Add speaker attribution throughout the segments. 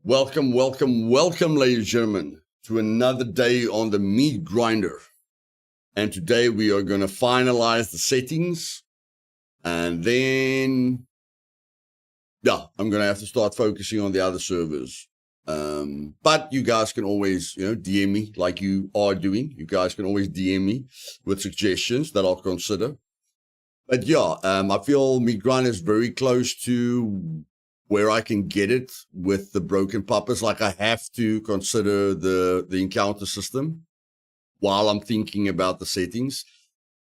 Speaker 1: Welcome, ladies and gentlemen, to another day on the meat grinder. And today we are going to finalize the settings. And then, I'm going to have to start focusing on the other servers. But you guys can always, DM me like you are doing. You guys can always DM me with suggestions that I'll consider. But I feel meat grinder is very close to where I can get it with the broken puppets. Like I have to consider the encounter system while I'm thinking about the settings,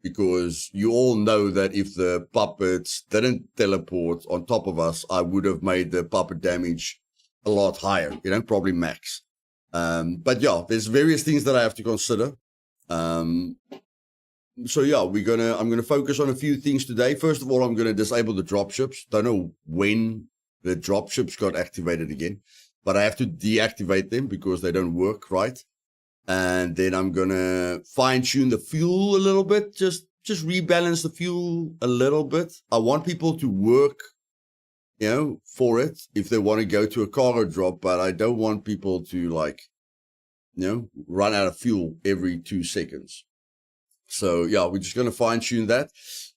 Speaker 1: because you all know that if the puppets didn't teleport on top of us, I would have made the puppet damage a lot higher, probably max. But there's various things that I have to consider. I'm gonna focus on a few things today. First of all, I'm gonna disable the dropships. Don't know when the dropships got activated again, but I have to deactivate them because they don't work right. And then I'm gonna fine tune the fuel a little bit, just rebalance the fuel a little bit. I want people to work, for it if they want to go to a cargo drop, but I don't want people to run out of fuel every 2 seconds. So we're just going to fine tune that.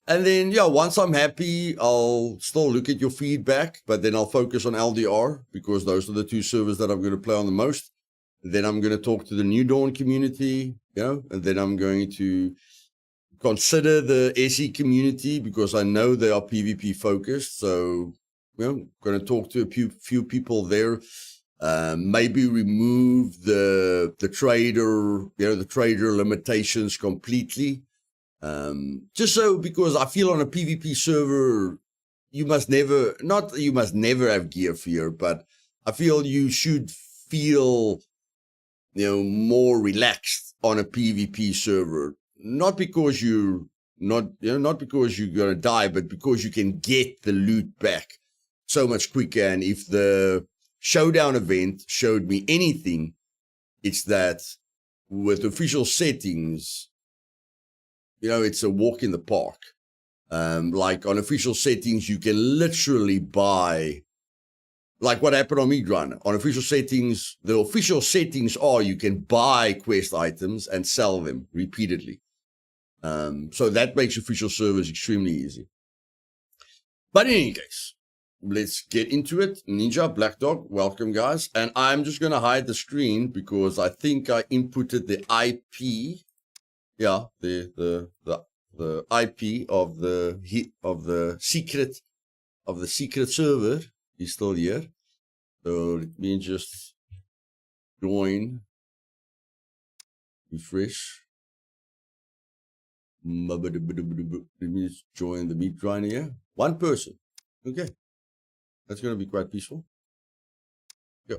Speaker 1: And then, once I'm happy, I'll still look at your feedback, but then I'll focus on LDR because those are the 2 servers that I'm going to play on the most. Then I'm going to talk to the New Dawn community, and then I'm going to consider the SE community because I know they are PvP focused. So, I'm going to talk to a few people there. Maybe remove the trader, the trader limitations completely. Because I feel on a PvP server, you must never have gear fear, but I feel you should feel, more relaxed on a PvP server. Not because you're going to die, but because you can get the loot back so much quicker. And if the showdown event showed me anything, it's that with official settings, it's a walk in the park. Like on official settings, you can literally buy, like what happened on Meatrunner. On official settings, the official settings are you can buy quest items and sell them repeatedly. So that makes official servers extremely easy. But in any case, let's get into it. Ninja, Black Dog, welcome guys. And I'm just going to hide the screen because I think I inputted the IP. Yeah, the IP of the secret server is still here. So let me just join, refresh. Let me just join the meat grinder here. 1 person. Okay. That's going to be quite peaceful. Go.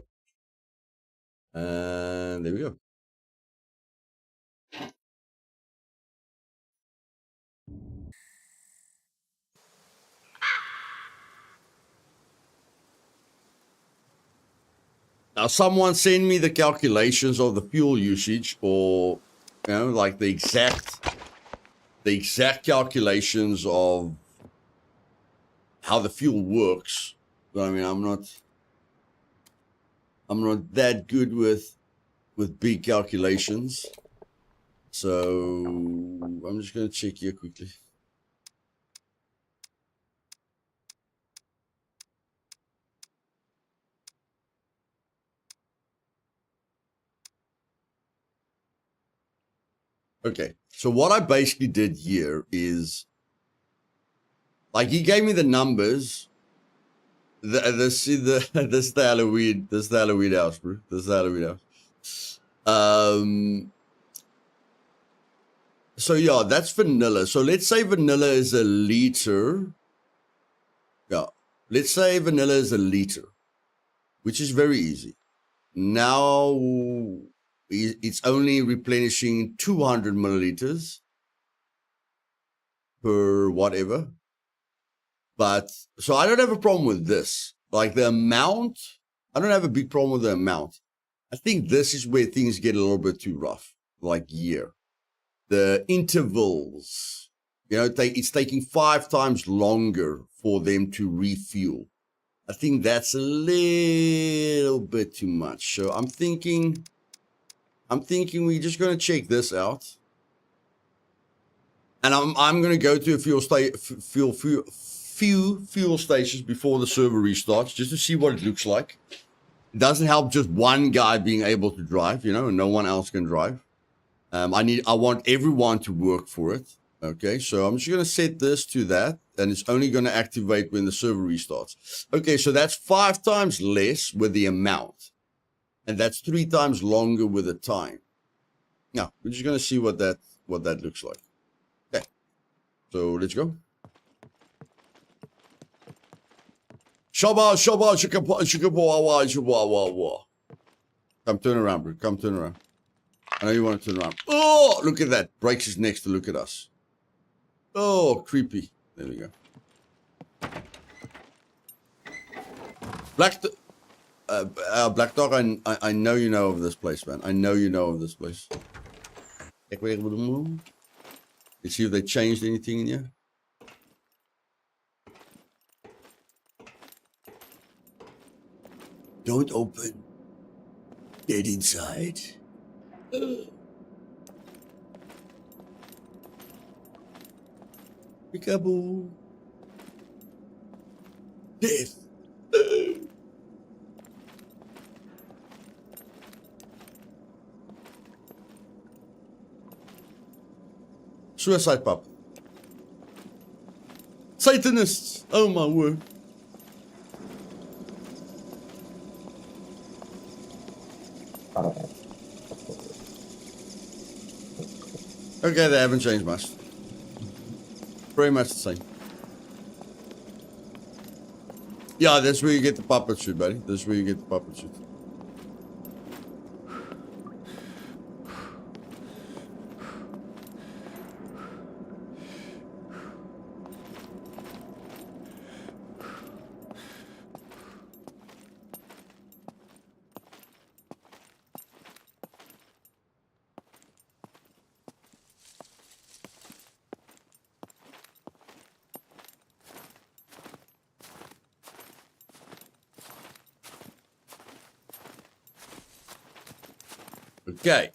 Speaker 1: And there we go. Now, someone send me the calculations of the fuel usage, or like the exact calculations of how the fuel works. I mean, I'm not that good with big calculations, so I'm just going to check here quickly. Okay, so what I basically did here is, like, he gave me the numbers. This is the Halloween house, bro. This is the Halloween house. So that's vanilla. So let's say vanilla is a liter. Yeah, let's say vanilla is a liter, which is very easy. Now it's only replenishing 200 milliliters per whatever. But so I don't have a problem with this. Like the amount, I don't have a big problem with the amount. I think this is where things get a little bit too rough. Like year, the intervals, it's taking 5 times longer for them to refuel. I think that's a little bit too much. So I'm thinking we're just gonna check this out. And I'm gonna go to a few fuel stations before the server restarts, just to see what it looks like. It doesn't help just one guy being able to drive, you know, and no one else can drive. I want everyone to work for it. Okay, so I'm just gonna set this to that, and it's only gonna activate when the server restarts. Okay, so that's 5 times less with the amount, and that's 3 times longer with the time. Now we're just gonna see what that looks like. Okay, so let's go. Come turn around, bro. Come turn around. I know you want to turn around. Oh, look at that. Breaks his neck to look at us. Oh, creepy. There we go. Black Dog, I know you know of this place, man. I know you know of this place. Let's see if they changed anything in here. Don't open. Get inside. Peekaboo. Death. Suicide pup. Satanists. Oh my word. Okay, they haven't changed much. Pretty much the same. Yeah, that's where you get the puppet suit, buddy. That's where you get the puppet suit. Okay.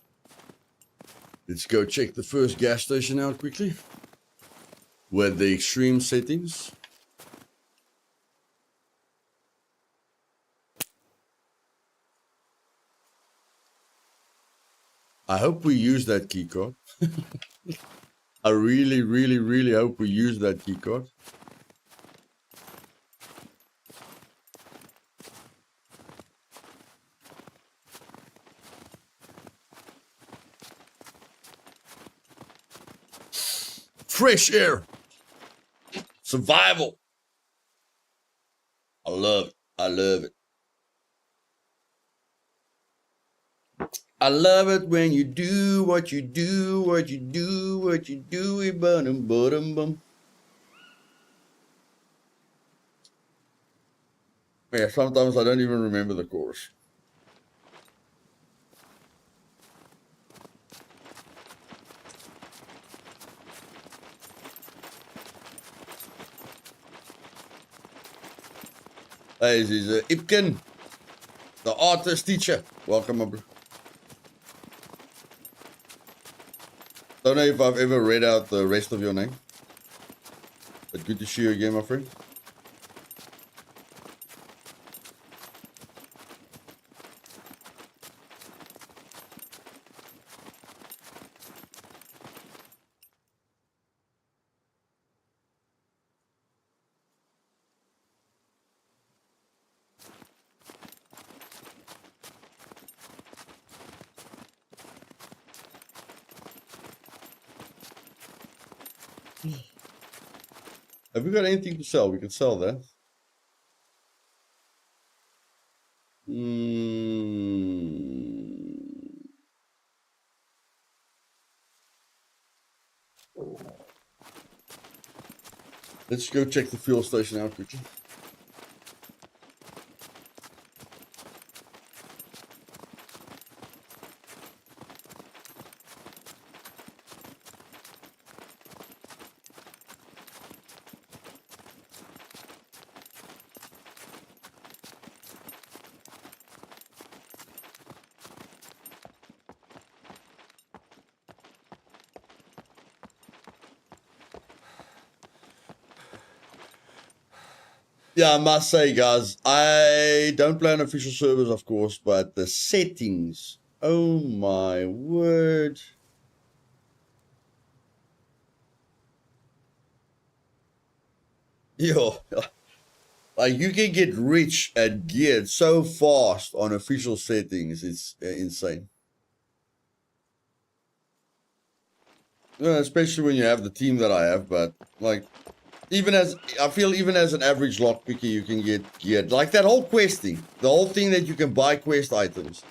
Speaker 1: Let's go check the first gas station out quickly. With the extreme settings. I hope we use that keycard. I really, really, really hope we use that keycard. Fresh air. Survival. I love it. I love it. I love it when you do what you do, what you do, what you do, bum. Yeah, sometimes I don't even remember the chorus. Hey, this is Ipken, the artist teacher. Welcome, my bro. Don't know if I've ever read out the rest of your name, but good to see you again, my friend. Have we got anything to sell? We can sell that. Let's go check the fuel station out quickly. Yeah, I must say, guys, I don't play on official servers, of course, but the settings, oh my word. Yo, like you can get rich and geared so fast on official settings. It's insane. Especially when you have the team that I have, but like, I feel even as an average lockpicker, you can get geared. Like that whole questing, the whole thing that you can buy quest items.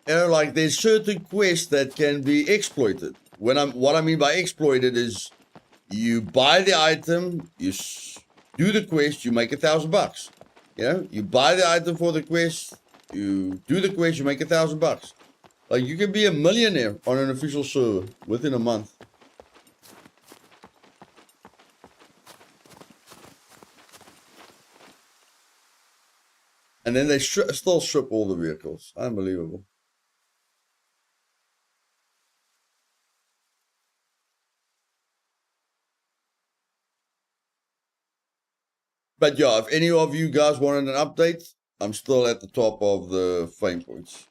Speaker 1: You know, like there's certain quests that can be exploited. What I mean by exploited is you buy the item, you do the quest, you make $1,000. You know, you buy the item for the quest, you do the quest, you make $1,000. Like you can be a millionaire on an official server within a month. And then they still strip all the vehicles. Unbelievable. But yeah, if any of you guys wanted an update, I'm still at the top of the fame points.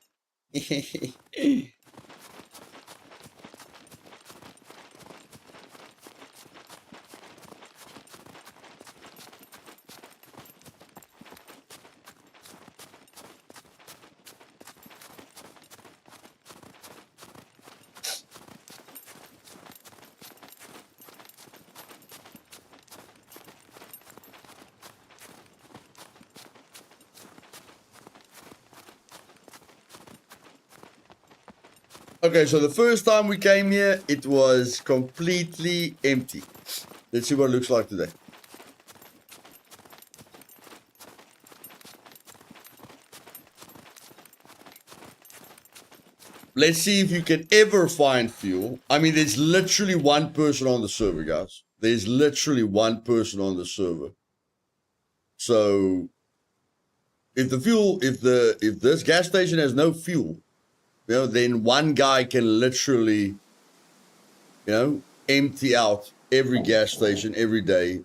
Speaker 1: Okay, so the first time we came here, it was completely empty. Let's see what it looks like today. Let's see if you can ever find fuel. I mean, there's literally one person on the server, guys. There's literally one person on the server. So if this gas station has no fuel, you know, then one guy can literally, you know, empty out every gas station every day.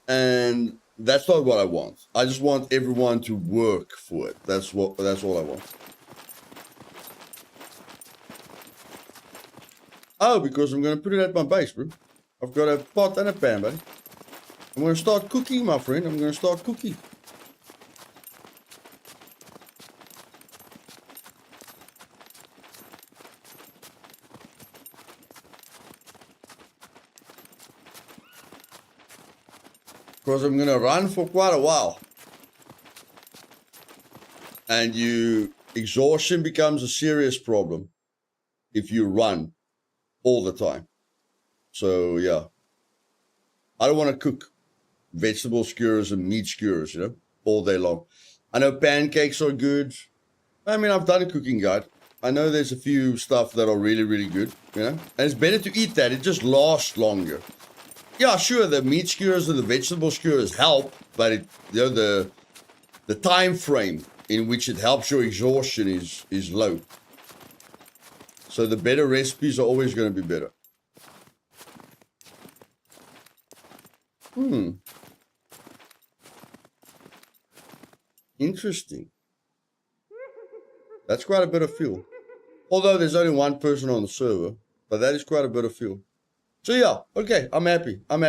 Speaker 1: And that's not what I want. I just want everyone to work for it. That's all I want. Oh, because I'm gonna put it at my base, bro. I've got a pot and a pan, buddy. I'm gonna start cooking, my friend. I'm gonna start cooking. Because I'm gonna run for quite a while. And exhaustion becomes a serious problem if you run all the time. So yeah. I don't want to cook vegetable skewers and meat skewers, you know, all day long. I know pancakes are good. I mean, I've done a cooking guide. I know there's a few stuff that are really, really good, you know. And it's better to eat that. It just lasts longer. Yeah, sure, the meat skewers and the vegetable skewers help, but the time frame in which it helps your exhaustion is low. So the better recipes are always going to be better. Interesting. That's quite a bit of fuel. Although there's only one person on the server, but that is quite a bit of fuel. So yeah, okay, I'm happy. I'm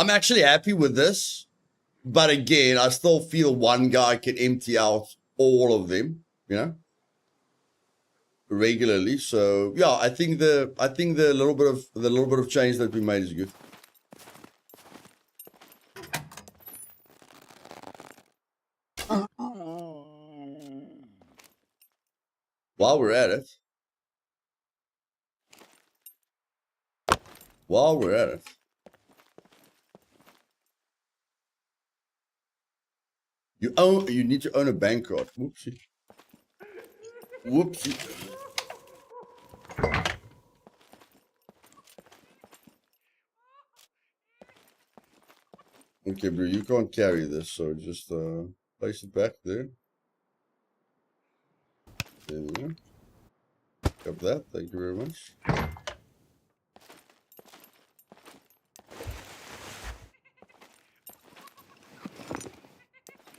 Speaker 1: actually happy with this. But again, I still feel one guy can empty out all of them, you know, regularly. So yeah, I think the little bit of change that we made is good. While we're at it, you need to own a bank card. Whoopsie. Okay, bro, you can't carry this, so just place it back there. There we go. Pick up that. Thank you very much.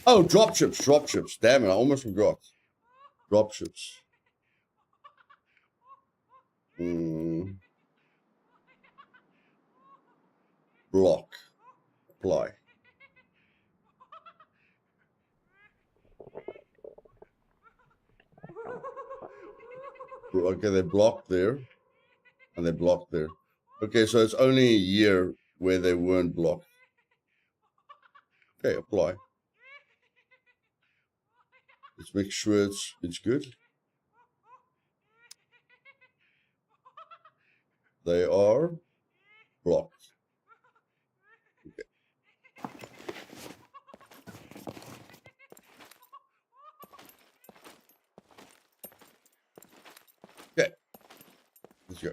Speaker 1: Oh, dropships, dropships. Damn it, I almost forgot. Dropships. Block. Apply. Okay, they blocked there. And they blocked there. Okay, so it's only a year where they weren't blocked. Okay, apply. Let's make sure it's good. They are blocked. Okay. Okay. Let's go.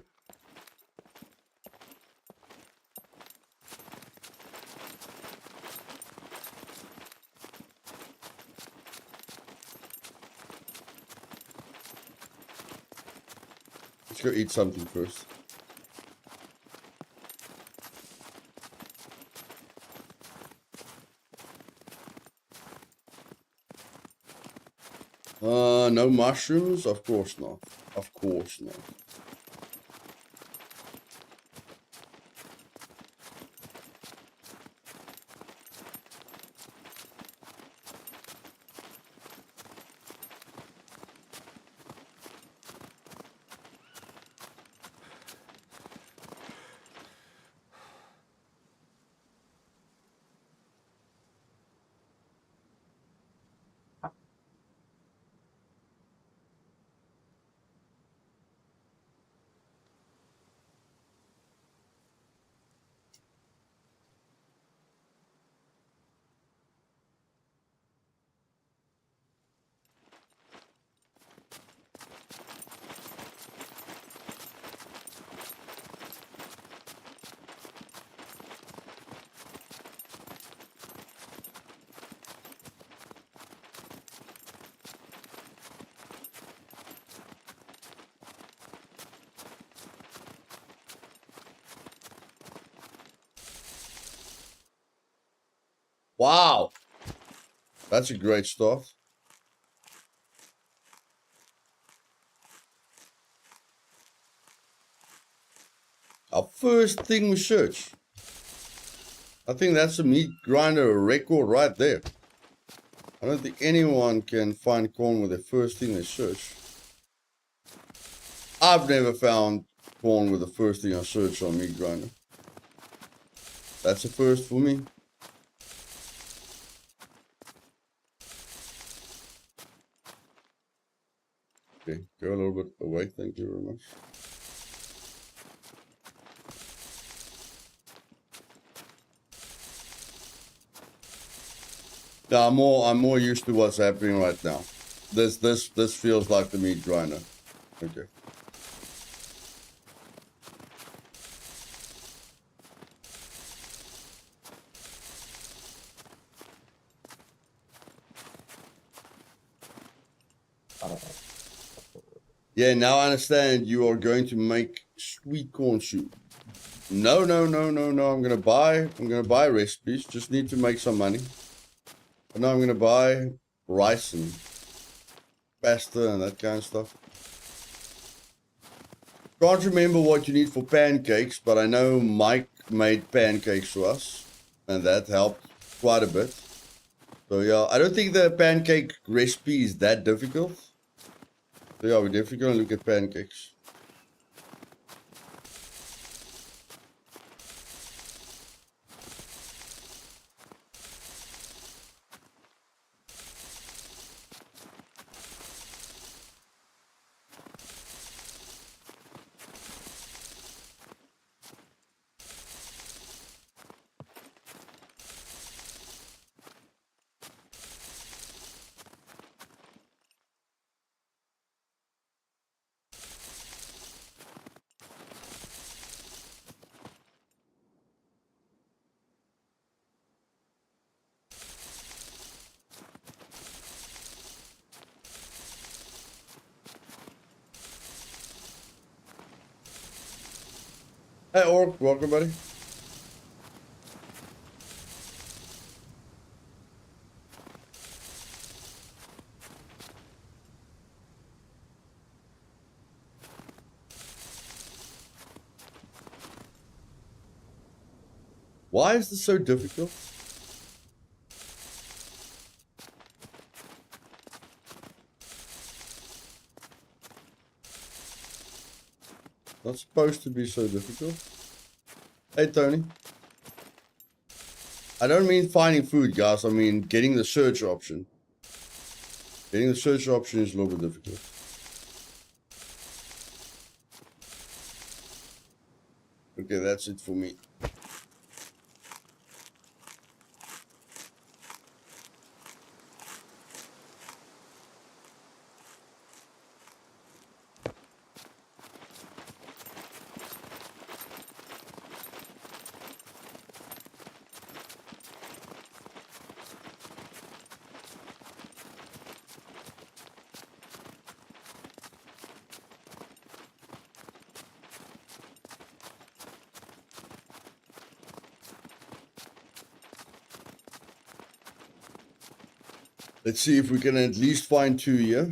Speaker 1: Let's go eat something first. No mushrooms? Of course not. Of course not. Wow. That's a great start. Our first thing we search. I think that's a meat grinder record right there. I don't think anyone can find corn with the first thing they search. I've never found corn with the first thing I search on meat grinder. That's a first for me. Okay, go a little bit away. Thank you very much. Yeah, I'm more used to what's happening right now. This feels like the meat grinder. Okay. Yeah, now I understand you are going to make sweet corn soup. No. I'm gonna buy recipes. Just need to make some money. But now I'm gonna buy rice and pasta and that kind of stuff. Can't remember what you need for pancakes, but I know Mike made pancakes for us, and that helped quite a bit. So yeah, I don't think the pancake recipe is that difficult. So yeah, we're definitely gonna look at pancakes. Hey Orc, welcome buddy. Why is this so difficult? Not supposed to be so difficult. Hey, Tony. I don't mean finding food, guys. I mean getting the search option. Getting the search option is a little bit difficult. Okay, that's it for me. Let's see if we can at least find 2 here.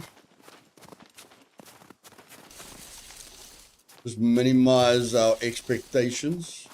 Speaker 1: Just minimize our expectations.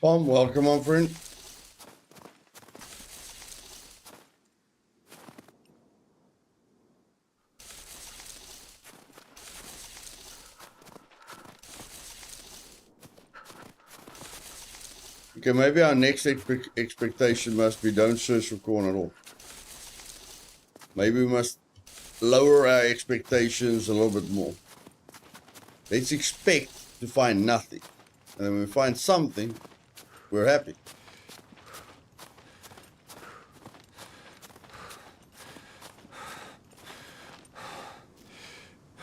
Speaker 1: Welcome, my friend. Okay, maybe our next expectation must be don't search for corn at all. Maybe we must lower our expectations a little bit more. Let's expect to find nothing. And then when we find something, we're happy.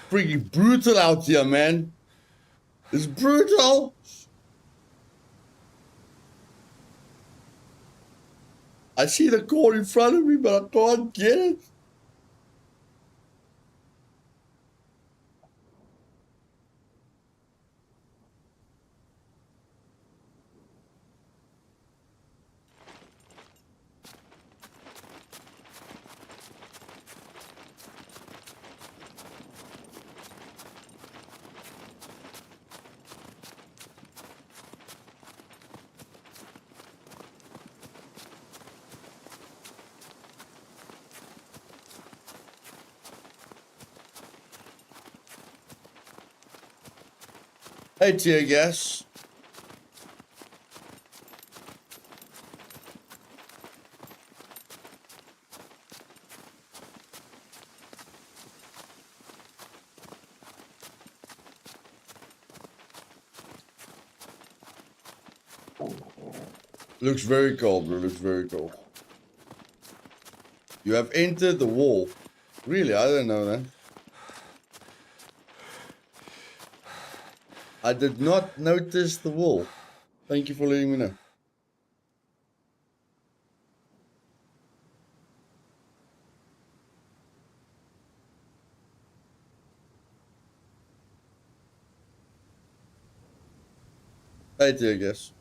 Speaker 1: Freaking brutal out here, man. It's brutal. I see the corn in front of me, but I can't get it. Hey, tear gas. Looks very cold, bro. Looks very cold. You have entered the wall. Really? I didn't know that. I did not notice the wall. Thank you for letting me know. Hey, tear gas.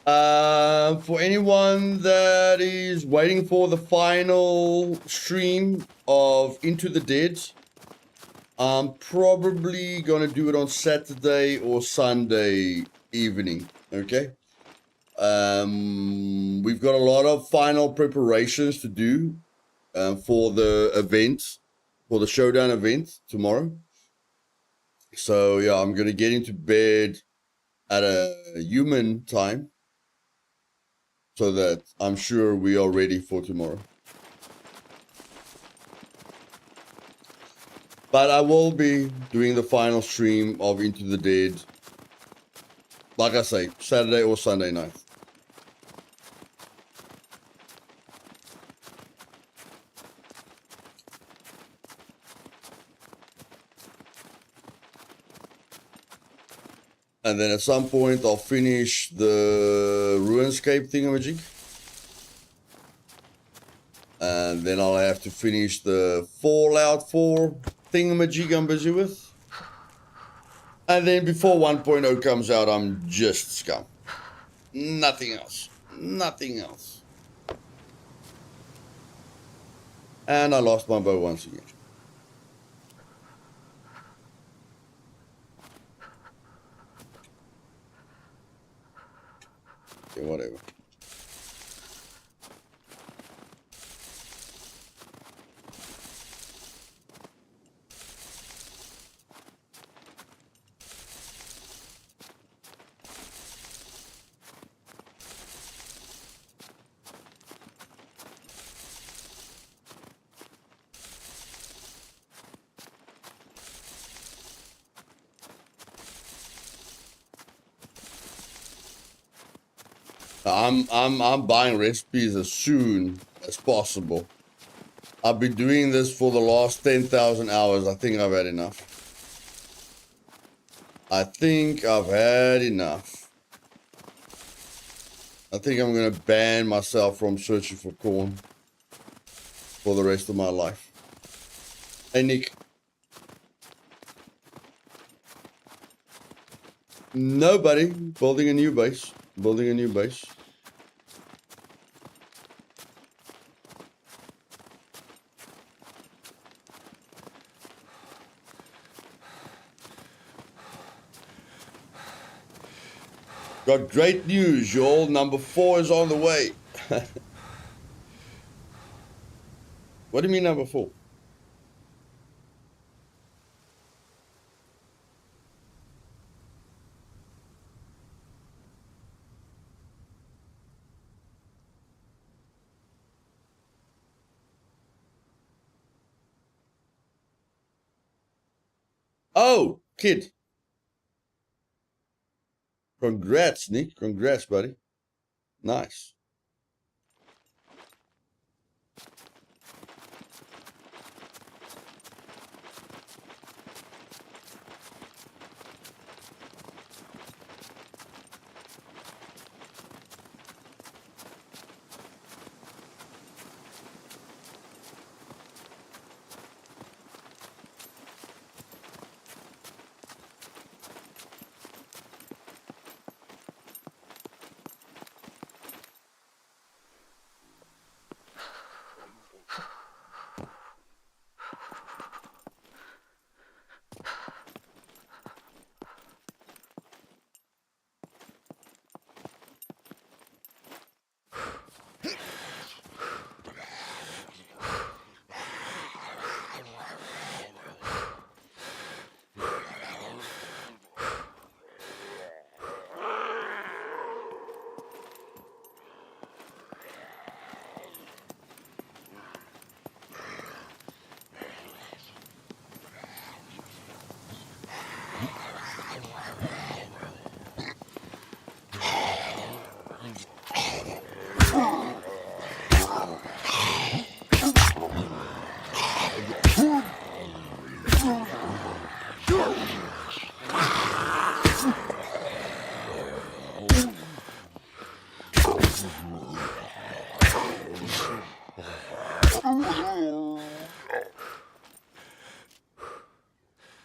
Speaker 1: For anyone that is waiting for the final stream of Into the Dead, I'm probably gonna do it on Saturday or Sunday evening. Okay. We've got a lot of final preparations to do for the event, for the showdown event tomorrow. So yeah, I'm gonna get into bed at a human time so that I'm sure we are ready for tomorrow. But I will be doing the final stream of Into the Dead, like I say, Saturday or Sunday night. And then at some point I'll finish the RuneScape thingamajig. And then I'll have to finish the Fallout 4 thingamajig I'm busy with. And then before 1.0 comes out, I'm just Scum. Nothing else. Nothing else. And I lost my bow once again. Okay, whatever. I'm buying recipes as soon as possible. I've been doing this for the last 10,000 hours. I think I've had enough. I think I've had enough. I think I'm gonna ban myself from searching for corn for the rest of my life. Hey Nick. Nobody. Building a new base. Building a new base. Got great news, y'all. Number 4 is on the way. What do you mean number 4? Oh, kid. Congrats, Nick. Congrats, buddy. Nice.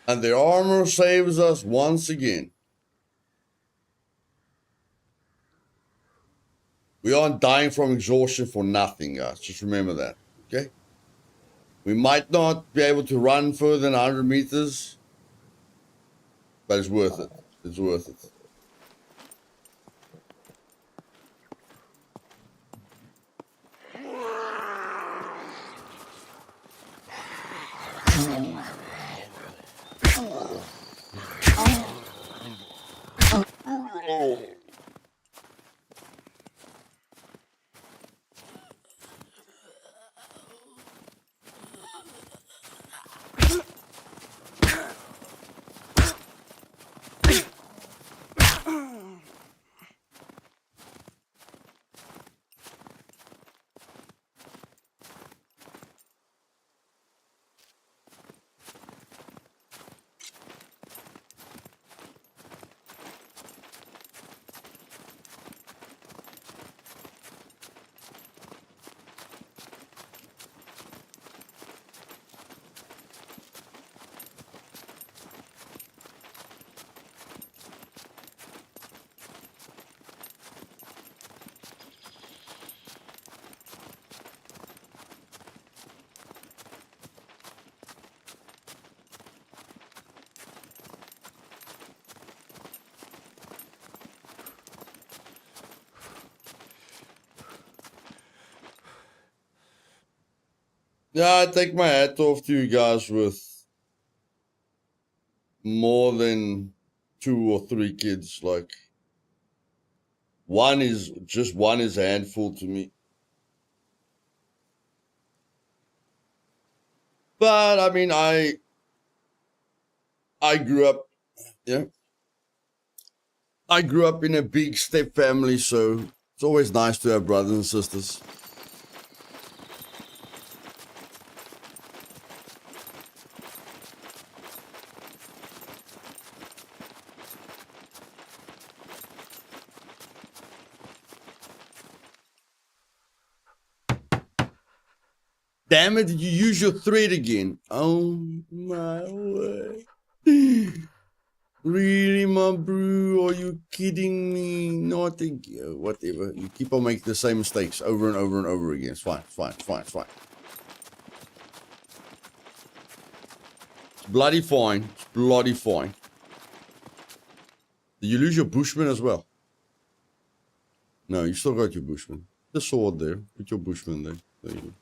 Speaker 1: And the armor saves us once again. We aren't dying from exhaustion for nothing, guys. Just remember that, okay? We might not be able to run further than 100 meters, but it's worth it. It's worth it. Yeah, I take my hat off to you guys with more than 2 or 3 kids. Like, one is a handful to me. But I mean, I grew up, yeah. I grew up in a big step family, so it's always nice to have brothers and sisters. Damn it, did you use your thread again? Oh my word. Really, my bro? Are you kidding me? Not again. Whatever. You keep on making the same mistakes over and over and over again. It's fine, it's fine, it's fine, it's fine. It's bloody fine. It's bloody fine. Did you lose your bushman as well? No, you still got your bushman. The sword there. Put your bushman there. There you go.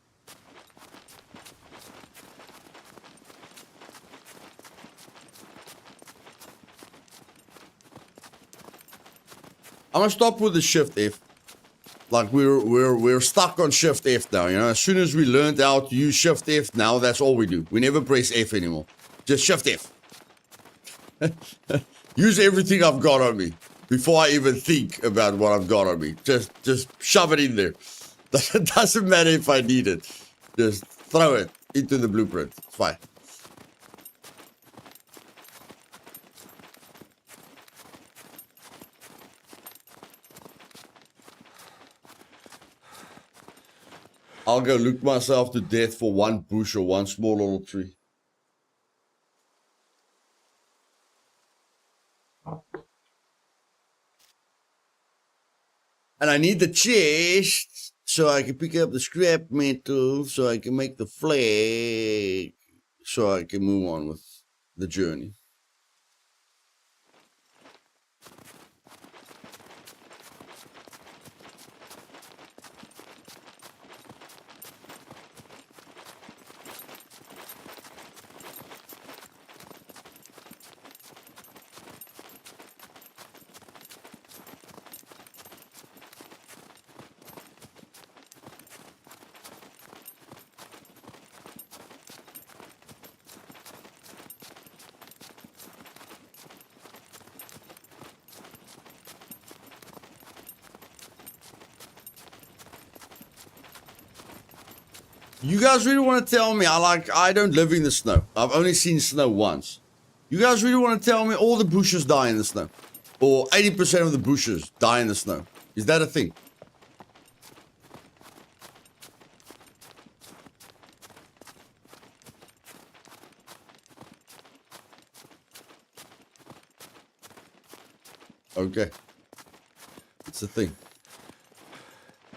Speaker 1: I'm gonna stop with the shift F. Like we're stuck on shift F now, you know. As soon as we learned how to use shift F now, that's all we do. We never press F anymore. Just shift F. Use everything I've got on me before I even think about what I've got on me. Just shove it in there. Doesn't matter if I need it. Just throw it into the blueprint. It's fine. I'll go look myself to death for one bush or one small little tree. And I need the chest so I can pick up the scrap metal, so I can make the flag, so I can move on with the journey. You guys really want to tell me I don't live in the snow. I've only seen snow once. You guys really want to tell me all the bushes die in the snow? Or 80% of the bushes die in the snow? Is that a thing? Okay. It's a thing.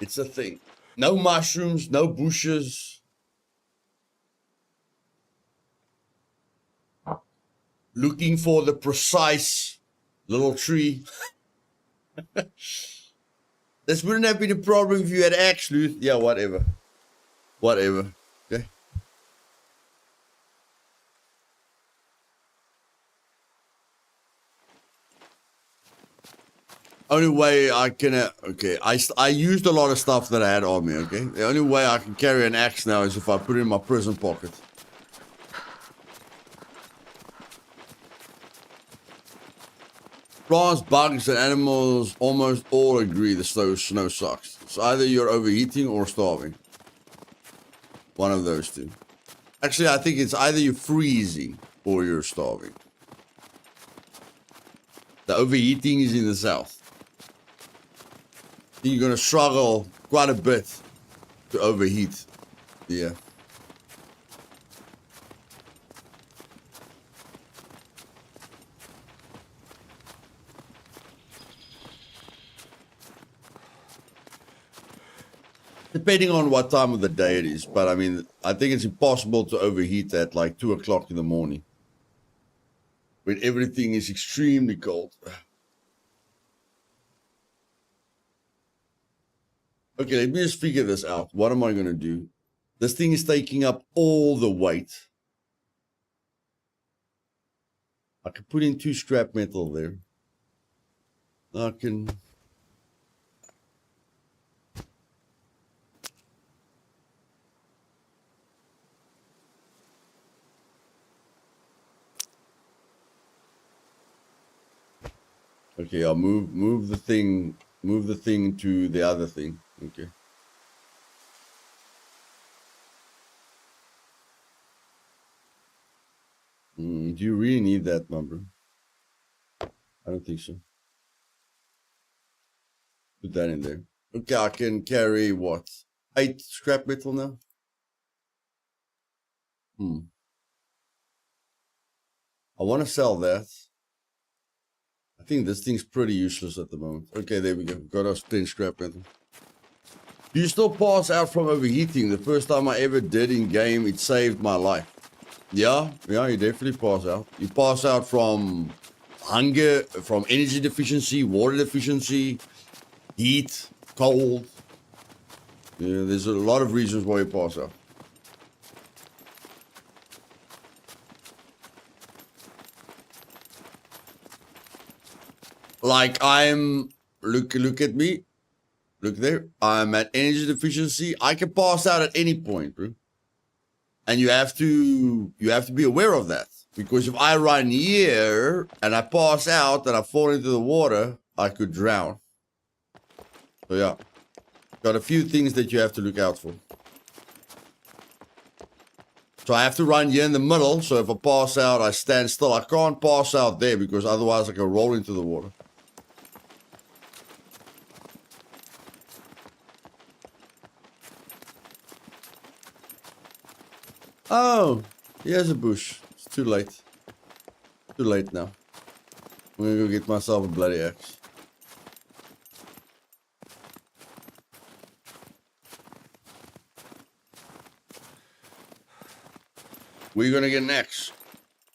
Speaker 1: It's a thing. No mushrooms, no bushes. Looking for the precise little tree. This wouldn't have been a problem if you had axe, Luth. Yeah, whatever. Whatever. Okay. Only way I can, okay, I used a lot of stuff that I had on me, okay? The only way I can carry an axe now is if I put it in my prison pocket. Plants, bugs, and animals almost all agree the snow sucks. It's either you're overheating or starving. One of those two. Actually, I think it's either you're freezing or you're starving. The overheating is in the south. You're going to struggle quite a bit to overheat. Yeah. Depending on what time of the day it is. But I mean, I think it's impossible to overheat at like 2 o'clock in the morning. When everything is extremely cold. Okay, let me just figure this out. What am I going to do? This thing is taking up all the weight. I can put in 2 scrap metal there. I can... Okay, I'll move the thing to the other thing. Okay. Do you really need that number? I don't think so. Put that in there. Okay, I can carry what? 8 scrap metal now? I want to sell that. I think this thing's pretty useless at the moment. Okay, there we go. Got us 10 scrap metal. Do you still pass out from overheating? The first time I ever did in game, it saved my life. Yeah, you definitely pass out. You pass out from hunger, from energy deficiency, water deficiency, heat, cold. Yeah, there's a lot of reasons why you pass out. Like look at me. Look there. I'm at energy deficiency. I can pass out at any point, bro. And you have to be aware of that. Because if I run here and I pass out and I fall into the water, I could drown. So yeah. Got a few things that you have to look out for. So I have to run here in the middle. So if I pass out, I stand still. I can't pass out there because otherwise I can roll into the water. Oh, here's a bush. It's too late. Too late now. I'm gonna go get myself a bloody axe. Where you gonna get an axe?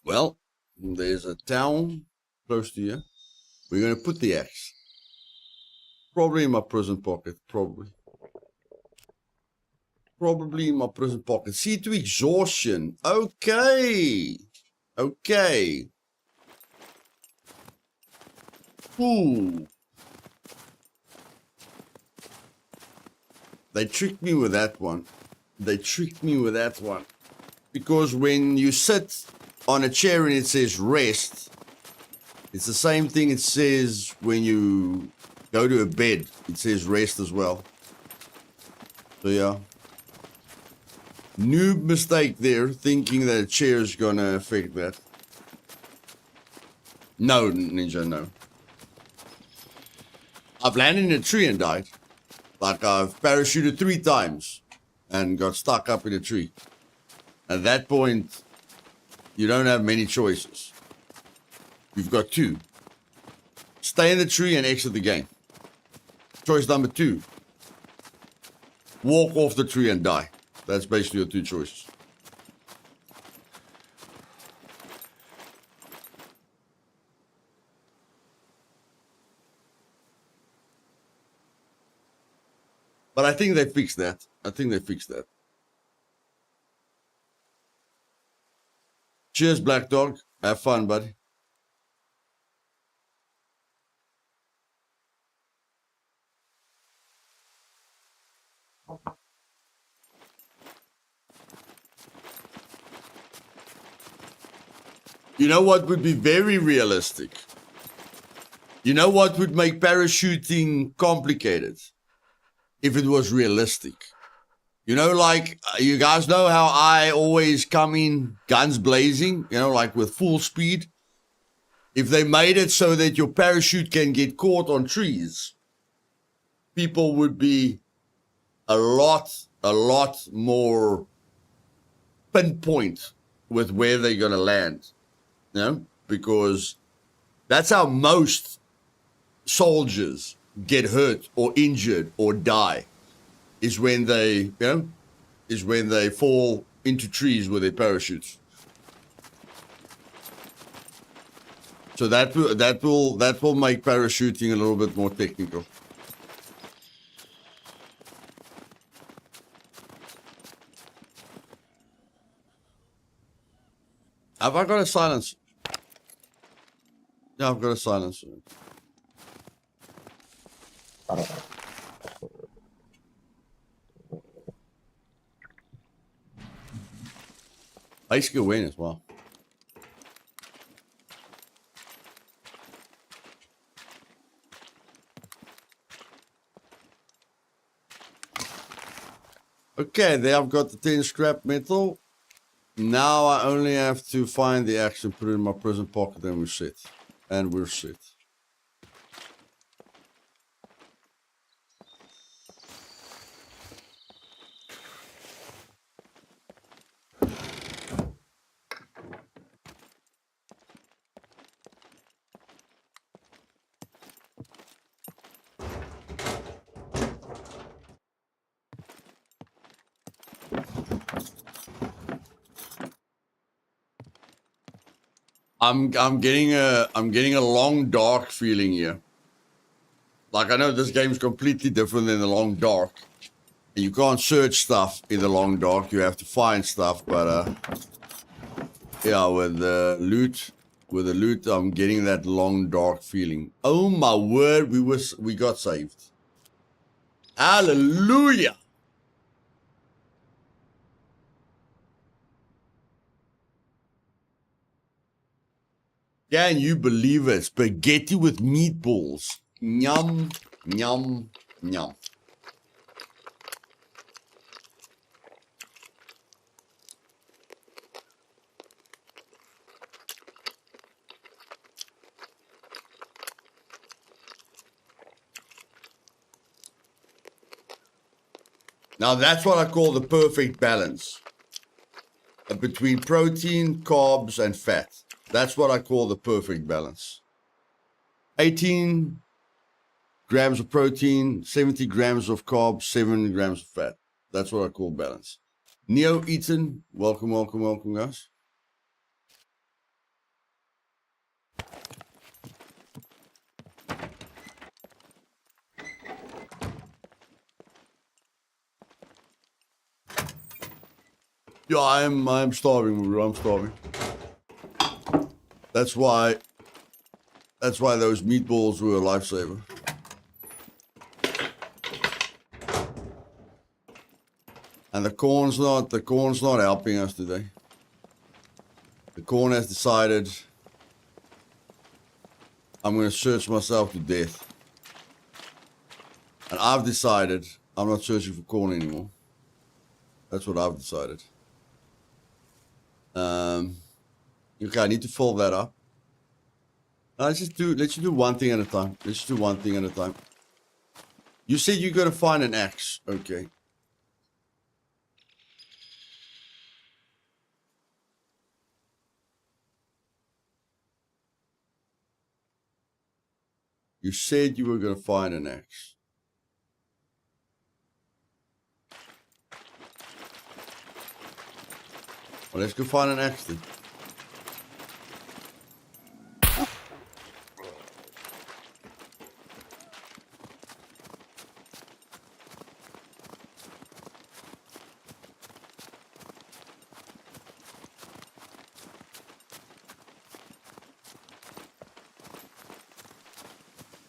Speaker 1: Well, there's a town close to you. We're gonna put the axe. Probably in my prison pocket, probably. Probably in my prison pocket. C2 exhaustion. Okay. Okay. Ooh. They tricked me with that one. They tricked me with that one. Because when you sit on a chair and it says rest, it's the same thing it says when you go to a bed. It says rest as well. So yeah. Noob mistake there, thinking that a chair is gonna affect that. No, Ninja, no. I've landed in a tree and died. Like I've parachuted 3 times and got stuck up in a tree. At that point, you don't have many choices. You've got 2. Stay in the tree and exit the game. Choice number 2. walk off the tree and die. That's basically your two choices. But I think they fixed that. Cheers, Black Dog. Have fun, buddy. You know what would be very realistic? You know what would make parachuting complicated? If it was realistic. You know, like, you guys know how I always come in guns blazing, you know, like with full speed? If they made it so that your parachute can get caught on trees, people would be a lot more pinpoint with where they're going to land, you know, because that's how most soldiers get hurt or injured or die, is when they, fall into trees with their parachutes. So that will make parachuting a little bit more technical. Have I got a silencer? Yeah, I've got a silencer. Basic awareness, wow. Okay, there I've got the 10 scrap metal. Now I only have to find the axe and put it in my prison pocket and we're set. And we're set. I'm getting a long dark feeling here. Like, I know this game's completely different than the long dark. You can't search stuff in the long dark. You have to find stuff, but yeah, with the loot, I'm getting that long dark feeling. Oh my word, we got saved. Hallelujah. Can you believe it? Spaghetti with meatballs. Yum, yum, yum. Now that's what I call the perfect balance between protein, carbs, and fat. That's what I call the perfect balance. 18 grams of protein, 70 grams of carbs, 7 grams of fat. That's what I call balance. Neo Eaton, welcome, guys. Yeah, I'm starving. I'm starving. That's why those meatballs were a lifesaver. And the corn's not helping us today. The corn has decided I'm going to search myself to death. And I've decided I'm not searching for corn anymore. That's what I've decided. Okay, I need to fill that up. Let's just do one thing at a time. You said you're going to find an axe. Okay. You said you were going to find an axe. Well, let's go find an accident.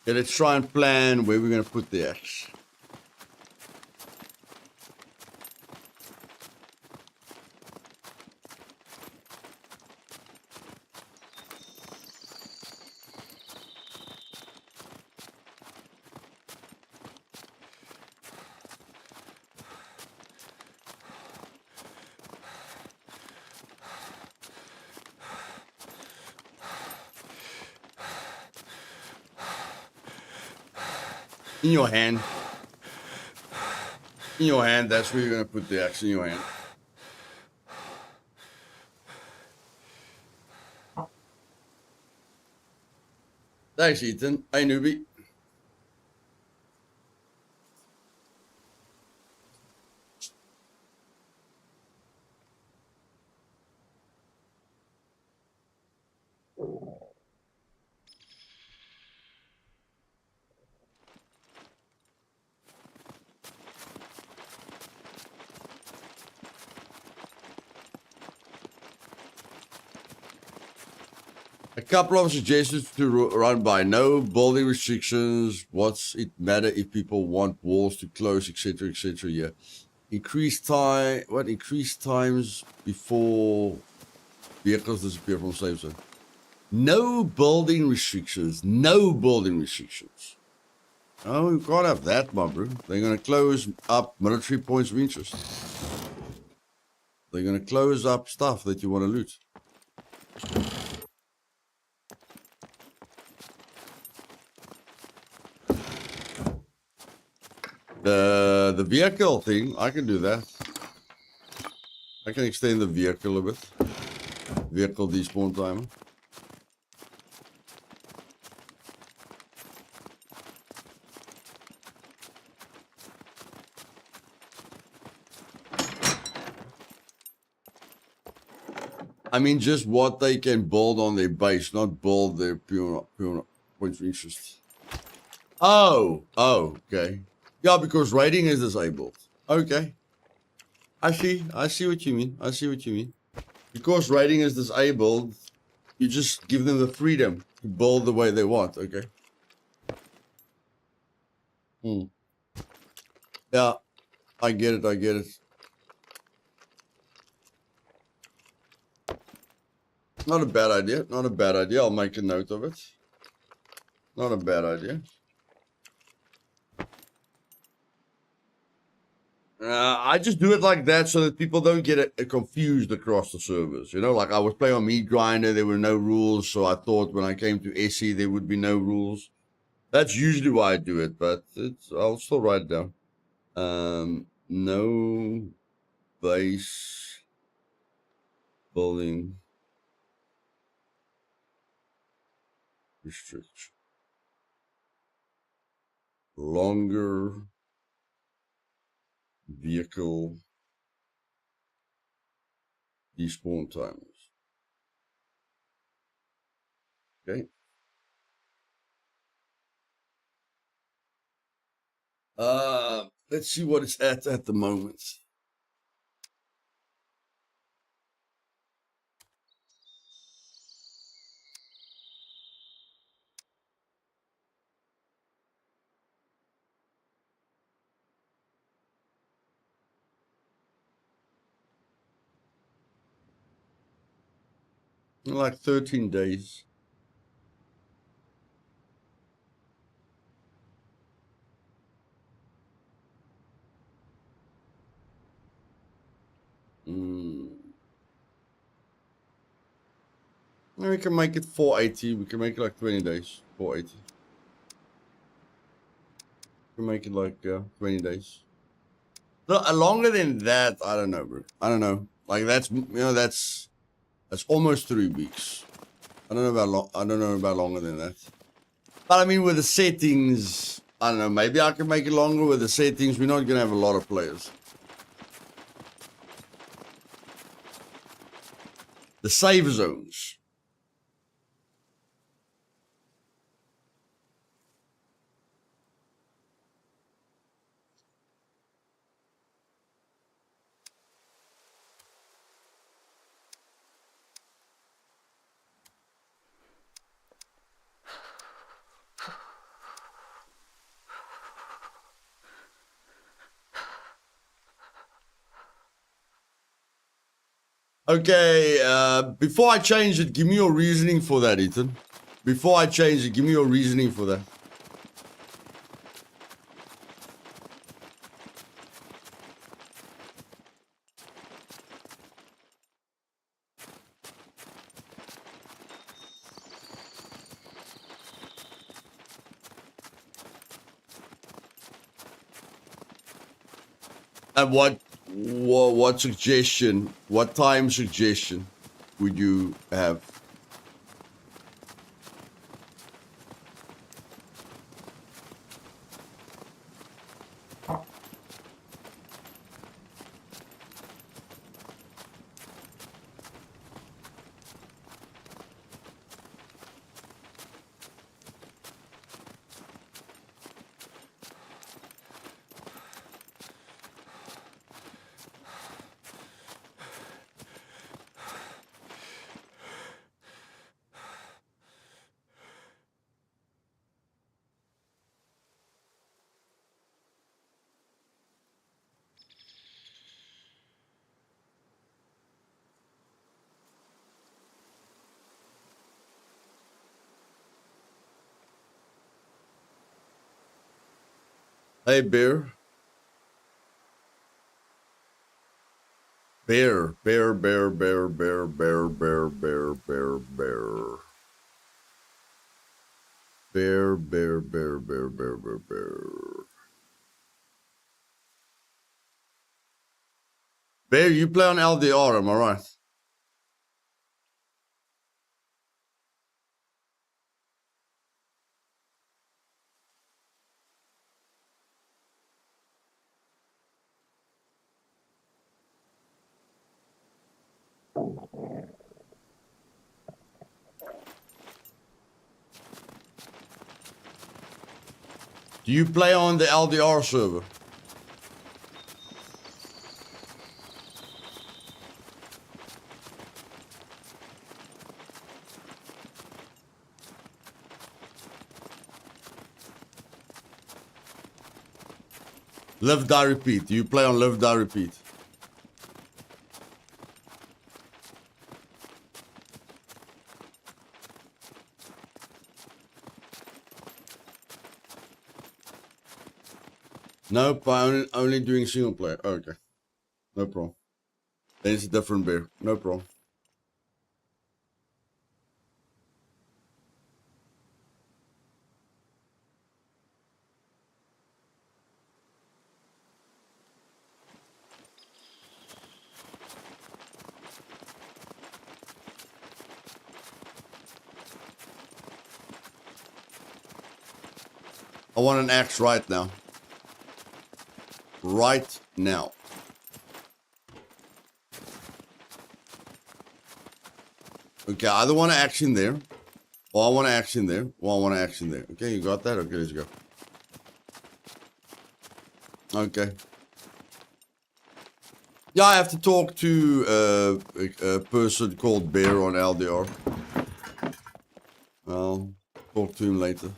Speaker 1: Okay, let's try and plan where we're going to put the axe. In your hand. In your hand, that's where you're going to put the axe, in your hand. Thanks, Ethan. Hey, newbie. A couple of suggestions to run by. No building restrictions. What's it matter if people want walls to close, etc., etc. Yeah. Increased time. What? Increased times before vehicles disappear from safe zone. No building restrictions. No building restrictions. Oh, you can't have that, my bro. They're going to close up military points of interest. They're going to close up stuff that you want to loot. The vehicle thing, I can do that. I can extend the vehicle a bit. Vehicle despawn timer. I mean, just what they can build on their base, not build their pure points of interest. Oh, okay. Yeah, because raiding is disabled. Okay. I see what you mean. I see what you mean. Because raiding is disabled, you just give them the freedom to build the way they want, okay? Yeah, I get it. Not a bad idea. I'll make a note of it. Not a bad idea. I just do it like that so that people don't get confused across the servers. You know, like I was playing on Meat Grinder, there were no rules, so I thought when I came to SE there would be no rules. That's usually why I do it, but I'll still write it down. No base building restriction. Longer vehicle despawn timers. Okay. Let's see what it's at the moment. Like 13 days. We can make it 480. We can make it like 20 days. 480. We can make it like 20 days. No, longer than that, I don't know, bro. I don't know. Like that's that's almost 3 weeks. I don't know about longer than that. But I mean, with the settings, I don't know. Maybe I can make it longer with the settings. We're not gonna have a lot of players. the save zones. Okay, before I change it, give me your reasoning for that, Ethan. Before I change it, give me your reasoning for that. And what suggestion, what time suggestion would you have? Hey, Bear. Bear. Bear. Bear. Bear. Bear. Bear. Bear. Bear. Bear. Bear. Bear. Bear. Bear. Bear. Bear. Bear. Bear. Bear, you play on LDR, am I right? Do you play on the LDR server? Live, die, repeat. Do you play on live, die, repeat? Nope, I'm only doing single player. Oh, okay. No problem. Then it's a different bear. No problem. I want an axe right now. Right now. Okay, I either want an axe in there, or I want an axe in there, or I want an axe in there. Okay, you got that? Okay, let's go. Okay. Yeah, I have to talk to a person called Bear on LDR. I'll talk to him later.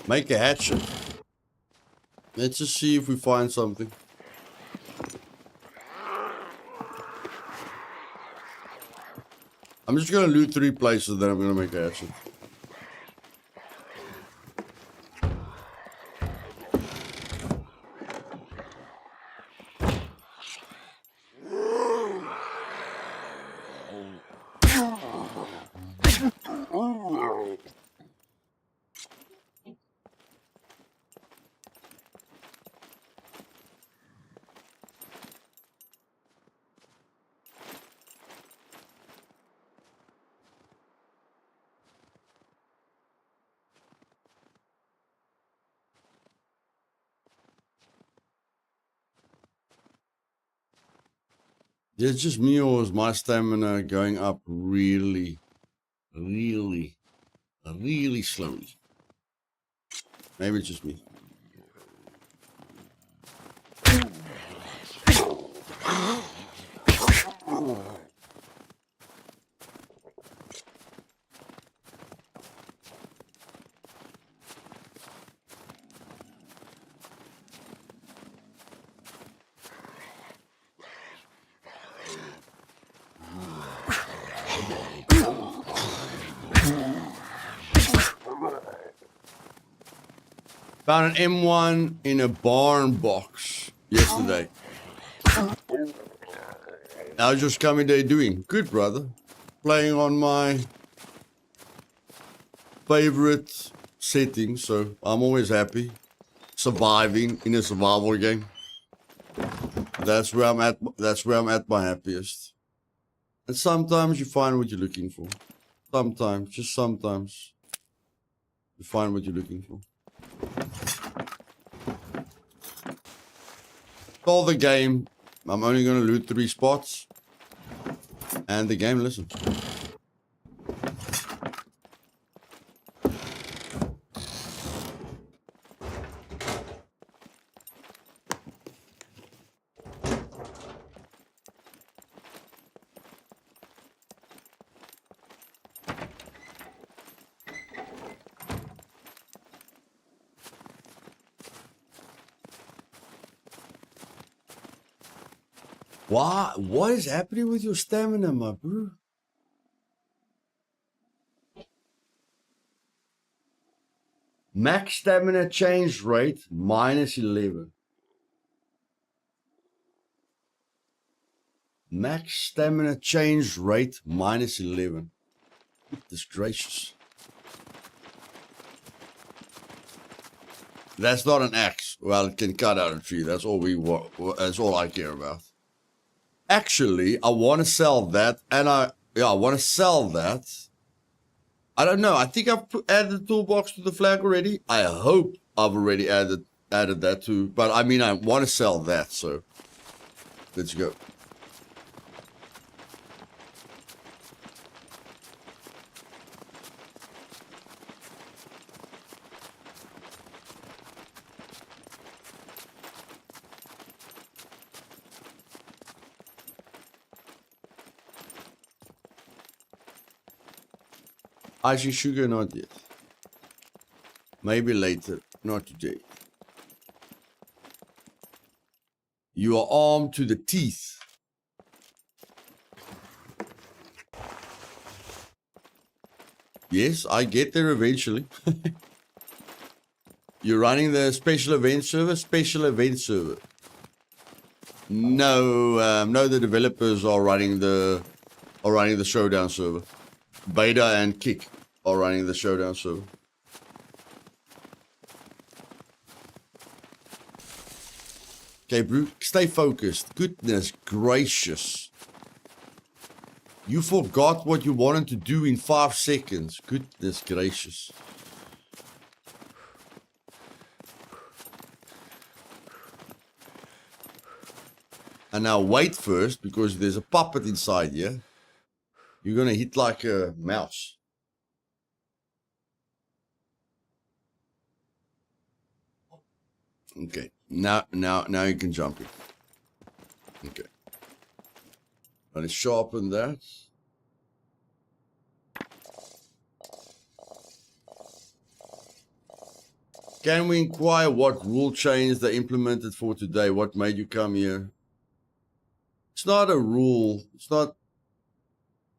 Speaker 1: Make a hatchet. Let's just see if we find something. I'm just gonna loot 3 places, then I'm gonna make a hatchet. It's just me, or is my stamina going up really, really, really slowly? Maybe it's just me. Found an M1 in a barn box yesterday. How's your scummy day doing? Good, brother. Playing on my favorite setting, so I'm always happy. Surviving in a survival game. That's where I'm at. That's where I'm at my happiest. And sometimes you find what you're looking for. Sometimes, just sometimes, you find what you're looking for. All the game, I'm only going to loot 3 spots. And the game listens. What is happening with your stamina, my bro? Max stamina change rate -11. Max stamina change rate -11. Goodness gracious. That's not an axe. Well, it can cut out a tree. That's all that's all I care about. Actually, I want to sell that, and I want to sell that. I don't know. I think I've added the toolbox to the flag already. I hope I've already added that too. But I mean, I want to sell that, so let's go. Icy sugar, not yet. Maybe later, not today. You are armed to the teeth. Yes, I get there eventually. You're running the special event server? Special event server. No, no, the developers are running the showdown server. Beta and Kick are running the showdown server. Okay, bro, stay focused. Goodness gracious. You forgot what you wanted to do in 5 seconds. Goodness gracious. And now wait first, because there's a puppet inside here. You're gonna hit like a mouse. Okay, now you can jump in. Okay. Gonna sharpen that. Can we inquire what rule change they implemented for today? What made you come here? It's not a rule. It's not.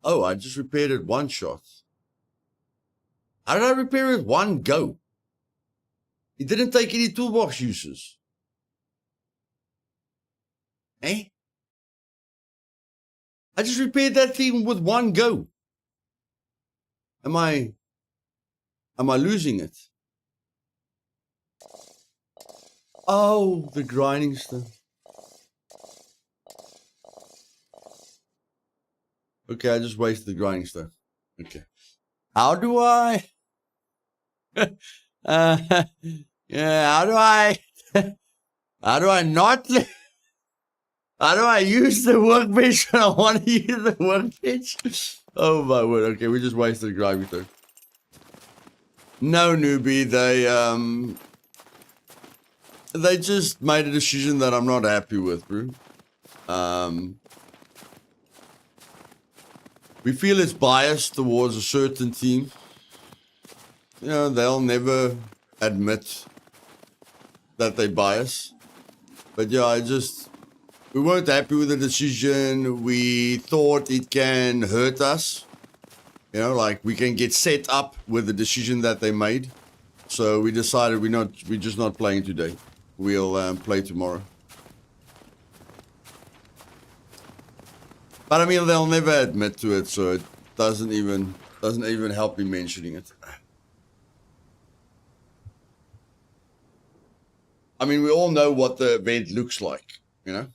Speaker 1: Oh, I just repaired it 1 shot. How did I repair it 1 go? It didn't take any toolbox uses. Eh? I just repaired that thing with 1 go. Am I losing it? Oh, the grinding stuff. Okay, I just wasted the grinding stuff. Okay. How do I? Yeah, how do I not? How do I use the workbench when I want to use the workbench? Oh my word, okay, we just wasted a gravity thing. No, newbie, they just made a decision that I'm not happy with, bro. We feel it's biased towards a certain team. You know, they'll never admit that they bias. But yeah, we weren't happy with the decision. We thought it can hurt us. You know, like we can get set up with the decision that they made. So we decided we're just not playing today. We'll play tomorrow. But I mean, they'll never admit to it, so it doesn't even help me mentioning it. I mean, we all know what the event looks like, you know?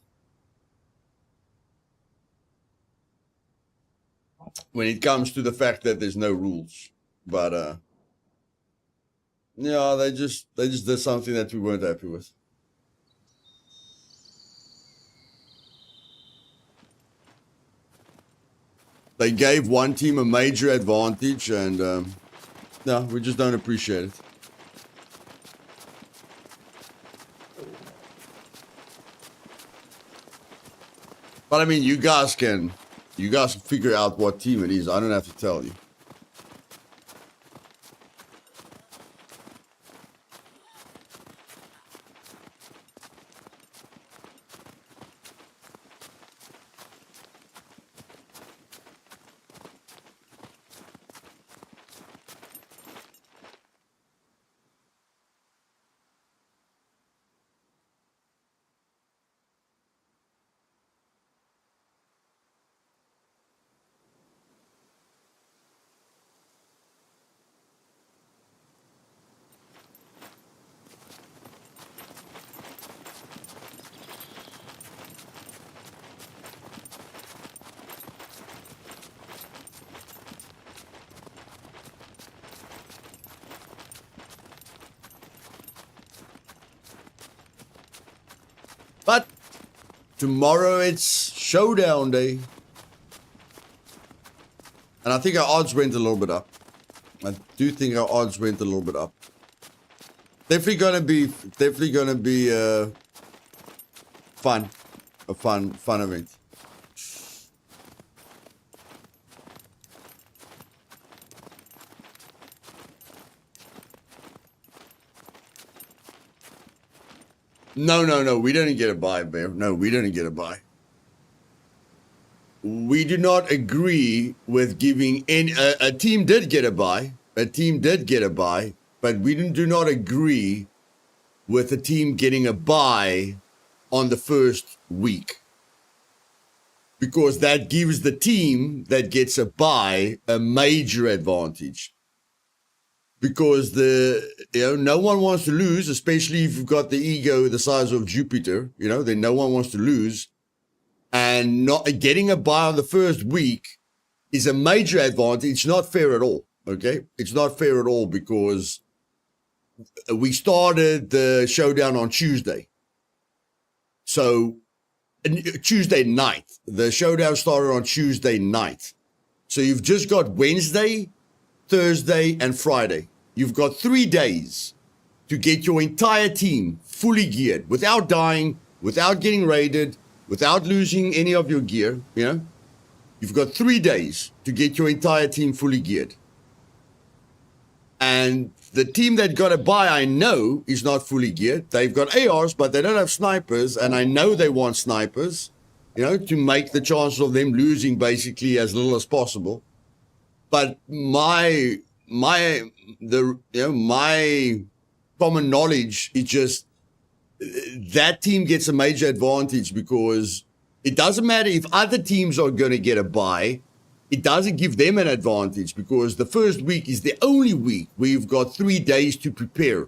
Speaker 1: When it comes to the fact that there's no rules. But, yeah, they just did something that we weren't happy with. They gave one team a major advantage, and, no, we just don't appreciate it. But I mean, you guys can figure out what team it is. I don't have to tell you. But tomorrow it's showdown day. And I think our odds went a little bit up. I do think our odds went a little bit up. Definitely gonna be fun. A fun event. No, we didn't get a buy, Bear. No, we didn't get a buy. We do not agree with giving any. A team did get a buy. A team did get a buy, but we do not agree with a team getting a buy on the first week, because that gives the team that gets a buy a major advantage. Because no one wants to lose, especially if you've got the ego the size of Jupiter, then no one wants to lose. And not getting a buy on the first week is a major advantage. It's not fair at all, okay? It's not fair at all, because we started the showdown on Tuesday. So Tuesday night. The showdown started on Tuesday night. So you've just got Wednesday, Thursday, and Friday. You've got 3 days to get your entire team fully geared, without dying, without getting raided, without losing any of your gear. You've got 3 days to get your entire team fully geared. And the team that got a buy, I know, is not fully geared. They've got ARs, but they don't have snipers, and I know they want snipers, to make the chances of them losing basically as little as possible. But my common knowledge is just that team gets a major advantage, because it doesn't matter if other teams are going to get a buy. It doesn't give them an advantage, because the first week is the only week where you've got 3 days to prepare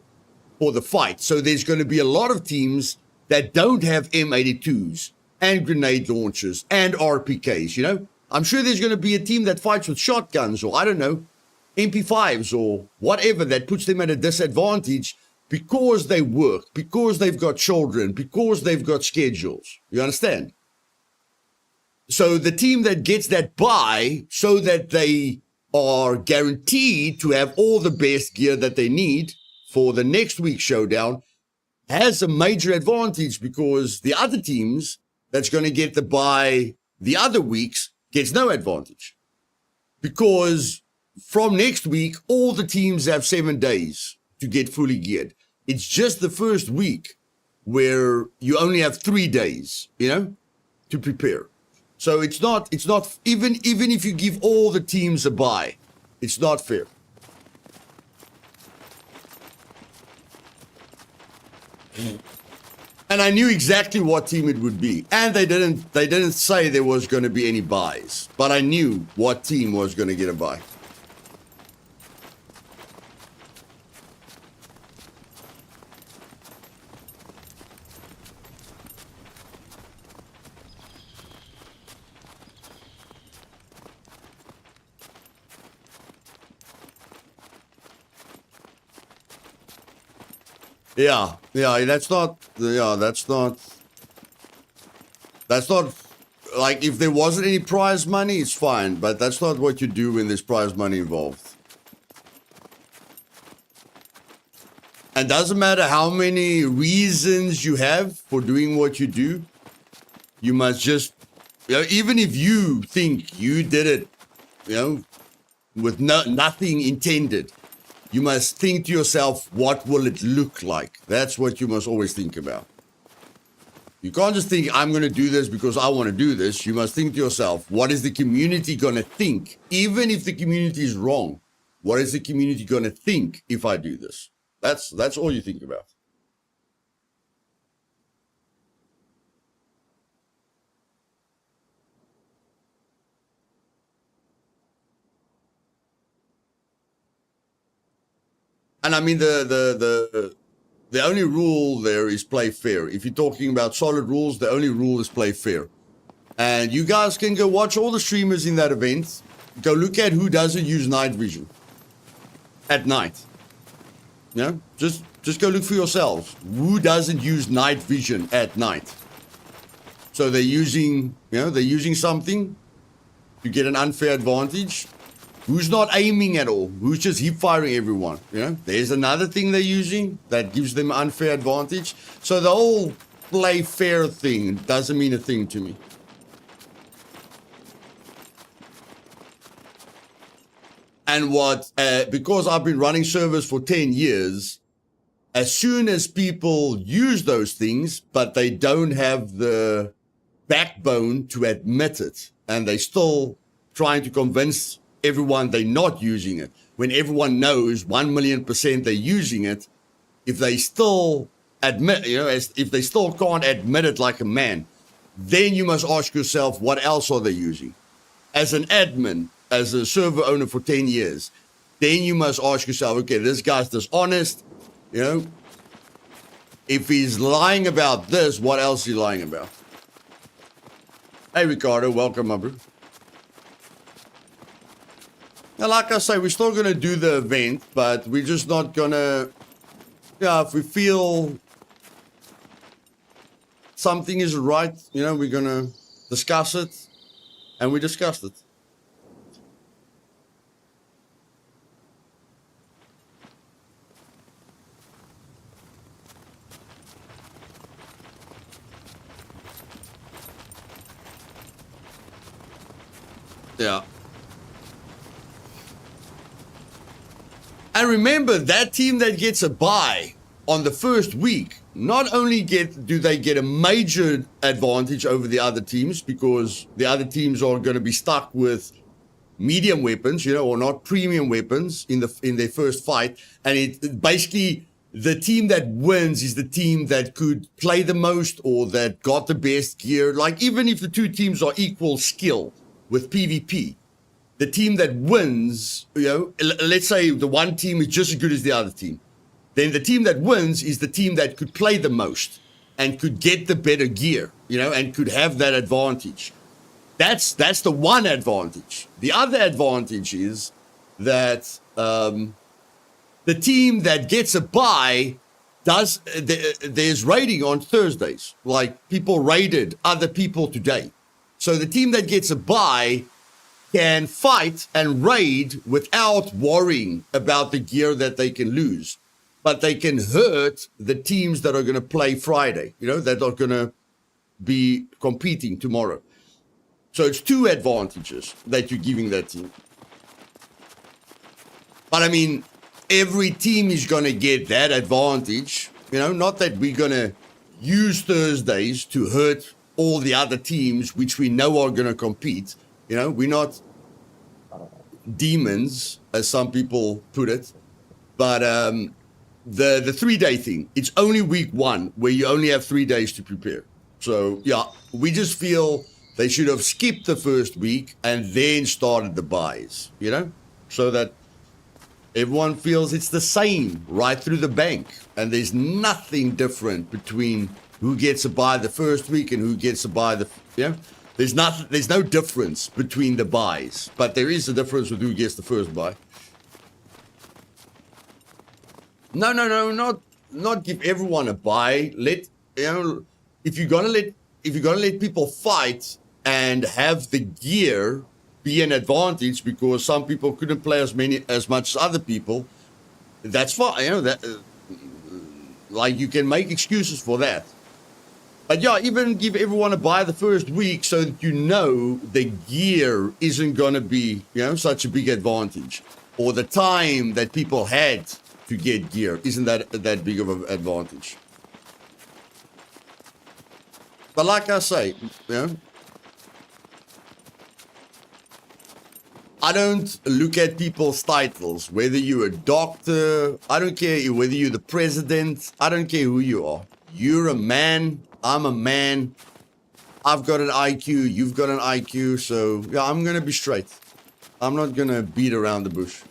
Speaker 1: for the fight. So there's going to be a lot of teams that don't have M82s and grenade launchers and RPKs, I'm sure there's going to be a team that fights with shotguns, or I don't know, MP5s or whatever, that puts them at a disadvantage because they work, because they've got children, because they've got schedules. You understand? So the team that gets that bye, so that they are guaranteed to have all the best gear that they need for the next week's showdown, has a major advantage, because the other teams that's going to get the bye the other weeks gets no advantage. Because from next week, all the teams have 7 days to get fully geared. It's just the first week where you only have 3 days, to prepare. So it's not, even if you give all the teams a bye, it's not fair. And I knew exactly what team it would be. And they didn't say there was going to be any buys, but I knew what team was going to get a bye. Yeah, that's not, like, if there wasn't any prize money, it's fine, but that's not what you do when there's prize money involved. And doesn't matter how many reasons you have for doing what you do, you must just, even if you think you did it, with nothing intended, you must think to yourself, what will it look like? That's what you must always think about. You can't just think, I'm going to do this because I want to do this. You must think to yourself, what is the community going to think? Even if the community is wrong, what is the community going to think if I do this? That's all you think about. And I mean, the only rule there is play fair. If you're talking about solid rules, the only rule is play fair. And you guys can go watch all the streamers in that event. Go look at who doesn't use night vision at night. Just go look for yourselves. Who doesn't use night vision at night? So they're using something to get an unfair advantage. Who's not aiming at all? Who's just hip firing everyone? There's another thing they're using that gives them unfair advantage. So the whole play fair thing doesn't mean a thing to me. And because I've been running servers for 10 years, as soon as people use those things, but they don't have the backbone to admit it, and they still trying to convince everyone they're not using it, when everyone knows 1,000,000% they're using it, if they still admit, if they still can't admit it like a man, then you must ask yourself, what else are they using? As an admin, as a server owner for 10 years, then you must ask yourself, okay, this guy's dishonest, if he's lying about this, what else is he lying about? Hey, Ricardo, welcome, my bro. Now, like I say, we're still going to do the event, but we're just not going to, if we feel something is right, we're going to discuss it, and we discussed it. Yeah. And remember, that team that gets a bye on the first week, not only do they get a major advantage over the other teams, because the other teams are going to be stuck with medium weapons, or not premium weapons in their first fight. And it basically, the team that wins is the team that could play the most or that got the best gear. Like, even if the two teams are equal skill with PvP, the team that wins, let's say the one team is just as good as the other team, then the team that wins is the team that could play the most and could get the better gear, and could have that advantage. That's the one advantage. The other advantage is that the team that gets a bye there's raiding on Thursdays. Like, people raided other people today. So the team that gets a bye can fight and raid without worrying about the gear that they can lose. But they can hurt the teams that are going to play Friday, that are going to be competing tomorrow. So it's 2 advantages that you're giving that team. But I mean, every team is going to get that advantage. Not that we're going to use Thursdays to hurt all the other teams, which we know are going to compete. We're not demons, as some people put it. But the 3-day thing, it's only week 1 where you only have 3 days to prepare. So, yeah, we just feel they should have skipped the first week and then started the buys, so that everyone feels it's the same right through the bank. And there's nothing different between who gets a buy the first week and who gets a buy there's no difference between the buys, but there is a difference with who gets the first buy. No, not give everyone a buy. Let if you're gonna let people fight and have the gear be an advantage because some people couldn't play as much as other people, that's fine. Like you can make excuses for that. But yeah, even give everyone a buy the first week so that the gear isn't going to be, such a big advantage. Or the time that people had to get gear isn't that big of an advantage. But like I say, I don't look at people's titles, whether you're a doctor, I don't care whether you're the president, I don't care who you are. You're a man. I'm a man. I've got an IQ. You've got an IQ. So, yeah, I'm going to be straight. I'm not going to beat around the bush.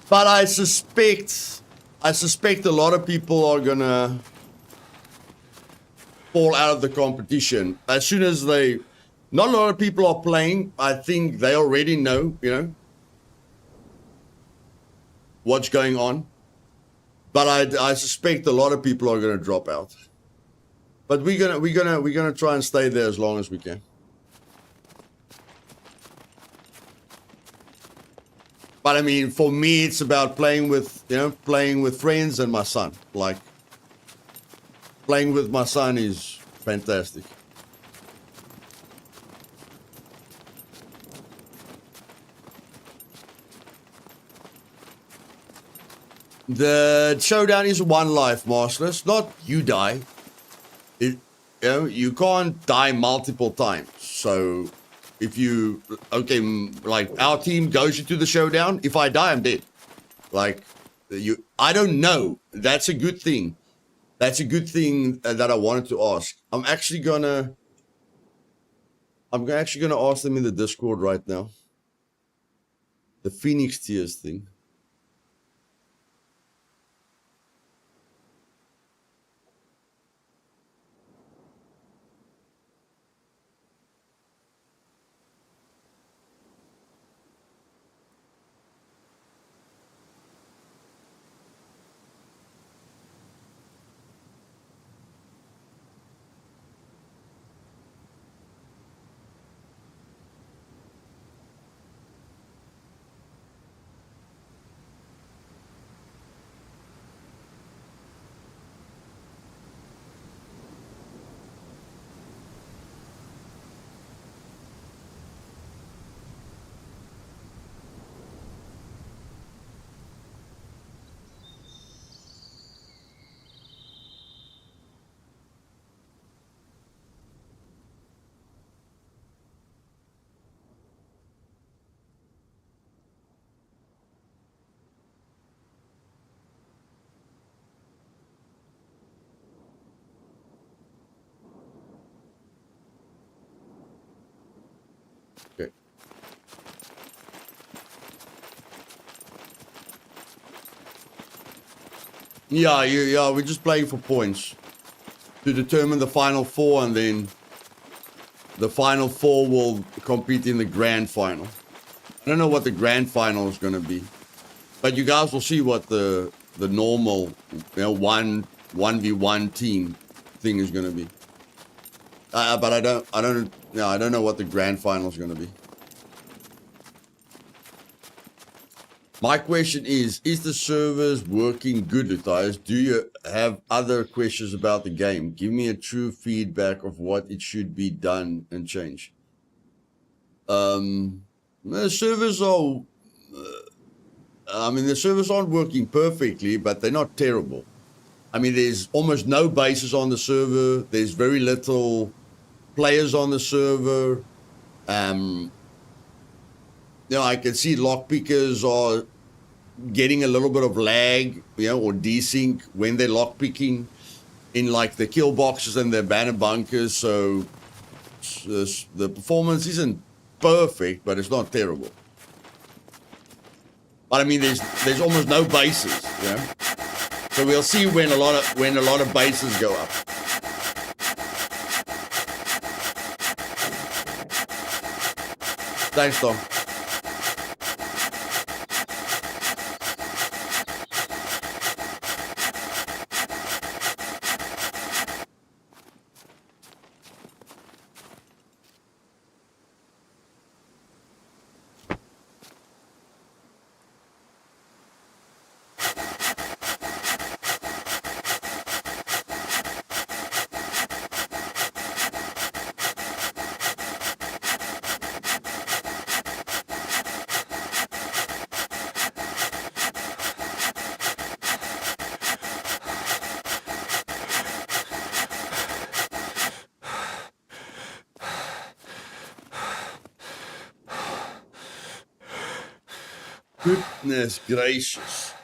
Speaker 1: But I suspect a lot of people are going to fall out of the competition as soon as not a lot of people are playing. I think they already know, what's going on. But I suspect a lot of people are going to drop out. But we're gonna try and stay there as long as we can. But I mean, for me, it's about playing with friends and my son. Like, playing with my son is fantastic. The showdown is 1 life, Masterless. Not you die. You can't die multiple times. So if like our team goes into the showdown, if I die, I'm dead. Like, I don't know. That's a good thing. That's a good thing that I wanted to ask. I'm actually gonna ask them in the Discord right now. The Phoenix Tears thing. Okay. Yeah, we're just playing for points to determine the final 4, and then the final 4 will compete in the grand final. I don't know what the grand final is going to be, but you guys will see what the normal, 1v1 team thing is going to be. But I don't know what the grand final is going to be. My question is the servers working good, Luthais? Do you have other questions about the game? Give me a true feedback of what it should be done and changed. The servers are, the servers aren't working perfectly, but they're not terrible. I mean, there's almost no bases on the server. There's very little players on the server. I can see lockpickers are getting a little bit of lag, or desync when they're lockpicking in like the kill boxes and the banner bunkers. So the performance isn't perfect, but it's not terrible. But I mean, there's almost no bases, So we'll see when a lot of bases go up. Thanks, Tom. Goodness gracious.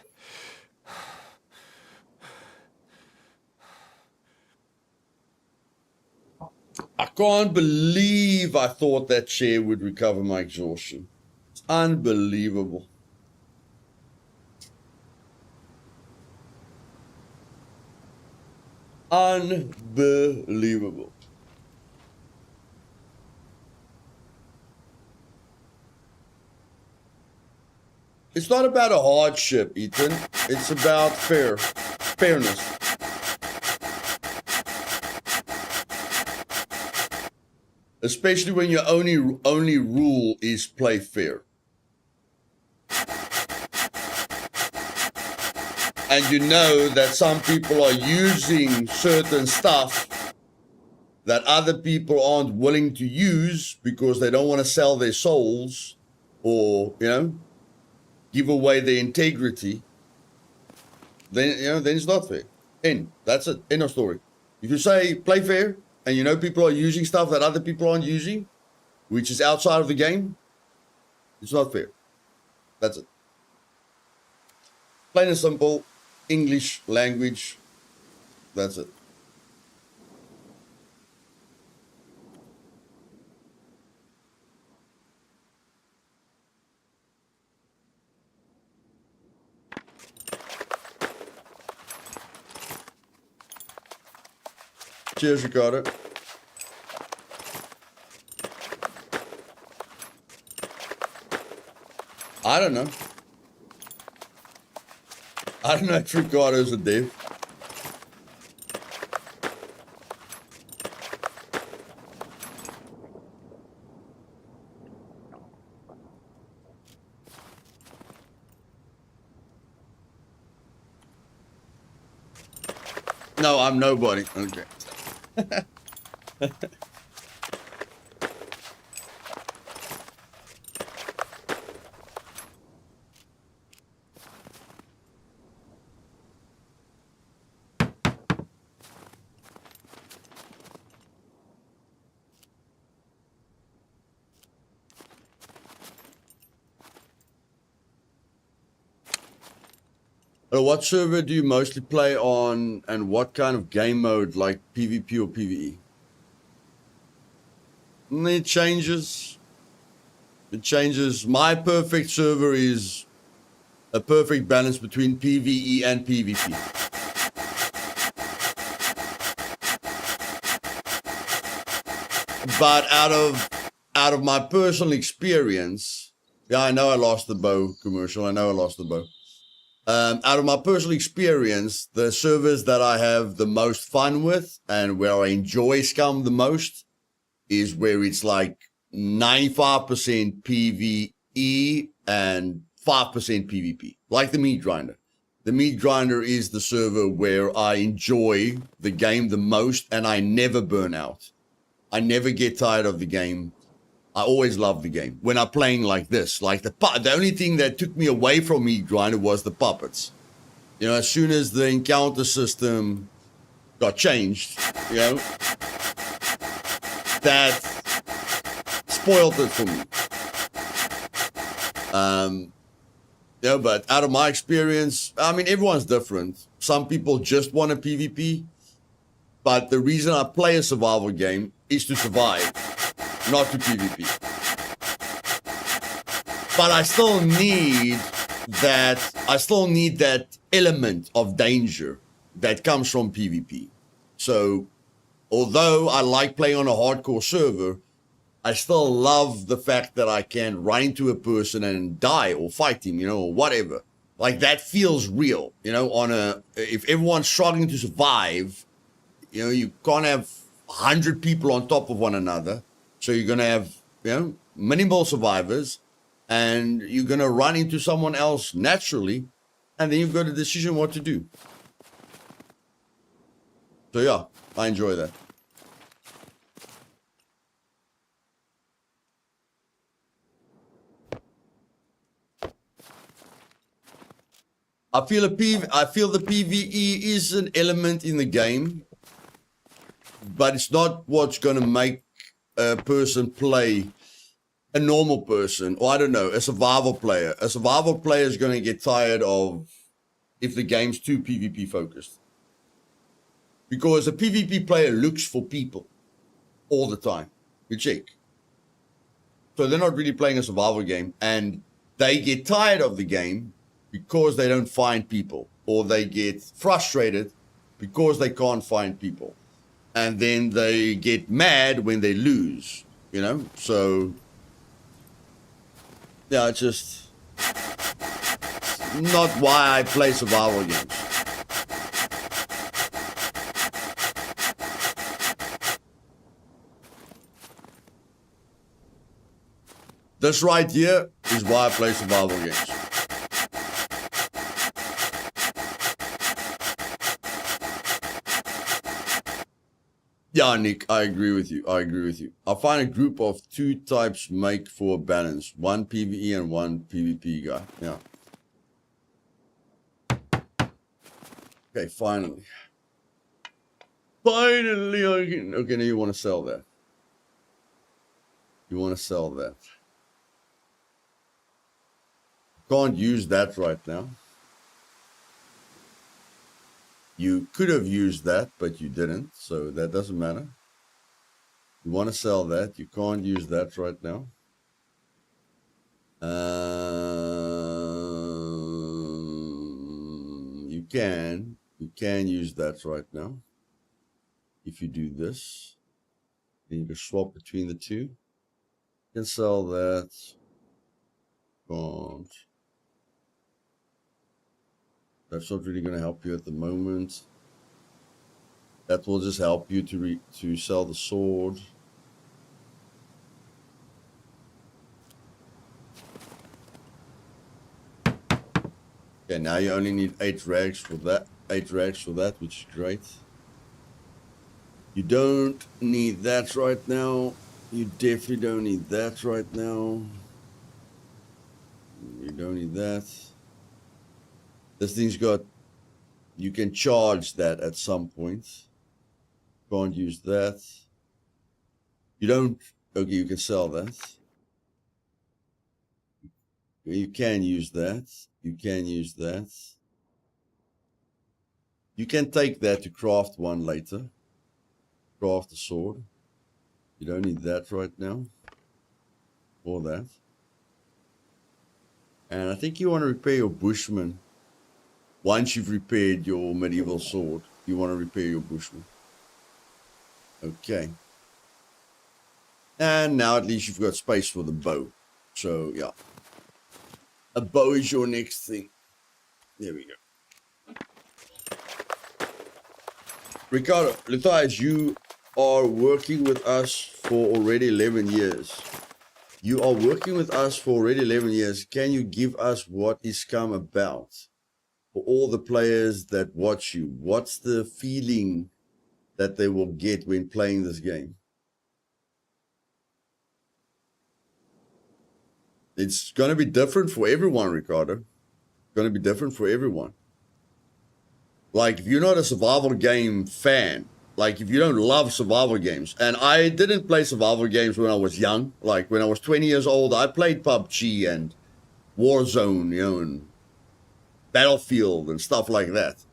Speaker 1: I can't believe I thought that chair would recover my exhaustion. It's unbelievable. Unbelievable. It's not about a hardship, Ethan. It's about fairness. Especially when your only rule is play fair. And you know that some people are using certain stuff that other people aren't willing to use because they don't want to sell their souls or, give away their integrity, then it's not fair. That's it. End of story. If you say play fair and people are using stuff that other people aren't using, which is outside of the game, it's not fair. That's it. Plain and simple, English language, that's it. Cheers, Ricardo. I don't know. I don't know if Ricardo's a dev. No, I'm nobody. Okay. What server do you mostly play on, and what kind of game mode, like PvP or PvE? It changes. It changes. My perfect server is a perfect balance between PvE and PvP. But out of my personal experience, Yeah, I know I lost the bow commercial. I know I lost the bow. Out of my personal experience, the servers that I have the most fun with and where I enjoy Scum the most is where it's like 95% PvE and 5% PvP, like the Meat Grinder. The Meat Grinder is the server where I enjoy the game the most and I never burn out. I never get tired of the game. I always love the game. When I'm playing like this, like the only thing that took me away from Meat Grinder was the puppets. You know, as soon as the encounter system got changed, you know, that spoiled it for me. You know, but out of my experience, I mean, everyone's different. Some people just want a PvP, but the reason I play a survival game is to survive, not to PvP. But I still need that element of danger that comes from PvP. So, although I like playing on a hardcore server, I still love the fact that I can run into a person and die or fight him, you know, or whatever. Like that feels real, you know, if everyone's struggling to survive, you know, you can't have 100 people on top of one another. So you're going to have, you know, minimal survivors and you're going to run into someone else naturally. And then you've got a decision what to do. So yeah, I enjoy that. I feel the PvE is an element in the game, but it's not what's going to make a person play a normal person, or I don't know, a survival player. A survival player is going to get tired of if the game's too PvP focused. Because a PvP player looks for people all the time. You check. So they're not really playing a survival game, and they get tired of the game because they don't find people, or they get frustrated because they can't find people. And then they get mad when they lose, you know? So, yeah, it's just not why I play survival games. This right here is why I play survival games. Yeah, Nick, I agree with you. I find a group of two types make for a balance. One PvE and one PvP guy. Yeah. Okay, finally. Finally, I can... Okay, now you want to sell that. Can't use that right now. You could have used that, but you didn't, so that doesn't matter. You want to sell that. You can't use that right now. You can use that right now. If you do this, then you can swap between the two. You can sell that. Can't. That's not really going to help you at the moment. That will just help you to sell the sword. Okay, now you only need 8 rags for that. 8 rags for that, which is great. You don't need that right now. You definitely don't need that right now. You don't need that. This thing's got, you can charge that at some point. Can't use that. You don't, okay, you can sell that. You can use that. You can use that. You can take that to craft one later. Craft a sword. You don't need that right now. Or that. And I think you want to repair your Bushman. Once you've repaired your medieval sword, you want to repair your Bushman. Okay. And now at least you've got space for the bow. So, yeah. A bow is your next thing. There we go. Ricardo, Luthais, you are working with us for already 11 years. You are working with us for already 11 years. Can you give us what is Scum about? For all the players that watch you, what's the feeling that they will get when playing this game? It's going to be different for everyone, Ricardo. It's going to be different for everyone. Like, if you're not a survival game fan, like if you don't love survival games, and I didn't play survival games when I was young, like when I was 20 years old, I played PUBG and Warzone, you know, and Battlefield and stuff like that,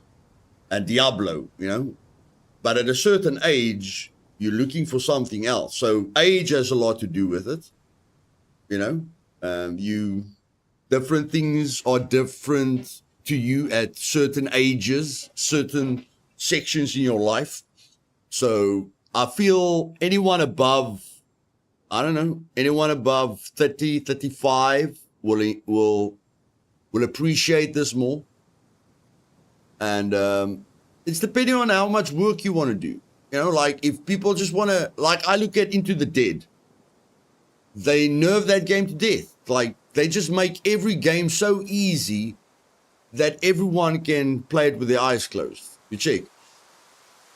Speaker 1: and Diablo, you know. But at a certain age, you're looking for something else. So age has a lot to do with it, you know. Different things are different to you at certain ages, certain sections in your life. So I feel anyone above, I don't know, anyone above 30, 35 will appreciate this more. And it's depending on how much work you want to do. You know, like if people just want to, like I look at Into the Dead, they nerve that game to death. Like they just make every game so easy that everyone can play it with their eyes closed. You check.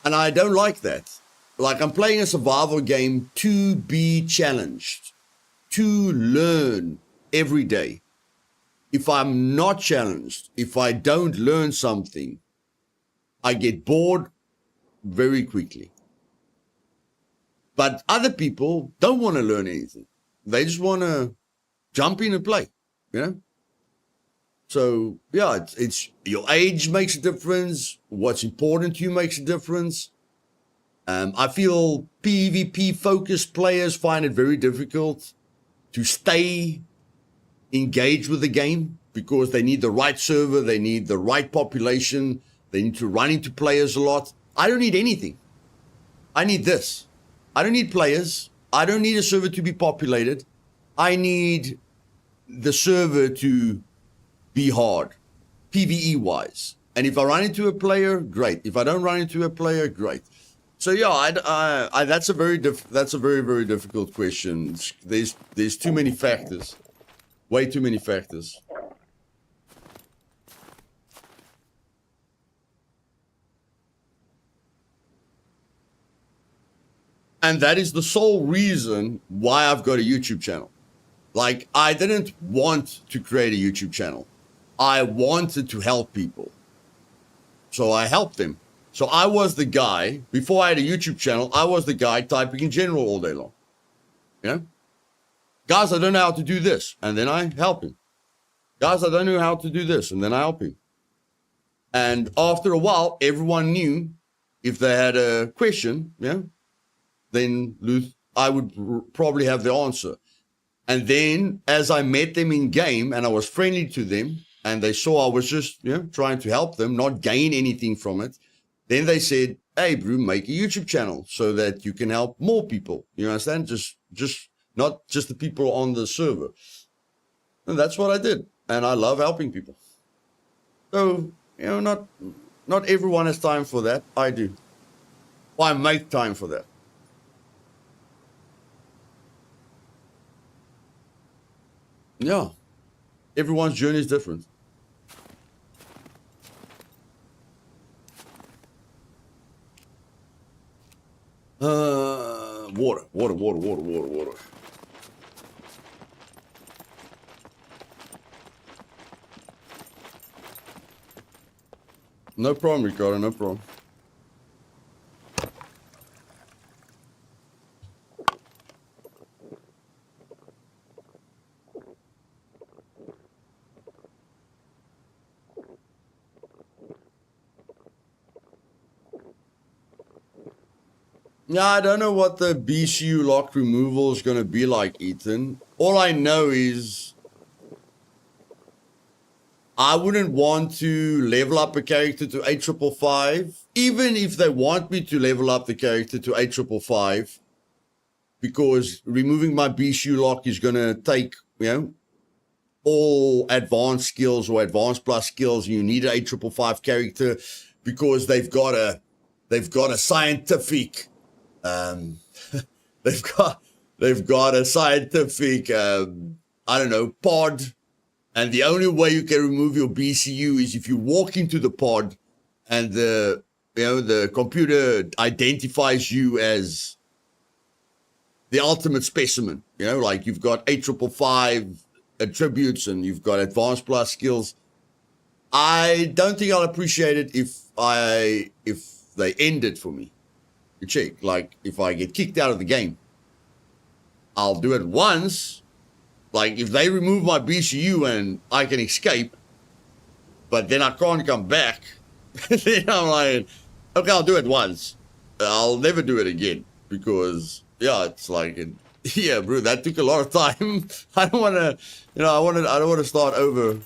Speaker 1: And I don't like that. Like I'm playing a survival game to be challenged, to learn every day. If I'm not challenged, if I don't learn something, I get bored very quickly. But other people don't want to learn anything. They just want to jump in and play, you know? So, yeah, it's your age makes a difference. What's important to you makes a difference. I feel PvP-focused players find it very difficult to stay engaged with the game because they need the right server, they need the right population, they need to run into players a lot. I don't need anything. I need this. I don't need players. I don't need a server to be populated. I need the server to be hard, PvE-wise. And if I run into a player, great. If I don't run into a player, great. So yeah, that's a very very difficult question. There's too many factors, way too many factors. And that is the sole reason why I've got a YouTube channel. Like, I didn't want to create a YouTube channel. I wanted to help people. So I helped them. So I was the guy, before I had a YouTube channel, I was the guy typing in general all day long. You know? Guys, I don't know how to do this. And then I help him. Guys, I don't know how to do this. And then I help him. And after a while, everyone knew if they had a question, yeah, then I would probably have the answer. And then as I met them in game and I was friendly to them and they saw I was just, you know, trying to help them, not gain anything from it, then they said, hey, bro, make a YouTube channel so that you can help more people. You understand? Just not just the people on the server. And that's what I did. And I love helping people. So, you know, not everyone has time for that. I do. I make time for that. Yeah. Everyone's journey is different. Water. No problem, Ricardo, no problem. Yeah, I don't know what the BCU lock removal is going to be like, Ethan. All I know is I wouldn't want to level up a character to 8555, even if they want me to level up the character to 8555, because removing my BCU lock is going to take, you know, all advanced skills or advanced plus skills. You need an 8555 character because they've got a scientific they've got a scientific I don't know, pod, and the only way you can remove your BCU is if you walk into the pod and the computer identifies you as the ultimate specimen. Like you've got 8555 attributes and you've got advanced plus skills. I don't think I'll appreciate it if they end it for me. You check, like if I get kicked out of the game, I'll do it once. Like if they remove my BCU and I can escape, but then I can't come back, then I'm like, okay, I'll do it once. I'll never do it again because it's like, yeah, bro, that took a lot of time. I don't want to, I don't want to start over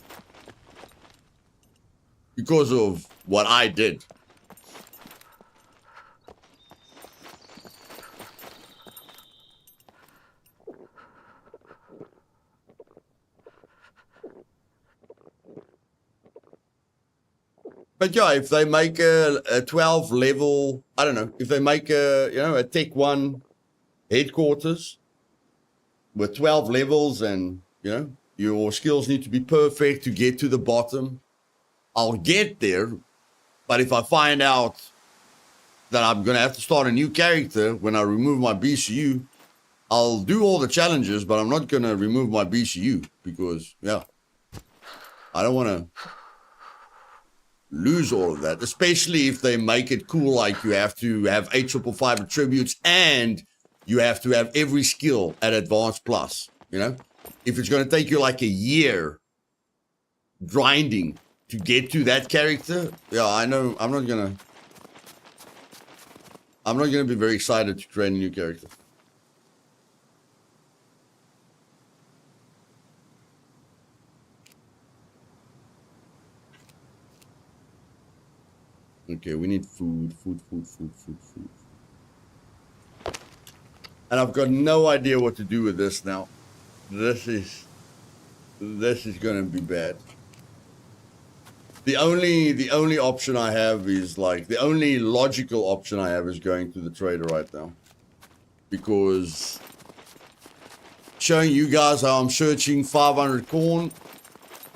Speaker 1: because of what I did. But yeah, if they make a 12 level, I don't know, if they make a Tech 1 headquarters with 12 levels and, your skills need to be perfect to get to the bottom, I'll get there. But if I find out that I'm going to have to start a new character when I remove my BCU, I'll do all the challenges, but I'm not going to remove my BCU because, I don't want to lose all of that, especially if they make it cool, like you have to have 8555 attributes and you have to have every skill at advanced plus. If it's going to take you like a year grinding to get to that character, I know I'm not gonna be very excited to create a new character. Okay, we need food. And I've got no idea what to do with this now. This is going to be bad. The only option I have is the only logical option I have is going to the trader right now. Because showing you guys how I'm searching 500 corn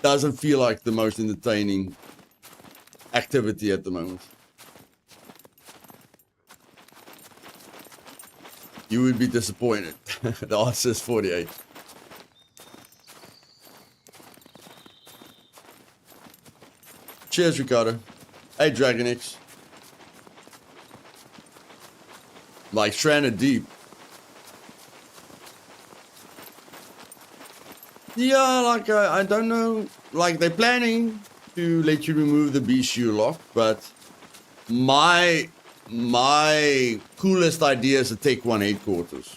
Speaker 1: doesn't feel like the most entertaining activity at the moment. You would be disappointed. The answer is 48. Cheers, Ricardo. Hey, Dragon X. Like stranded deep. Yeah, I don't know. Like they're planning to let you remove the BCU lock, but my coolest idea is to take one headquarters.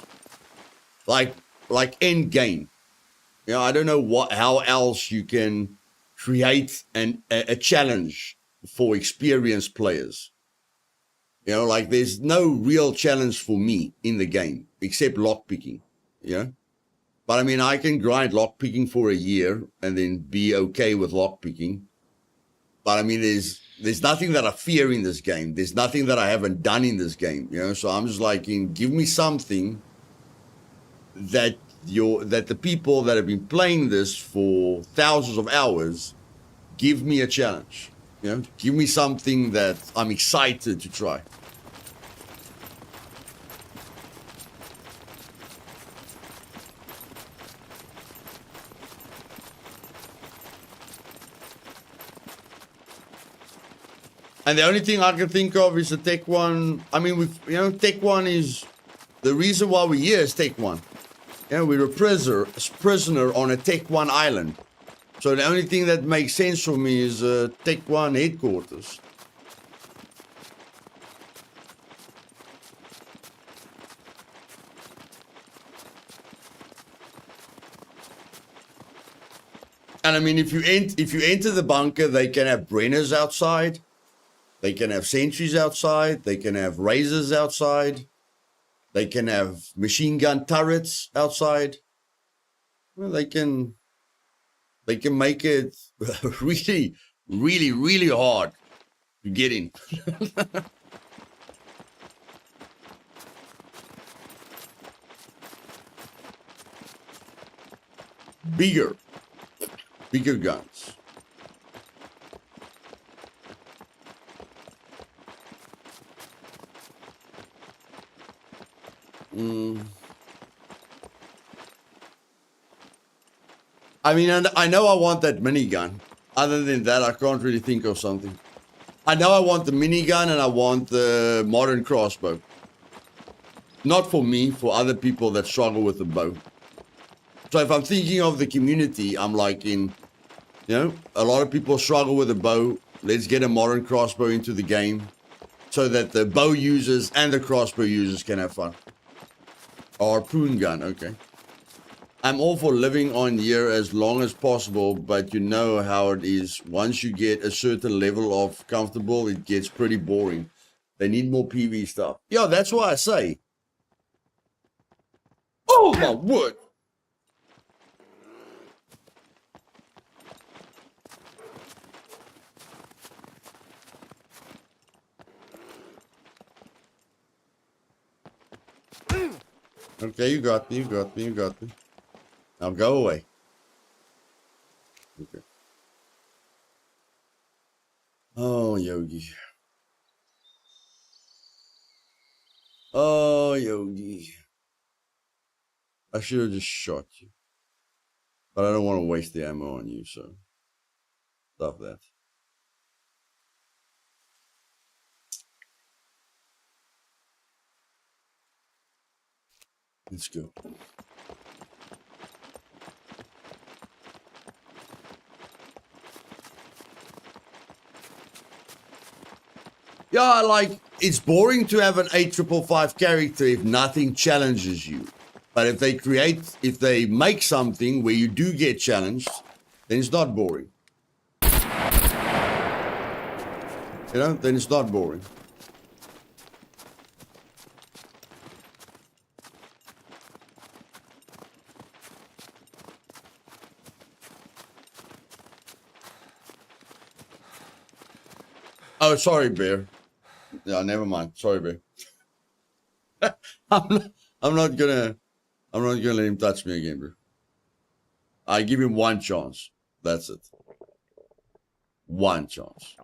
Speaker 1: Like end game. I don't know how else you can create a challenge for experienced players. There's no real challenge for me in the game except lockpicking. But I mean, I can grind lockpicking for a year and then be okay with lockpicking. But I mean, there's nothing that I fear in this game. There's nothing that I haven't done in this game. So I'm just like, give me something that the people that have been playing this for thousands of hours, give me a challenge. Give me something that I'm excited to try. And the only thing I can think of is the Tech 1. I mean, Tech 1 is the reason why we're here is Tech 1. We're a prisoner on a Tech 1 island. So the only thing that makes sense for me is Tech 1 headquarters. And I mean, if you enter the bunker, they can have Brenners outside. They can have sentries outside. They can have razors outside. They can have machine gun turrets outside. Well, they can They can make it really, really, really hard to get in. Bigger guns. I mean, I know I want that minigun. Other than that, I can't really think of something. I know I want the minigun and I want the modern crossbow. Not for me, for other people that struggle with the bow. So if I'm thinking of the community, I'm like a lot of people struggle with a bow. Let's get a modern crossbow into the game so that the bow users and the crossbow users can have fun. Or harpoon gun, okay. I'm all for living on here as long as possible, but you know how it is. Once you get a certain level of comfortable, it gets pretty boring. They need more PV stuff. Yeah, that's why I say. Oh my word! Okay, you got me. Now go away. Okay. Oh, Yogi. Oh, Yogi. I should have just shot you. But I don't want to waste the ammo on you, so stop that. Let's go. Yeah, like, it's boring to have an 8555 character if nothing challenges you. But if they make something where you do get challenged, then it's not boring. You know, then it's not boring. Oh, sorry, Bear. Yeah, never mind. Sorry, Bear. I'm not gonna let him touch me again, bro. I give him one chance. That's it. One chance.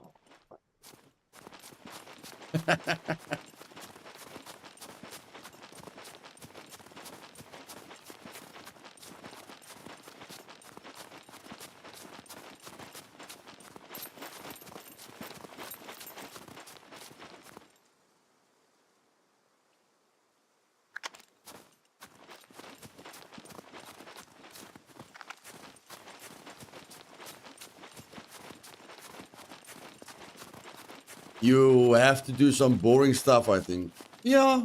Speaker 1: You have to do some boring stuff, I think. Yeah.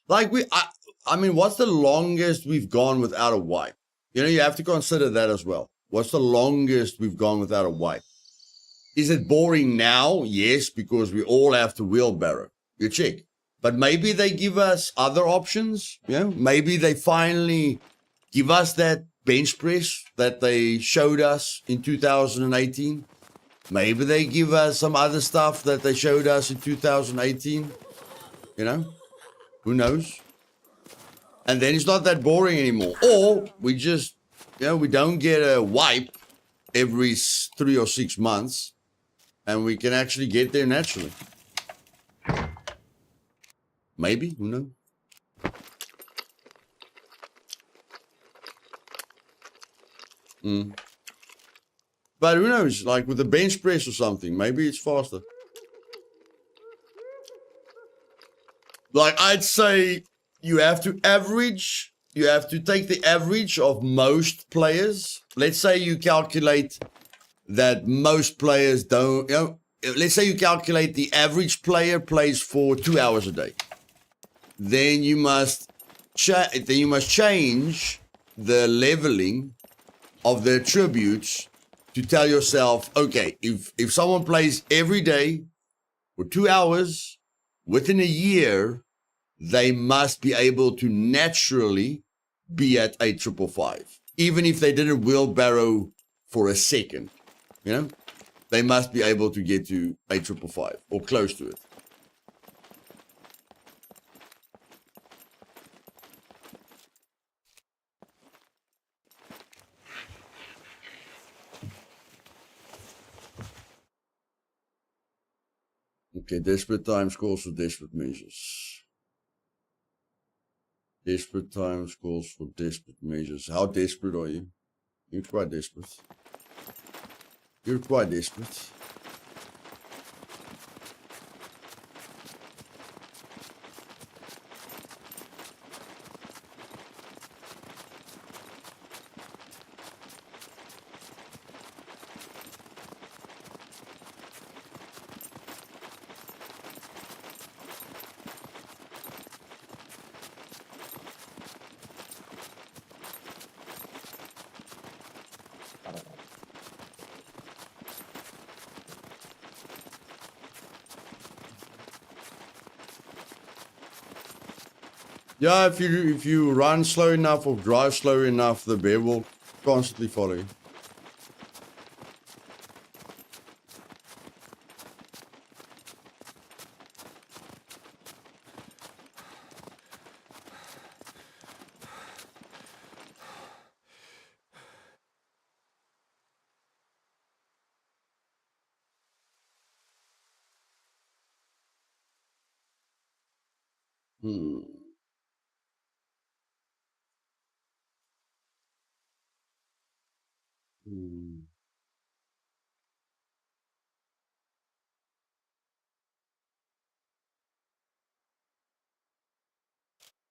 Speaker 1: Like I mean, what's the longest we've gone without a wipe? You know, you have to consider that as well. What's the longest we've gone without a wipe? Is it boring now? Yes, because we all have to wheelbarrow. You check. But maybe they give us other options. You know, maybe they finally give us that bench press that they showed us in 2018. Maybe they give us some other stuff that they showed us in 2018. You know, who knows? And then it's not that boring anymore. Or we just, we don't get a wipe every 3 or 6 months. And we can actually get there naturally. Maybe, who knows? But who knows, like with the bench press or something, maybe it's faster. Like I'd say you have to take the average of most players. Let's say you calculate that most players don't, let's say you calculate the average player plays for 2 hours a day. Then you must change the leveling of the attributes to tell yourself, okay, if someone plays every day for 2 hours, within a year, they must be able to naturally be at 8,555. Even if they didn't wheelbarrow for a second, you know, they must be able to get to 8,555 or close to it. Okay, desperate times calls for desperate measures. Desperate times calls for desperate measures. How desperate are you? You're quite desperate. You're quite desperate. Yeah, if you run slow enough or drive slow enough, the bear will constantly follow you. Hmm. Hmm.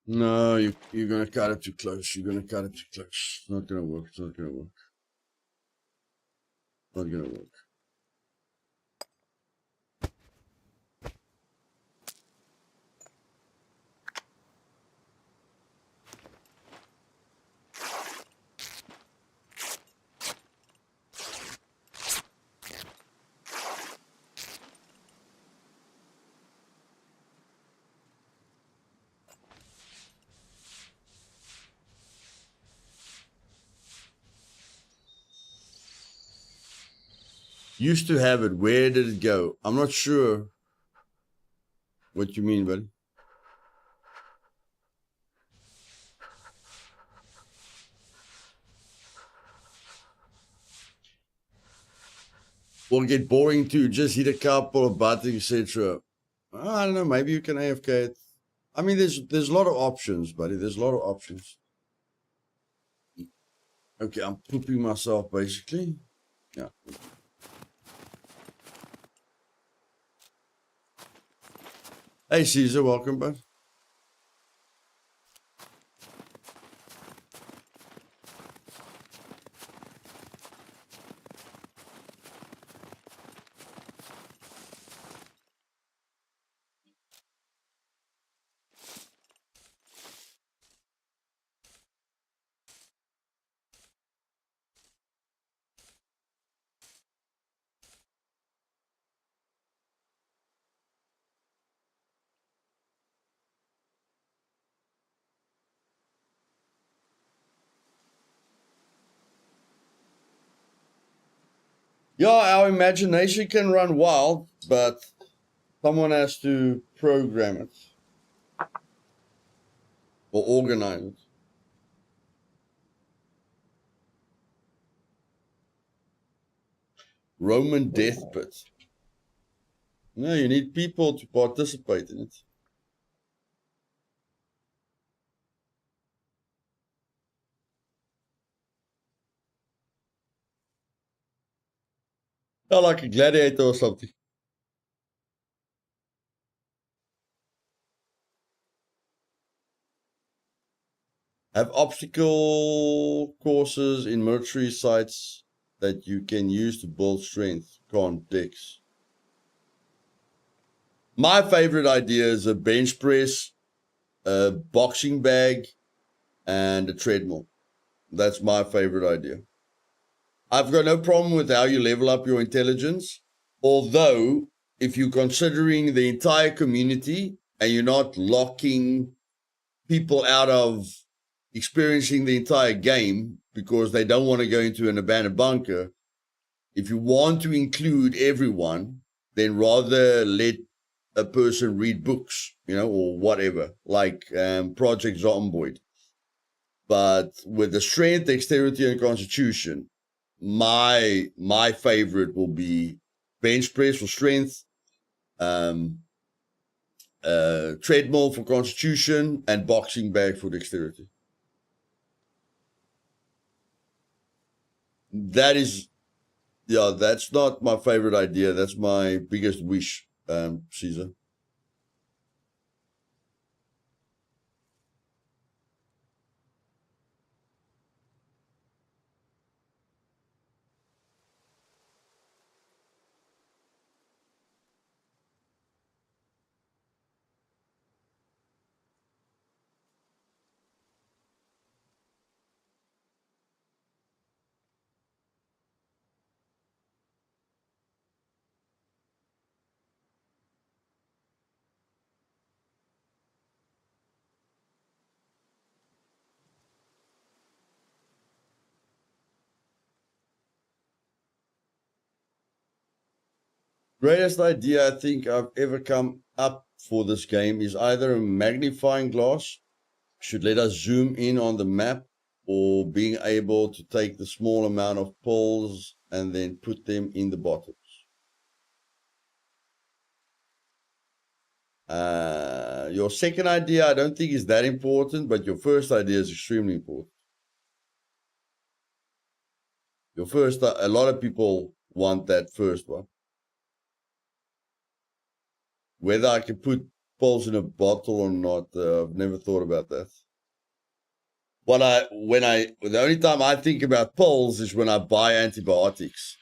Speaker 1: No, you're gonna cut it too close. You're gonna cut it too close. It's not gonna work. It's not gonna work. Not gonna work. Used to have it. Where did it go? I'm not sure what you mean, buddy. Will get boring too. Just hit a couple of buttons, etc. I don't know. Maybe you can AFK it. I mean, there's a lot of options, buddy. There's a lot of options. Okay, I'm pooping myself basically. Yeah. Hey, Caesar, welcome, bud. Yeah, our imagination can run wild, but someone has to program it or organize it. Roman death pit. No, you need people to participate in it. Yeah, like a gladiator or something. Have obstacle courses in military sites that you can use to build strength. Context. My favorite idea is a bench press, a boxing bag, and a treadmill. That's my favorite idea. I've got no problem with how you level up your intelligence, although if you're considering the entire community and you're not locking people out of experiencing the entire game because they don't want to go into an abandoned bunker, if you want to include everyone, then rather let a person read books, or whatever, like Project Zomboid. But with the strength, dexterity, and constitution, my favorite will be bench press for strength, treadmill for constitution, and boxing bag for dexterity. That's not my favorite idea. That's my biggest wish, Caesar. Greatest idea I think I've ever come up for this game is either a magnifying glass should let us zoom in on the map, or being able to take the small amount of poles and then put them in the bottles. Your second idea I don't think is that important, but your first idea is extremely important. Your first, a lot of people want that first one. Whether I can put poles in a bottle or not, I've never thought about that. The only time I think about poles is when I buy antibiotics.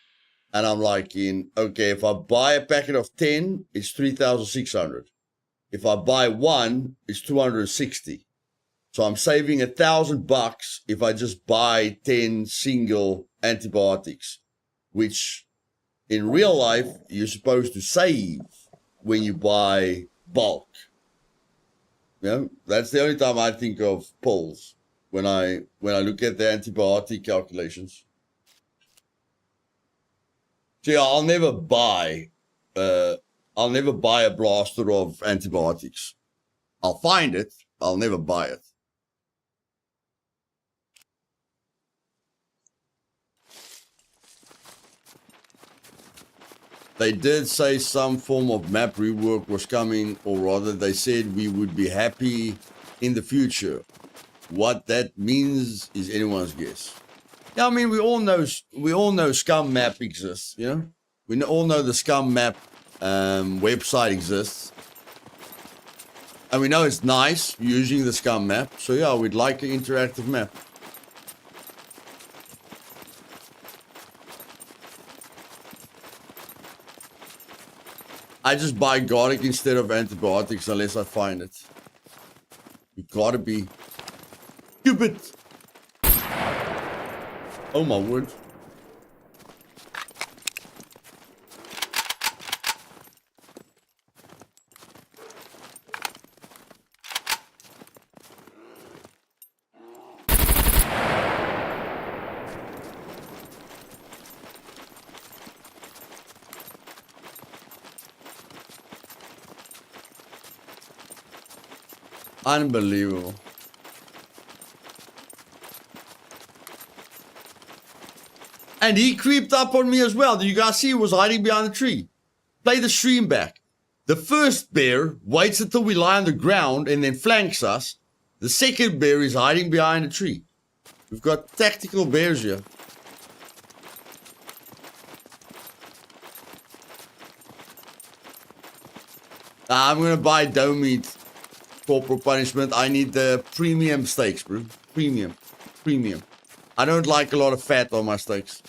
Speaker 1: And I'm like, okay, if I buy a packet of 10, it's 3,600. If I buy one, it's 260. So I'm saving $1,000 if I just buy 10 single antibiotics, which in real life, you're supposed to save when you buy bulk. That's the only time I think of poles when I look at the antibiotic calculations. See, I'll never buy a blaster of antibiotics. I'll find it. I'll never buy it. They did say some form of map rework was coming, or rather they said we would be happy in the future. What that means is anyone's guess. Yeah, I mean, we all know Scum map exists, We all know the Scum map website exists. And we know it's nice using the Scum map. So yeah, we'd like an interactive map. I just buy garlic instead of antibiotics unless I find it. You gotta be stupid. Oh my word. Unbelievable. And he creeped up on me as well. Did you guys see he was hiding behind the tree? Play the stream back. The first bear waits until we lie on the ground and then flanks us. The second bear is hiding behind a tree. We've got tactical bears here. I'm gonna buy dough meat. Corporal punishment. I need the premium steaks, bro. Premium. I don't like a lot of fat on my steaks.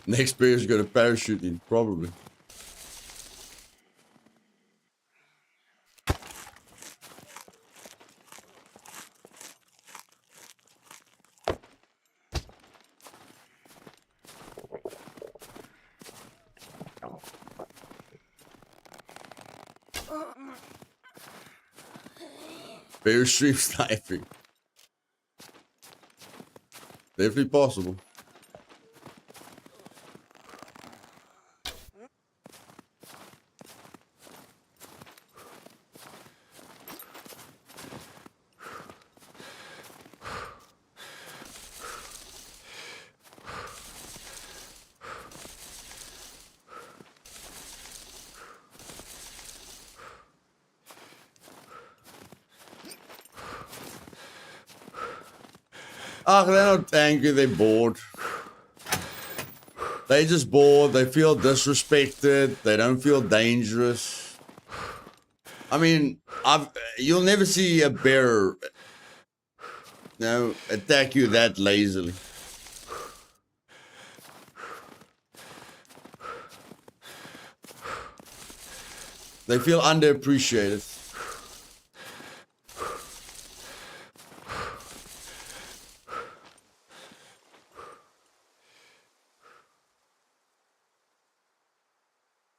Speaker 1: Next bear is going to parachute in, probably. Bear stream sniping. Definitely possible. Ah, they're not angry, they're bored. They just bored, they feel disrespected, they don't feel dangerous. I mean, you'll never see a bear attack you that lazily. They feel underappreciated.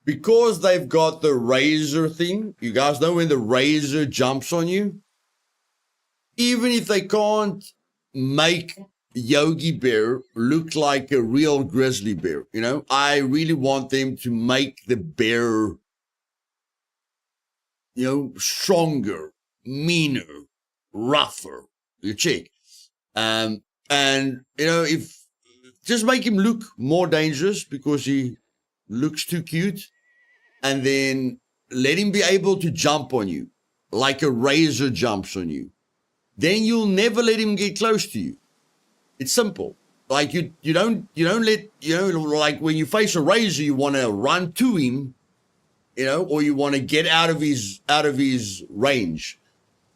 Speaker 1: Because they've got the razor thing, you guys know when the razor jumps on you? Even if they can't make Yogi Bear look like a real grizzly bear, you know, I really want them to make the bear, you know, stronger, meaner, rougher. You check. And, you know, if just make him look more dangerous because he looks too cute, and then let him be able to jump on you like a razor jumps on you. Then you'll never let him get close to you. It's simple. Like you don't let, you know, like when you face a razor, you want to run to him, you know, or you want to get out of his range.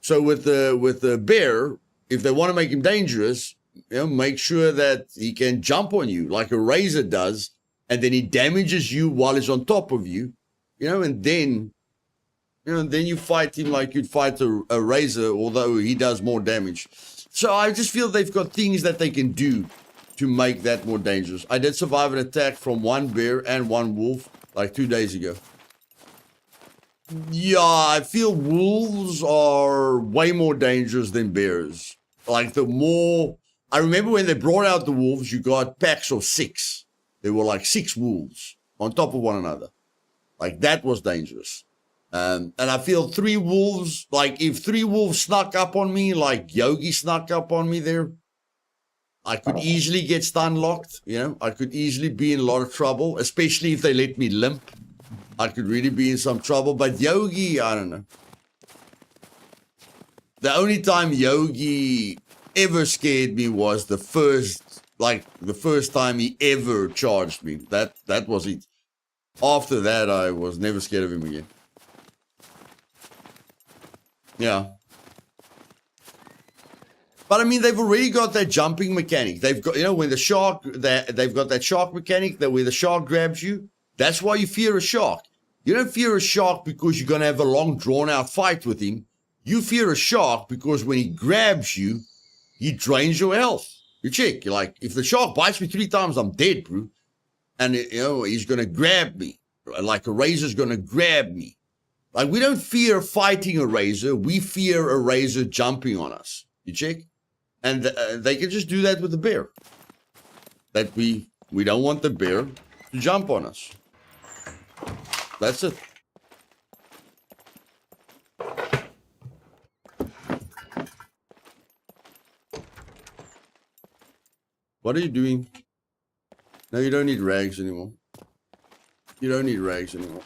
Speaker 1: So with the bear, if they want to make him dangerous, you know, make sure that he can jump on you like a razor does, and then he damages you while he's on top of you, you know, and then, you know, then you fight him like you'd fight a razor, although he does more damage. So I just feel they've got things that they can do to make that more dangerous. I did survive an attack from one bear and one wolf like 2 days ago. Yeah, I feel wolves are way more dangerous than bears. Like I remember when they brought out the wolves, you got packs of 6. There were like 6 wolves on top of one another. Like that was dangerous. And I feel 3 wolves, like if 3 wolves snuck up on me, like Yogi snuck up on me there, I could easily get stun locked, you know, I could easily be in a lot of trouble, especially if they let me limp. I could really be in some trouble, but Yogi, I don't know. The only time Yogi ever scared me was the first time he ever charged me. That was it. After that, I was never scared of him again. Yeah. But I mean, they've already got that jumping mechanic. They've got, you know, when the shark, they've got that shark mechanic that where the shark grabs you. That's why you fear a shark. You don't fear a shark because you're going to have a long drawn out fight with him. You fear a shark because when he grabs you, he drains your health. You check. You're like, if the shark bites me 3 times, I'm dead, bro. And, you know, he's going to grab me. Like a razor's going to grab me. Like, we don't fear fighting a razor. We fear a razor jumping on us. You check? And they can just do that with the bear. That we don't want the bear to jump on us. That's it. What are you doing? No, you don't need rags anymore. You don't need rags anymore.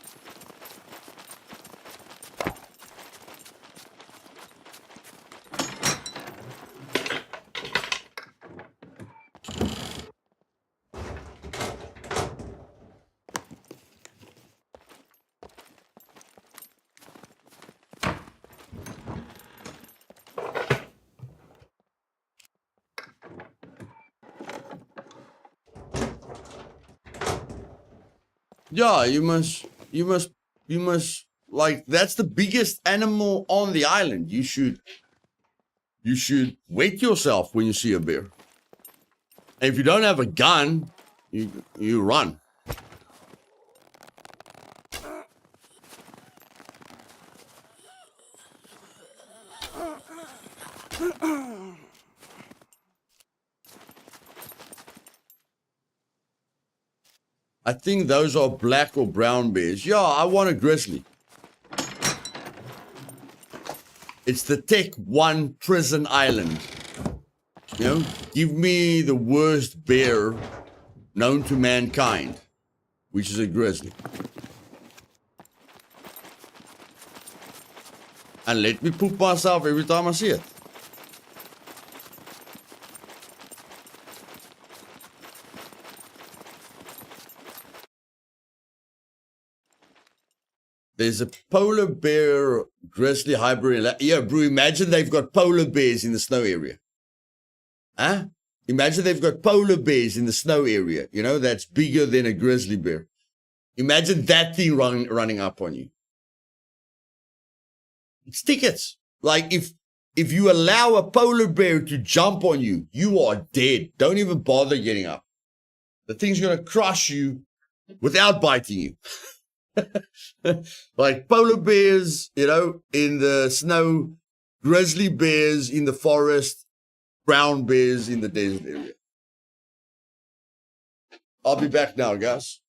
Speaker 1: Yeah, you must, like, that's the biggest animal on the island. You should wet yourself when you see a bear. And if you don't have a gun, you run. I think those are black or brown bears. Yeah, I want a grizzly. It's the Tech 1 prison island. You know, give me the worst bear known to mankind, which is a grizzly. And let me poop myself every time I see it. There's a polar bear grizzly hybrid. Yeah, bro, imagine they've got polar bears in the snow area. Huh? Imagine they've got polar bears in the snow area. You know, that's bigger than a grizzly bear. Imagine that thing running up on you. It's tickets. Like, if you allow a polar bear to jump on you, you are dead. Don't even bother getting up. The thing's going to crush you without biting you. Like polar bears, you know, in the snow, grizzly bears in the forest, brown bears in the desert area. I'll be back now, guys.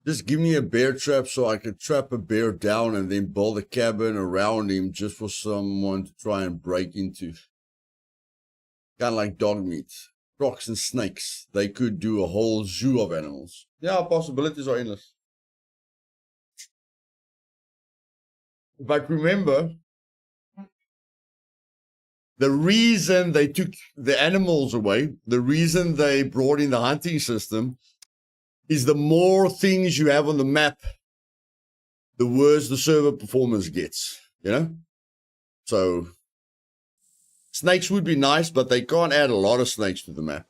Speaker 1: Just give me a bear trap so I can trap a bear down and then build a cabin around him just for someone to try and break into. Kind of like dog meat. Crocs and snakes. They could do a whole zoo of animals. Yeah, possibilities are endless. But remember, the reason they took the animals away, the reason they brought in the hunting system, is the more things you have on the map, the worse the server performance gets, you know? So, snakes would be nice, but they can't add a lot of snakes to the map.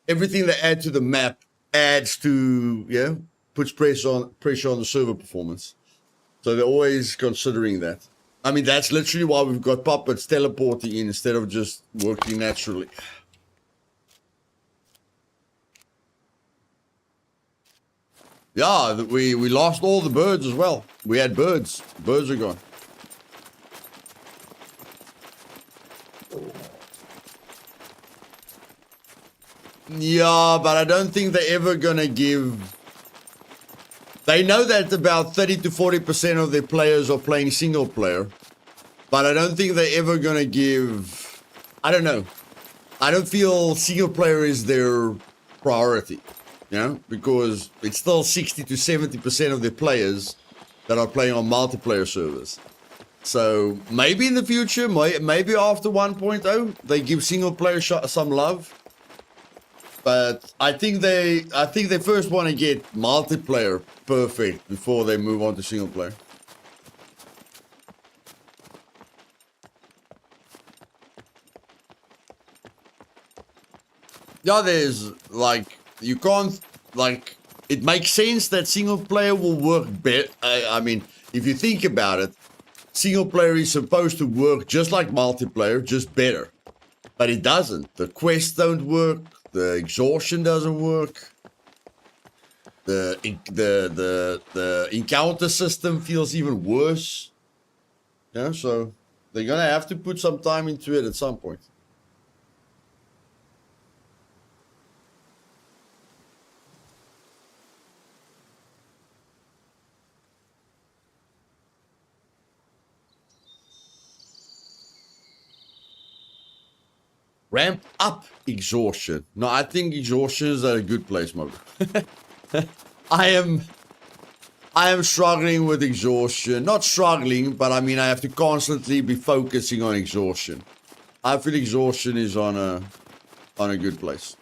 Speaker 1: Everything they add to the map adds to, puts pressure on the server performance. So they're always considering that. I mean, that's literally why we've got puppets teleporting in instead of just working naturally. Yeah, we lost all the birds as well. We had birds. Birds are gone. Yeah, but I don't think they're ever gonna give... They know that about 30 to 40% of their players are playing single player. But I don't think they're ever gonna give... I don't know. I don't feel single player is their priority. You know, because it's still 60 to 70% of their players that are playing on multiplayer servers. So maybe in the future, maybe after 1.0, they give single player some love. But I think they first want to get multiplayer perfect before they move on to single player. Yeah, there's like... You can't, like, it makes sense that single player will work better. I mean, if you think about it, single player is supposed to work just like multiplayer, just better. But it doesn't. The quests don't work. The exhaustion doesn't work. The encounter system feels even worse. Yeah, so they're gonna have to put some time into it at some point. Ramp up exhaustion. No, I think exhaustion is at a good place, Mo. I am struggling with exhaustion. Not struggling, but I mean I have to constantly be focusing on exhaustion. I feel exhaustion is on a good place.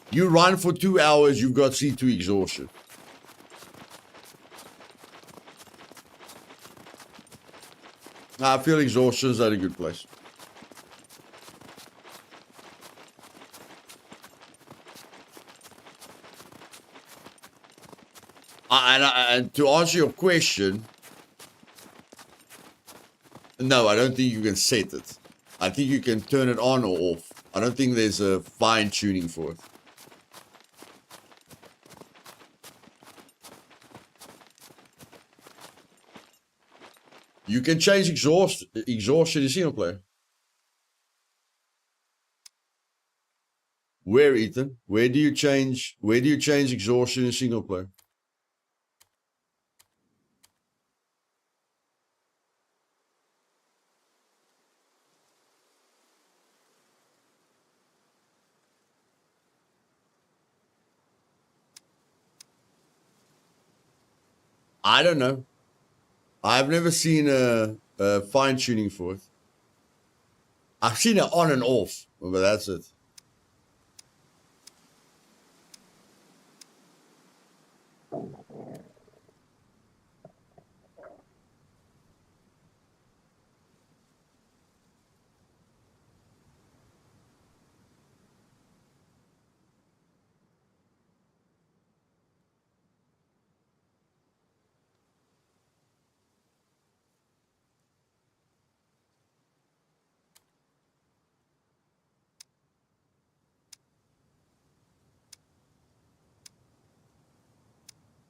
Speaker 1: You run for 2 hours, you've got C2 exhaustion. I feel exhaustion is at a good place. And to answer your question, no, I don't think you can set it. I think you can turn it on or off. I don't think there's a fine tuning for it. You can change exhaustion in single player. Where, Ethan? Where do you change exhaustion in single player? I don't know. I've never seen a fine tuning for it. I've seen it on and off, but that's it.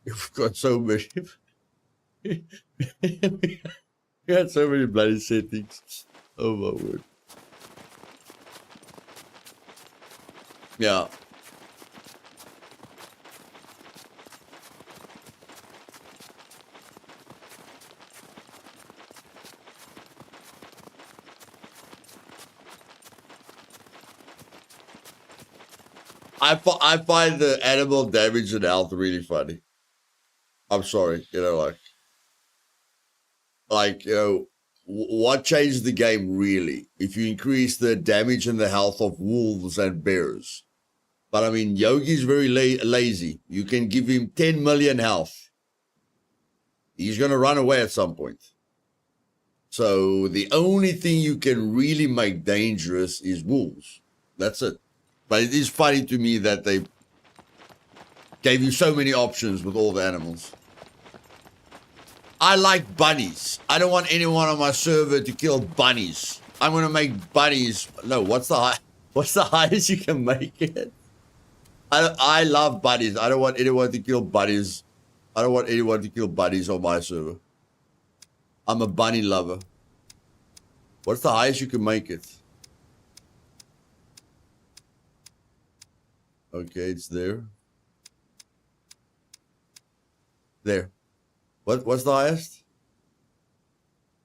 Speaker 1: You've got so many. We got so many bloody settings. Oh my word. Yeah. I find the animal damage and health really funny. I'm sorry, what changed the game really? If you increase the damage and the health of wolves and bears. But I mean, Yogi's very lazy. You can give him 10 million health. He's going to run away at some point. So the only thing you can really make dangerous is wolves. That's it. But it is funny to me that they gave you so many options with all the animals. I like bunnies. I don't want anyone on my server to kill bunnies. I'm gonna make bunnies. No, what's the highest you can make it? I love bunnies. I don't want anyone to kill bunnies. I don't want anyone to kill bunnies on my server. I'm a bunny lover. What's the highest you can make it? Okay, it's there. There. What's the highest?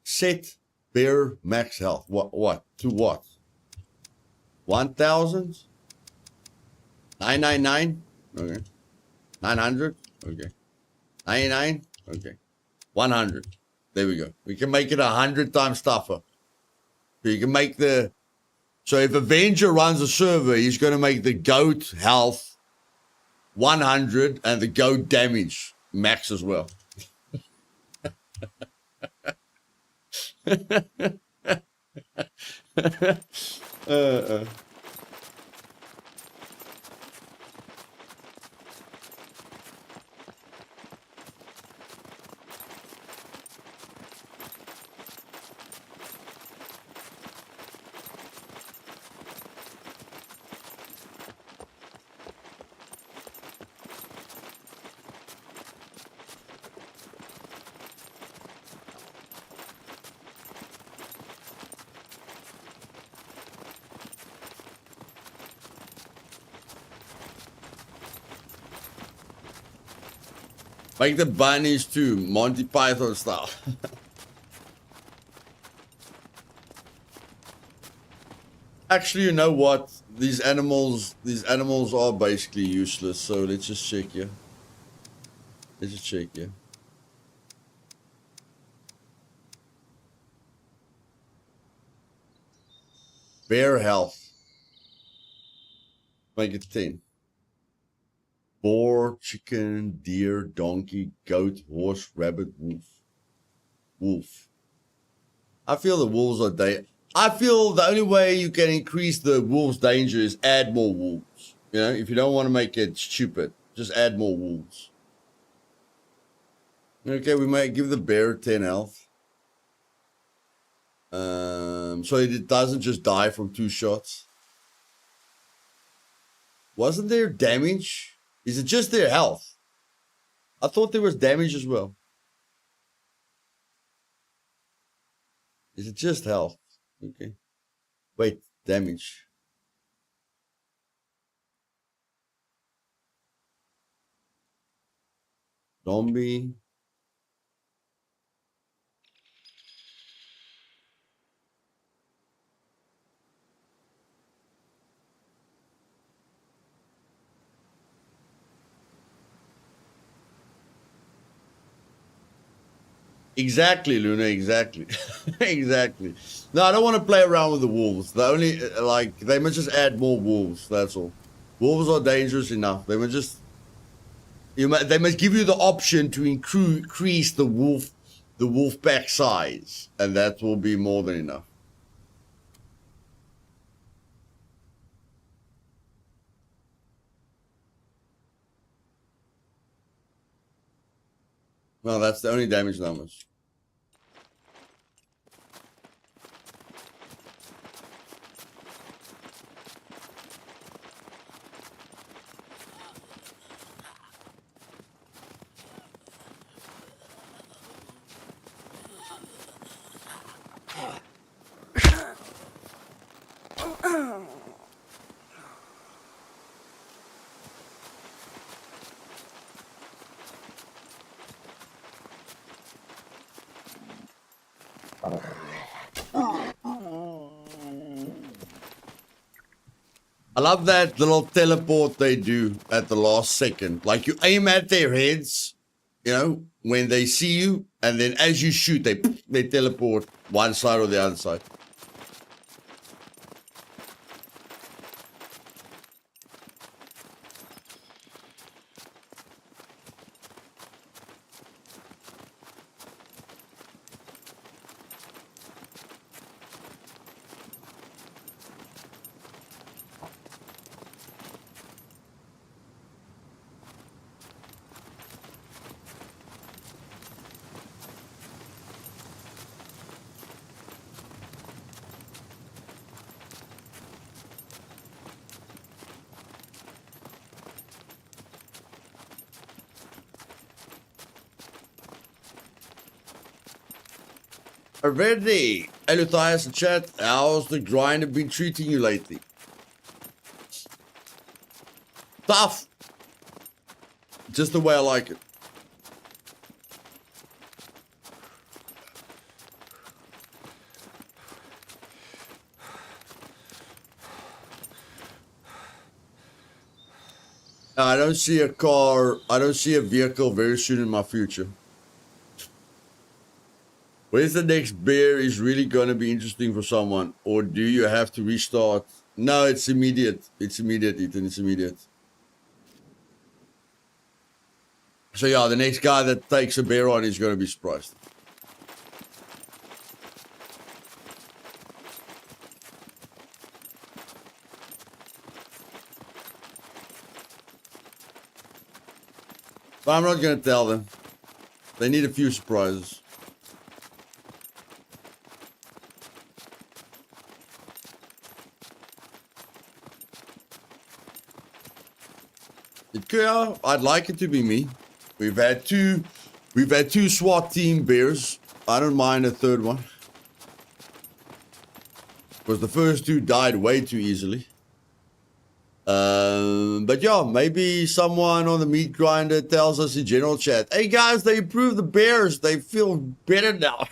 Speaker 1: Set bear max health. What? To what? 1,000? 999? Okay. 900? Okay. 99? Okay. 100. There we go. We can make it 100 times tougher. So you can make the... So if Avenger runs a server, he's going to make the goat health 100 and the goat damage max as well. Make the bunnies too, Monty Python style. Actually, you know what? These animals are basically useless. So let's just check here. Let's just check here. Bear health. Make it 10. Boar, chicken, deer, donkey, goat, horse, rabbit, wolf. Wolf. I feel the wolves are I feel the only way you can increase the wolves' danger is add more wolves. You know, if you don't want to make it stupid, just add more wolves. Okay, we might give the bear 10 health. So it doesn't just die from 2 shots. Wasn't there damage? Is it just their health? I thought there was damage as well. Is it just health? Okay. Wait, damage. Zombie. Exactly, Luna, exactly. Exactly. No, I don't want to play around with the wolves. The only, they must just add more wolves, that's all. Wolves are dangerous enough. They must just, they must give you the option to increase the wolf pack size, and that will be more than enough. No, that's the only damage numbers. I love that little teleport they do at the last second. Like you aim at their heads, you know, when they see you, and then as you shoot, they teleport one side or the other side. Already. Hey, Luthais in chat. How's the grinder been treating you lately? Tough. Just the way I like it. I don't see a car. I don't see a vehicle very soon in my future. Where's the next bear is really going to be interesting for someone? Or do you have to restart? No, it's immediate. It's immediate, Ethan. It's immediate. So yeah, the next guy that takes a bear on is going to be surprised. But I'm not going to tell them. They need a few surprises. Yeah, I'd like it to be me. We've had two SWAT team bears. I don't mind a third one. Because the first two died way too easily. But yeah, maybe someone on the meat grinder tells us in general chat, hey guys, they improved the bears. They feel better now.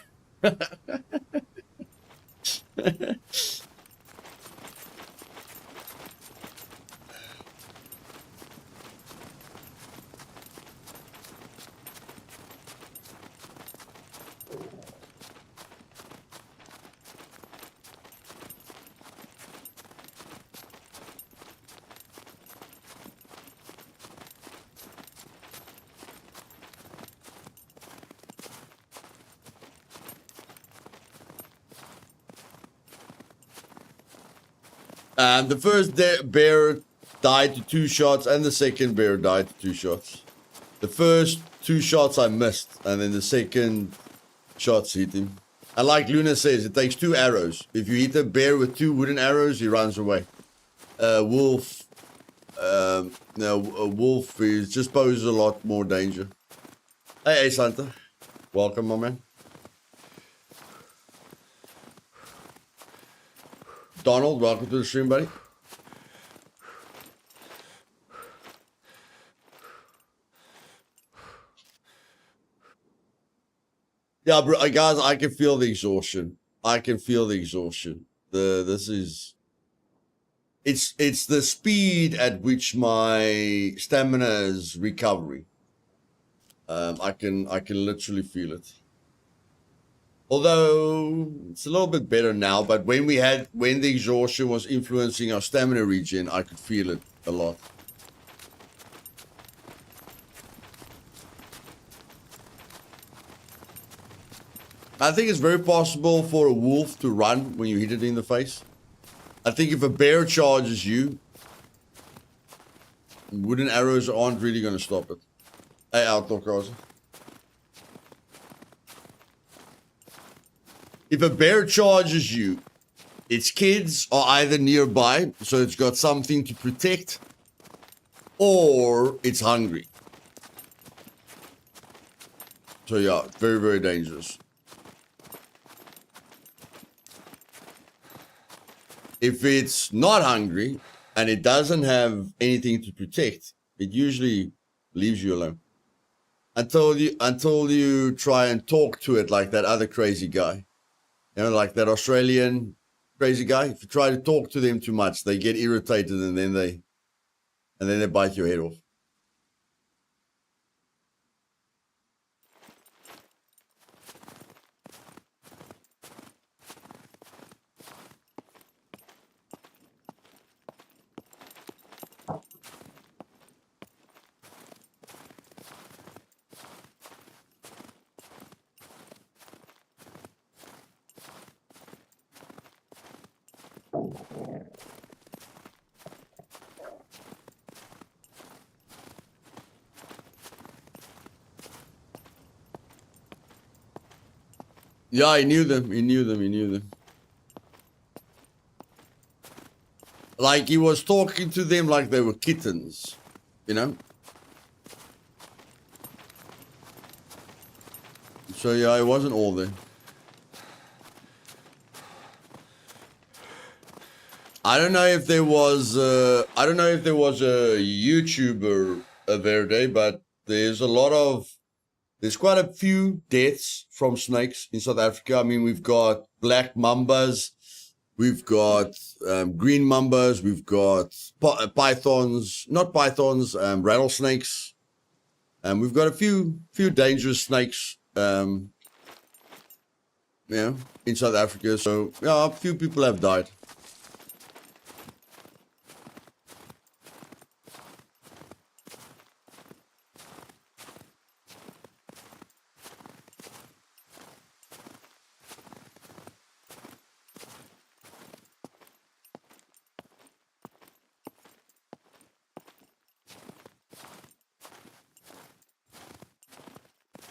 Speaker 1: The first bear died to 2 shots, and the second bear died to 2 shots. The first 2 shots I missed, and then the second shots hit him. And like Luna says, it takes 2 arrows. If you hit a bear with 2 wooden arrows, he runs away. Wolf, no, a wolf is just poses a lot more danger. Hey, Santa. Welcome, my man. Donald, welcome to the stream, buddy. Yeah, bro, guys, I can feel the exhaustion. I can feel the exhaustion. It's the speed at which my stamina is recovery. I can literally feel it. Although it's a little bit better now, but when the exhaustion was influencing our stamina regen, I could feel it a lot. I think it's very possible for a wolf to run when you hit it in the face. I think if a bear charges you, wooden arrows aren't really going to stop it. Hey, outdoor cars. If a bear charges you, its kids are either nearby, so it's got something to protect, or it's hungry. So yeah, very, very dangerous. If it's not hungry and it doesn't have anything to protect, it usually leaves you alone. Until you try and talk to it like that other crazy guy. You know, like that Australian crazy guy. If you try to talk to them too much, they get irritated and then they bite your head off. Yeah, he knew them. He knew them. He knew them. Like he was talking to them like they were kittens, you know? So yeah, it wasn't all there. I don't know if there was a YouTuber Verde, but there's quite a few deaths from snakes in South Africa. I mean, we've got black mambas, we've got green mambas, we've got rattlesnakes, and we've got a few dangerous snakes, in South Africa. So yeah, a few people have died.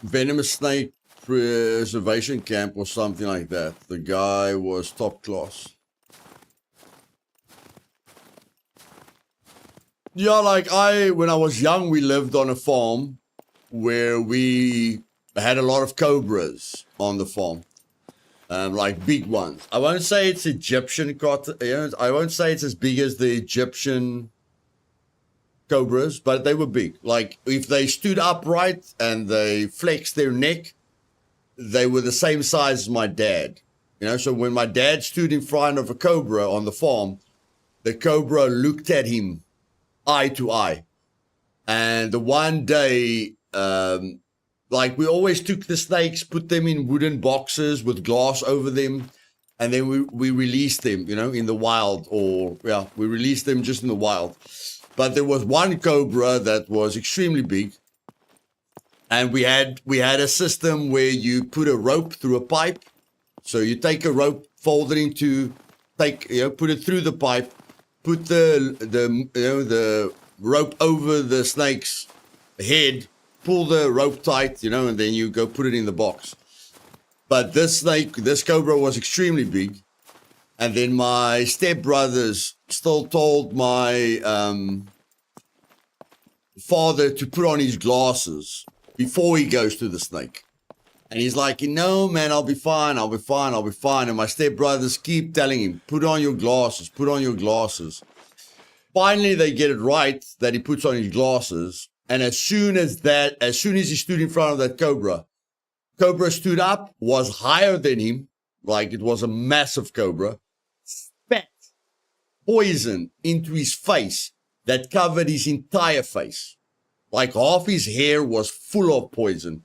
Speaker 1: Venomous snake preservation camp or something like that. The guy was top class. Yeah, like when I was young, we lived on a farm where we had a lot of cobras on the farm. Like big ones. I won't say it's Egyptian, I won't say it's as big as the Egyptian cobras, but they were big. Like if they stood upright and they flexed their neck, they were the same size as my dad. You know, so when my dad stood in front of a cobra on the farm, the cobra looked at him eye to eye. And the one day, like we always took the snakes, put them in wooden boxes with glass over them, and then we released them, in the wild, we released them just in the wild. But there was one cobra that was extremely big, and we had a system where you put a rope through a pipe. So you take a rope, fold it put it through the pipe, put the rope over the snake's head, pull the rope tight, and then you go put it in the box. But this cobra was extremely big. And then my stepbrothers still told my father to put on his glasses before he goes to the snake. And he's like, no, man, I'll be fine. And my stepbrothers keep telling him, put on your glasses. Finally, they get it right that he puts on his glasses. And as soon as he stood in front of that cobra stood up, was higher than him, like it was a massive cobra, spat poison into his face that covered his entire face. Like half his hair was full of poison.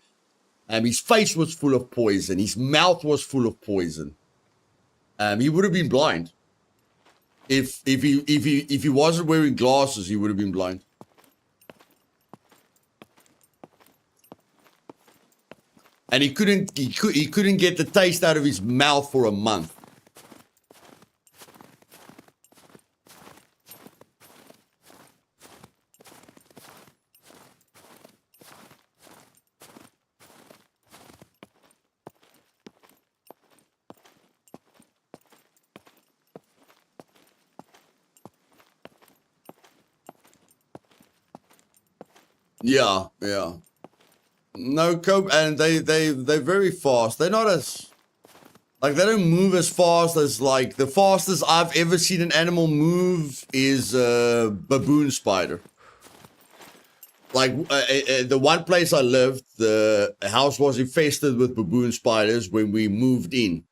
Speaker 1: His face was full of poison. His mouth was full of poison. He would have been blind. If he wasn't wearing glasses, he would have been blind. And he couldn't get the taste out of his mouth for a month. Yeah. No, and they're very fast. They're not as, like, they don't move as fast as, like, the fastest I've ever seen an animal move is a baboon spider. Like, the one place I lived, the house was infested with baboon spiders when we moved in.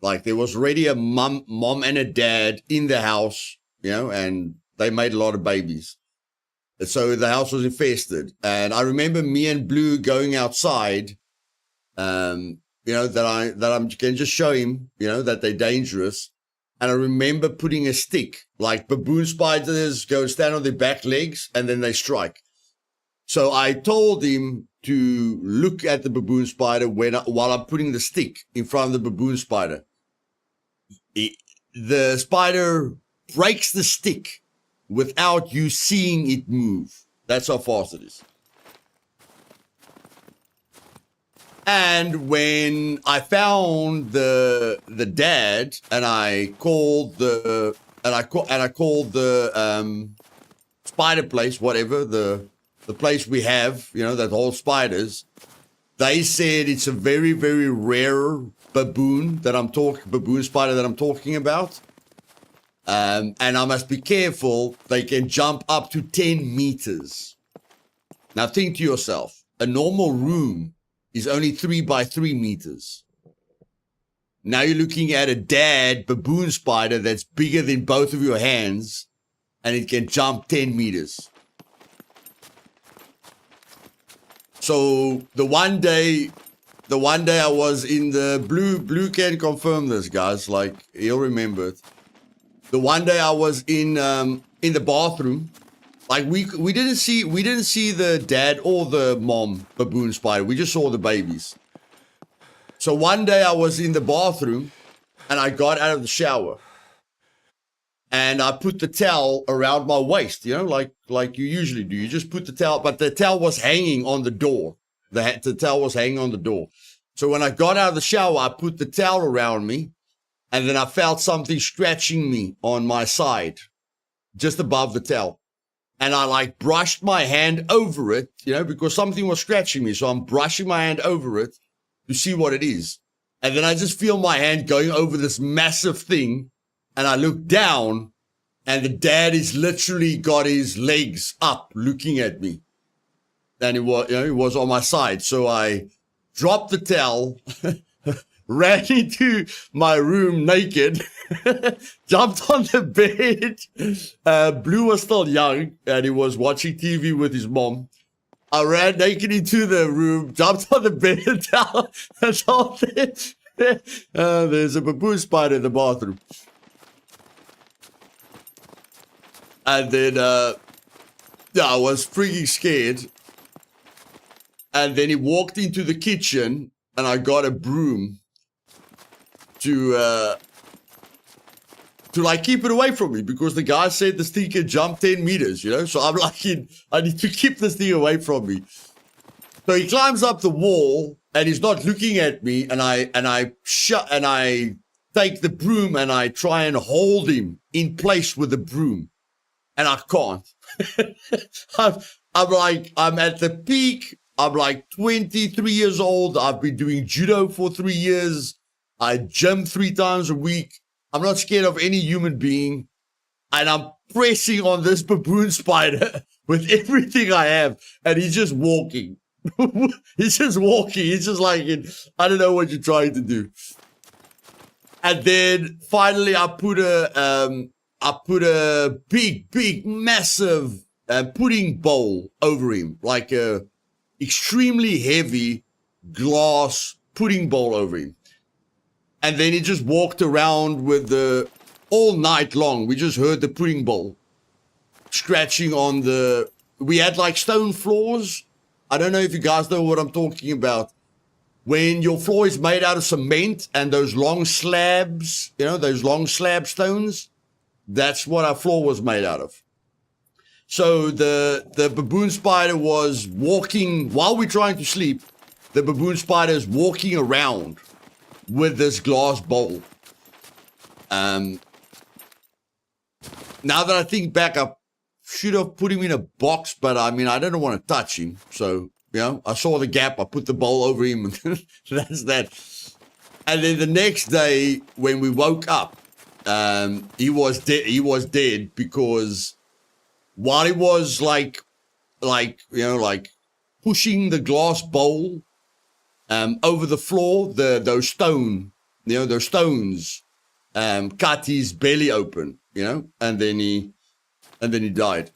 Speaker 1: Like there was already a mom and a dad in the house, and they made a lot of babies. So the house was infested. And I remember me and Blue going outside, that I can just show him, that they're dangerous. And I remember putting a stick, like baboon spiders go stand on their back legs and then they strike. So I told him to look at the baboon spider while I'm putting the stick in front of the baboon spider. The spider breaks the stick without you seeing it move. That's how fast it is. And when I found the dad, and I called the spider place, whatever the place we have, that holds spiders, they said it's a very, very rare baboon spider that I'm talking about. And I must be careful. They can jump up to 10 meters. Now think to yourself, a normal room is only 3 by 3 meters. Now you're looking at a dad baboon spider that's bigger than both of your hands, and it can jump 10 meters. So the one day I was in the Blue can confirm this, guys. Like he'll remember it. The one day I was in the bathroom, like we didn't see the dad or the mom baboon spider. We just saw the babies. So one day I was in the bathroom and I got out of the shower and I put the towel around my waist, like you usually do. You just put the towel, but the towel was hanging on the door. The towel was hanging on the door. So when I got out of the shower, I put the towel around me. And then I felt something scratching me on my side, just above the towel. And I brushed my hand over it, because something was scratching me. So I'm brushing my hand over it to see what it is. And then I just feel my hand going over this massive thing. And I look down and the dad is literally got his legs up looking at me. And he was on my side. So I dropped the towel, ran into my room naked, jumped on the bed. Blue was still young and he was watching TV with his mom. I ran naked into the room, jumped on the bed and told them, there's a baboon spider in the bathroom. And then, I was freaking scared. And then he walked into the kitchen and I got a broom to keep it away from me, because the guy said this thing can jump 10 meters, so I'm like, I need to keep this thing away from me. So he climbs up the wall and he's not looking at me, and I take the broom and I try and hold him in place with the broom, and I can't. I'm at the peak. I'm like 23 years old. I've been doing judo for 3 years. I gym 3 times a week. I'm not scared of any human being. And I'm pressing on this baboon spider with everything I have. And he's just walking. He's just walking. He's just like, I don't know what you're trying to do. And then finally I put a big, massive pudding bowl over him. Like a extremely heavy glass pudding bowl over him. And then he just walked around with all night long. We just heard the pudding bowl scratching on we had like stone floors. I don't know if you guys know what I'm talking about. When your floor is made out of cement and those long slabs, those long slab stones, that's what our floor was made out of. So the baboon spider was walking, while we're trying to sleep, the baboon spider is walking around with this glass bowl. Now that I think back, I should have put him in a box, but I didn't want to touch him. So, I saw the gap, I put the bowl over him, and that's that. And then the next day, when we woke up, he was dead. He was dead because while he was like pushing the glass bowl over the floor, those stone those stones cut his belly open, and then he died.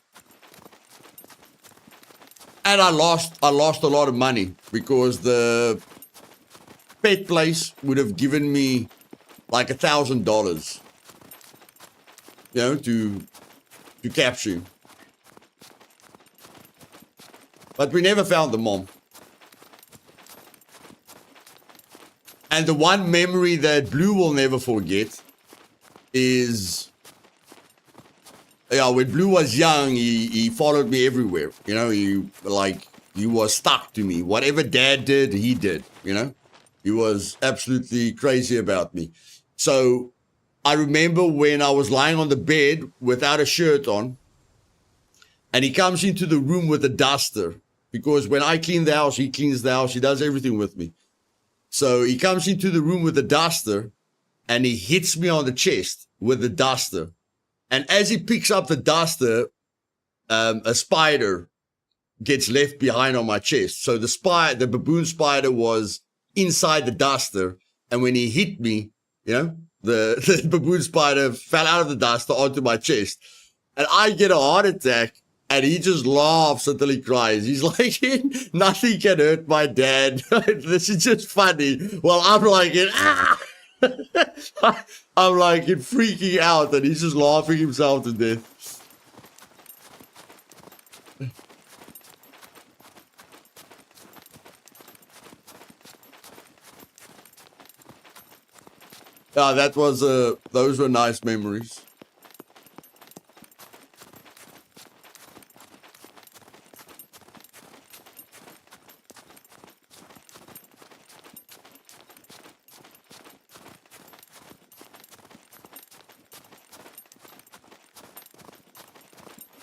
Speaker 1: And I lost a lot of money because the pet place would have given me like $1,000, to capture him. But we never found the mom. And the one memory that Blue will never forget is, when Blue was young, he followed me everywhere. He was stuck to me. Whatever Dad did, he did, He was absolutely crazy about me. So I remember when I was lying on the bed without a shirt on, and he comes into the room with a duster, because when I clean the house, he cleans the house. He does everything with me. So he comes into the room with a duster, and he hits me on the chest with the duster. And as he picks up the duster, a spider gets left behind on my chest. So the baboon spider was inside the duster. And when he hit me, the baboon spider fell out of the duster onto my chest. And I get a heart attack. And he just laughs until he cries. He's like, nothing can hurt my dad. This is just funny. Well, I'm like, I'm like freaking out. And he's just laughing himself to death. Yeah, those were nice memories.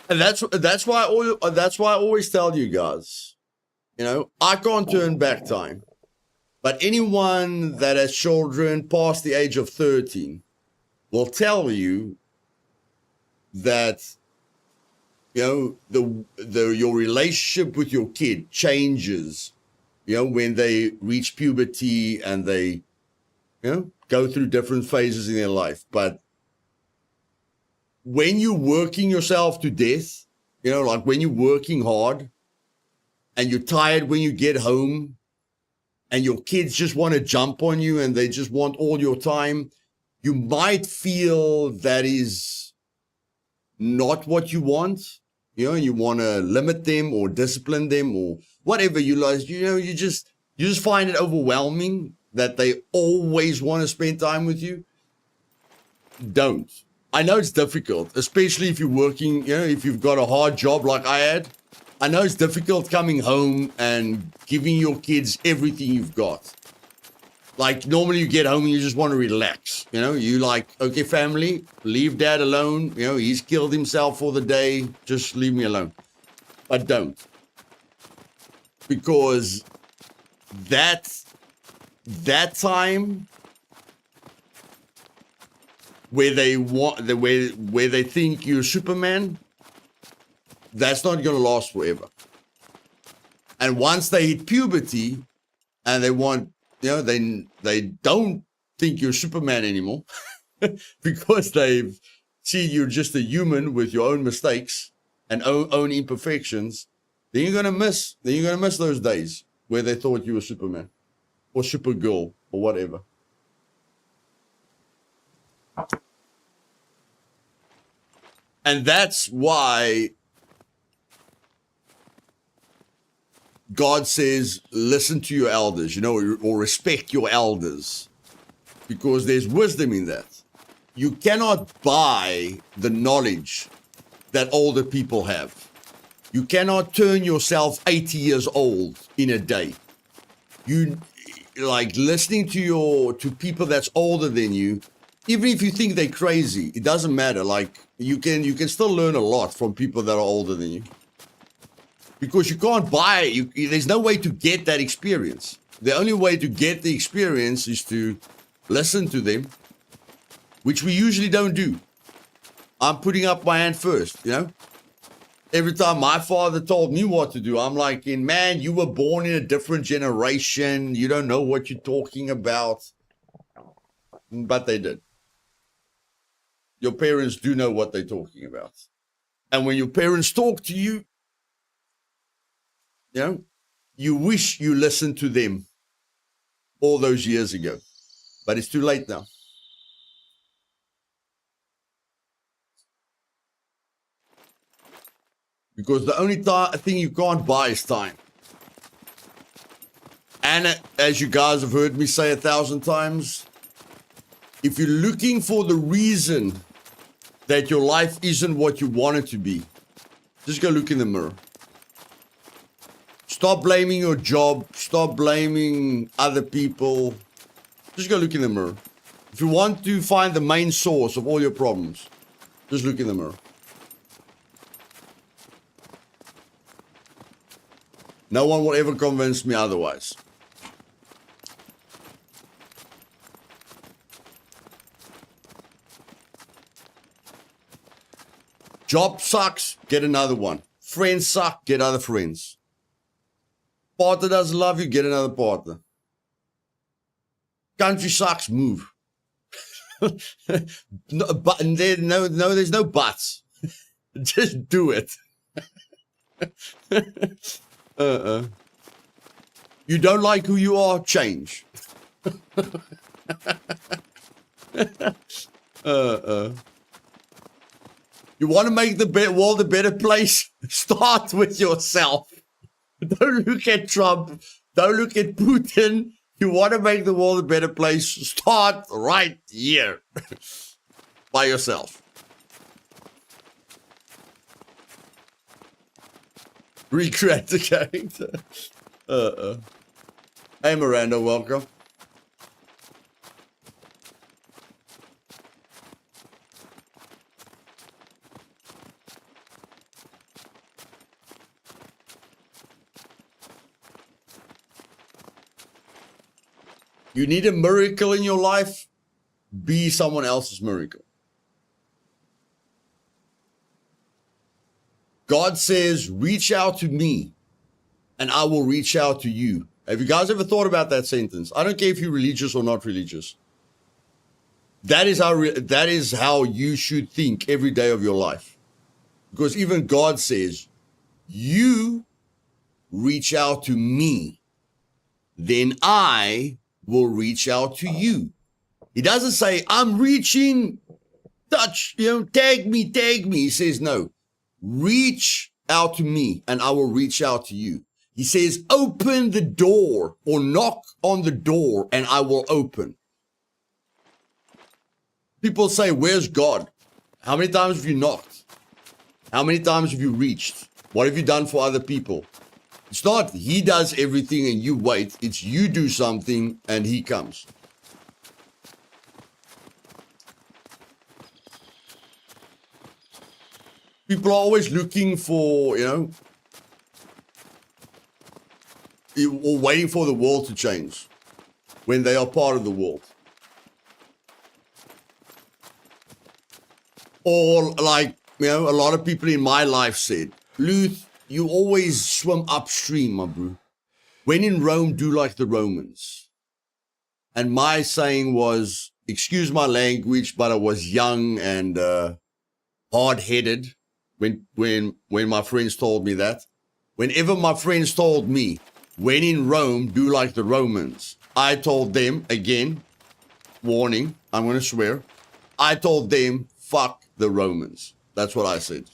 Speaker 1: And that's why I always tell you guys, I can't turn back time, but anyone that has children past the age of 13 will tell you that your relationship with your kid changes, when they reach puberty and they go through different phases in their life. But when you're working yourself to death, like when you're working hard and you're tired when you get home and your kids just want to jump on you and they just want all your time, you might feel that is not what you want, and you want to limit them or discipline them or whatever you like, you just find it overwhelming that they always want to spend time with you. Don't. I know it's difficult, especially if you're working, if you've got a hard job like I had. I know it's difficult coming home and giving your kids everything you've got. Like normally you get home and you just want to relax. You like, okay, family, leave dad alone. He's killed himself for the day. Just leave me alone. But don't. Because that time where they think you're Superman, that's not going to last forever. And once they hit puberty and they want, they don't think you're Superman anymore because they've seen you're just a human with your own mistakes and own imperfections, then you're going to miss those days where they thought you were Superman or Supergirl or whatever. And that's why God says, listen to your elders, or respect your elders, because there's wisdom in that. You cannot buy the knowledge that older people have. You cannot turn yourself 80 years old in a day. You like listening to people that's older than you. Even if you think they're crazy, it doesn't matter. Like you can still learn a lot from people that are older than you, because you can't buy it. There's no way to get that experience. The only way to get the experience is to listen to them, which we usually don't do. I'm putting up my hand first, Every time my father told me what to do, I'm like, man, you were born in a different generation. You don't know what you're talking about. but they did. Your parents do know what they're talking about. And when your parents talk to you, you know, you wish you listened to them all those years ago. But it's too late now. Because the only thing you can't buy is time. And as you guys have heard me say 1,000 times, if you're looking for the reason that your life isn't what you want it to be, just go look in the mirror. Stop blaming your job. Stop blaming other people. Just go look in the mirror. If you want to find the main source of all your problems, just look in the mirror. No one will ever convince me otherwise. Job sucks, get another one. Friends suck, get other friends. Partner doesn't love you, get another partner. Country sucks, move. There's no buts. Just do it. You don't like who you are, change. You want to make the world a better place? Start with yourself. Don't look at Trump. Don't look at Putin. You want to make the world a better place? Start right here. By yourself. Recreate the character. Hey Miranda, welcome. You need a miracle in your life? Be someone else's miracle. God says, reach out to me and I will reach out to you. Have you guys ever thought about that sentence? I don't care if you're religious or not religious. That is how you should think every day of your life. Because even God says, you reach out to me, then I will reach out to you. He doesn't say, I'm reaching, touch, tag me. He says, no, reach out to me and I will reach out to you. He says, open the door or knock on the door and I will open. People say, where's God? How many times have you knocked? How many times have you reached? What have you done for other people? It's not he does everything and you wait. It's you do something and he comes. People are always looking for, or waiting for the world to change when they are part of the world. Or like, a lot of people in my life said, Luth, you always swim upstream, my bro. When in Rome, do like the Romans. And my saying was, excuse my language, but I was young and hard-headed when my friends told me that. Whenever my friends told me, when in Rome, do like the Romans, I told them, again, warning, I'm going to swear, I told them, fuck the Romans. That's what I said.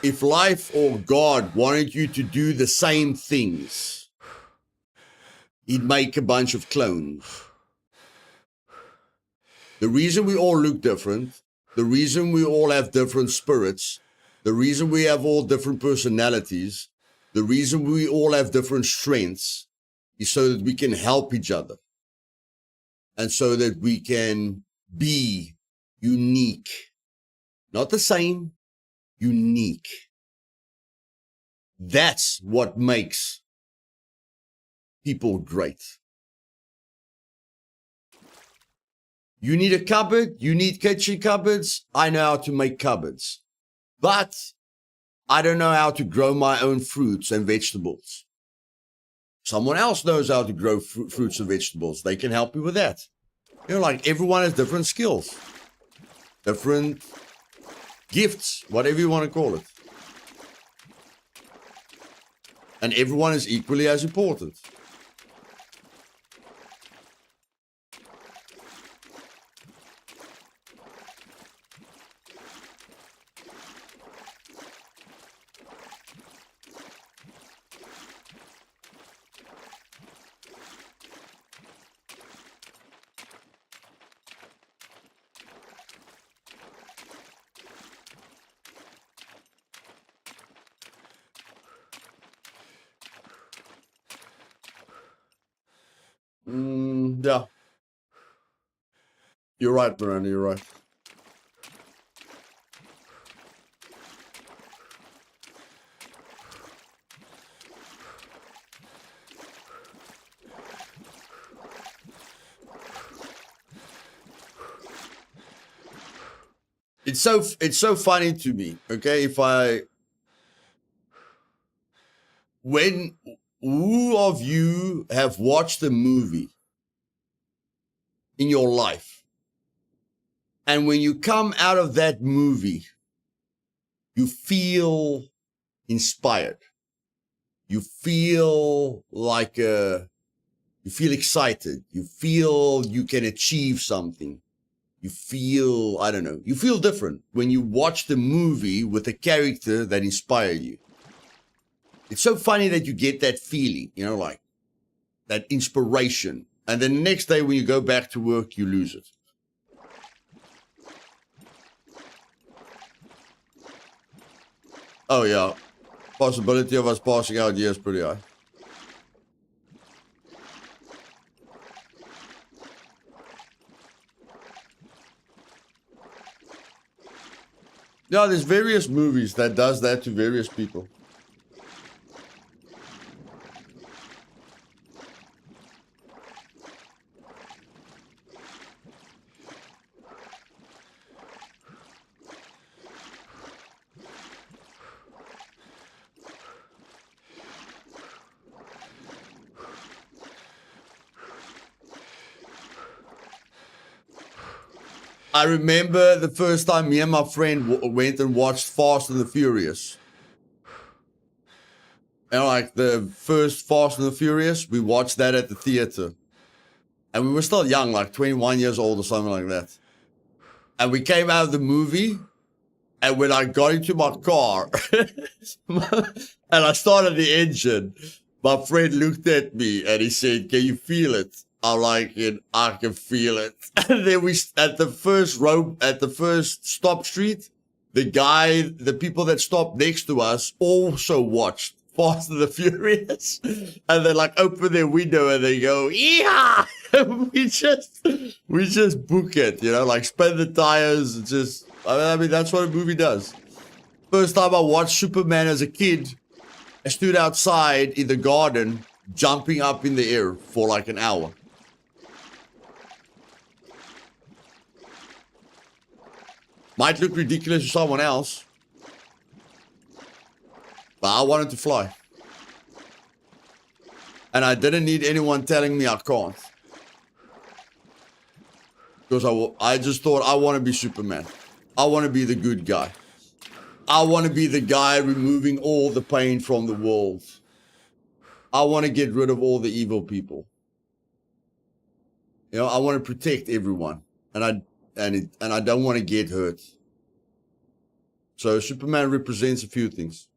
Speaker 1: If life or God wanted you to do the same things, he'd make a bunch of clones. The reason we all look different, the reason we all have different spirits, the reason we have all different personalities The reason we all have different strengths is so that we can help each other. And so that we can be unique. Not the same, unique. That's what makes people great. You need a cupboard, you need kitchen cupboards. I know how to make cupboards. But I don't know how to grow my own fruits and vegetables. Someone else knows how to grow fruits and vegetables. They can help you with that. You know, like everyone has different skills, different gifts, whatever you want to call it. And everyone is equally as important. Yeah. You're right, Miranda, you're right. It's so funny to me, okay? Who of you have watched a movie in your life, and when you come out of that movie, you feel inspired, you feel like you feel excited, you feel you can achieve something, you feel, I don't know, you feel different when you watch the movie with a character that inspired you. It's so funny that you get that feeling, you know, like that inspiration. And then the next day when you go back to work, you lose it. Oh, yeah. Possibility of us passing out, yes, pretty high. Yeah, there's various movies that does that to various people. I remember the first time me and my friend went and watched Fast and the Furious. And like the first Fast and the Furious, we watched that at the theater. And we were still young, like 21 years old or something like that. And we came out of the movie, and when I got into my car, and I started the engine, my friend looked at me and he said, "Can you feel it?" I'm like, "I can feel it." And then at the first stop street, the people that stopped next to us also watched Fast and the Furious. And they like open their window and they go, "Yeah!" we just book it, you know, like spin the tires. Just, I mean, that's what a movie does. First time I watched Superman as a kid, I stood outside in the garden, jumping up in the air for like an hour. Might look ridiculous to someone else, but I wanted to fly. And I didn't need anyone telling me I can't. Because I just thought, I want to be Superman. I want to be the good guy. I want to be the guy removing all the pain from the world. I want to get rid of all the evil people. You know, I want to protect everyone. And I don't want to get hurt. So Superman represents a few things.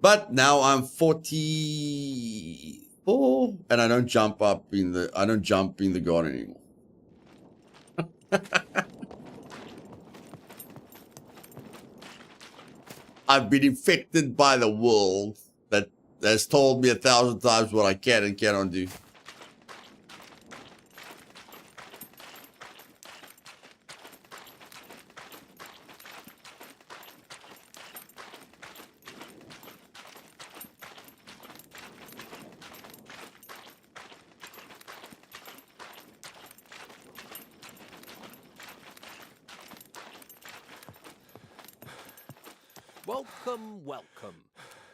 Speaker 1: But now I'm 44 and I don't jump in the garden anymore. I've been infected by the world that has told me 1,000 times what I can and cannot do.
Speaker 2: Welcome, welcome.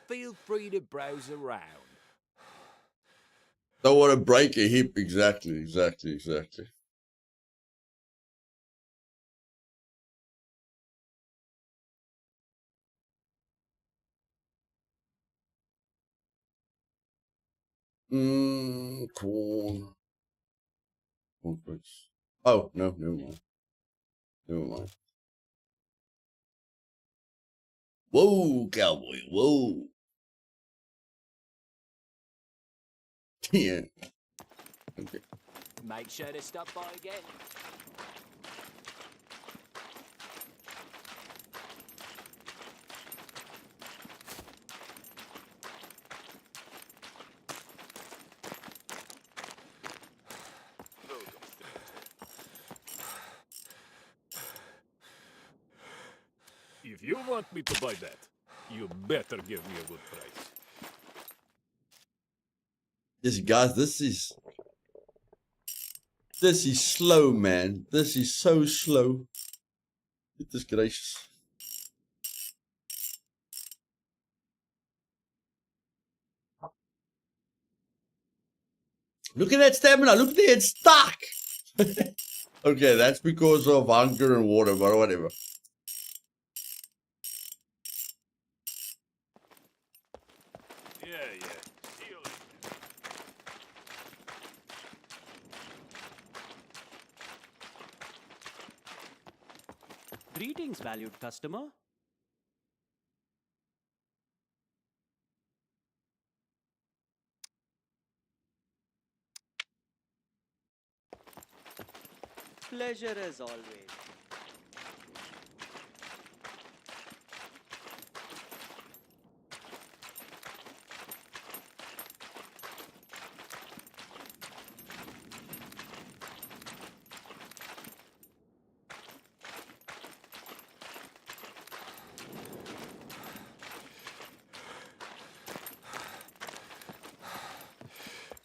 Speaker 2: Feel free to browse around.
Speaker 1: Don't want to break a hip. Exactly. Corn. Oh, no, never mind. Whoa, cowboy, whoa. Yeah. Okay.
Speaker 2: Make sure to stop by again.
Speaker 3: If you want me to buy that, you better give me a good price.
Speaker 1: Yes, guys, this is slow, man. This is so slow. Goodness gracious. Look at that stamina. Look there, it's stuck. Okay, that's because of hunger and water, but whatever.
Speaker 3: Yeah. See you later.
Speaker 4: Greetings, valued customer. Pleasure as always.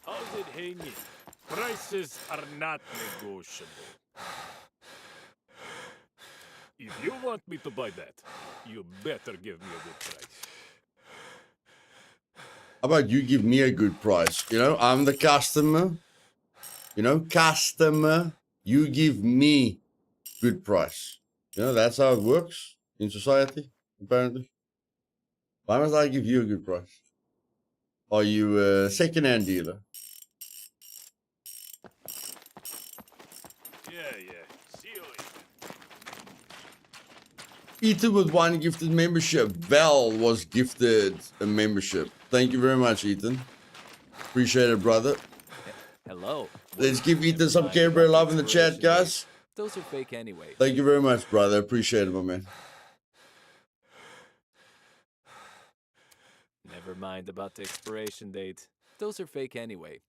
Speaker 3: How's it hanging? Prices are not negotiable. If you want me to buy that, you better give me a good price.
Speaker 1: How about you give me a good price? You know, I'm the customer. You know, customer, you give me good price. You know, that's how it works in society, apparently. Why must I give you a good price? Are you a second-hand dealer?
Speaker 3: Yeah. See you later.
Speaker 1: Ethan with one gifted membership. Val was gifted a membership. Thank you very much, Ethan. Appreciate it, brother.
Speaker 2: Hello.
Speaker 1: Let's give Ethan
Speaker 2: Never
Speaker 1: some
Speaker 2: mind
Speaker 1: Care Bear
Speaker 2: about the
Speaker 1: love in the chat,
Speaker 2: expiration
Speaker 1: guys.
Speaker 2: dates. Those are fake anyway.
Speaker 1: Thank you very much, brother. Appreciate it, my man.
Speaker 2: Never mind about the expiration date. Those are fake anyway.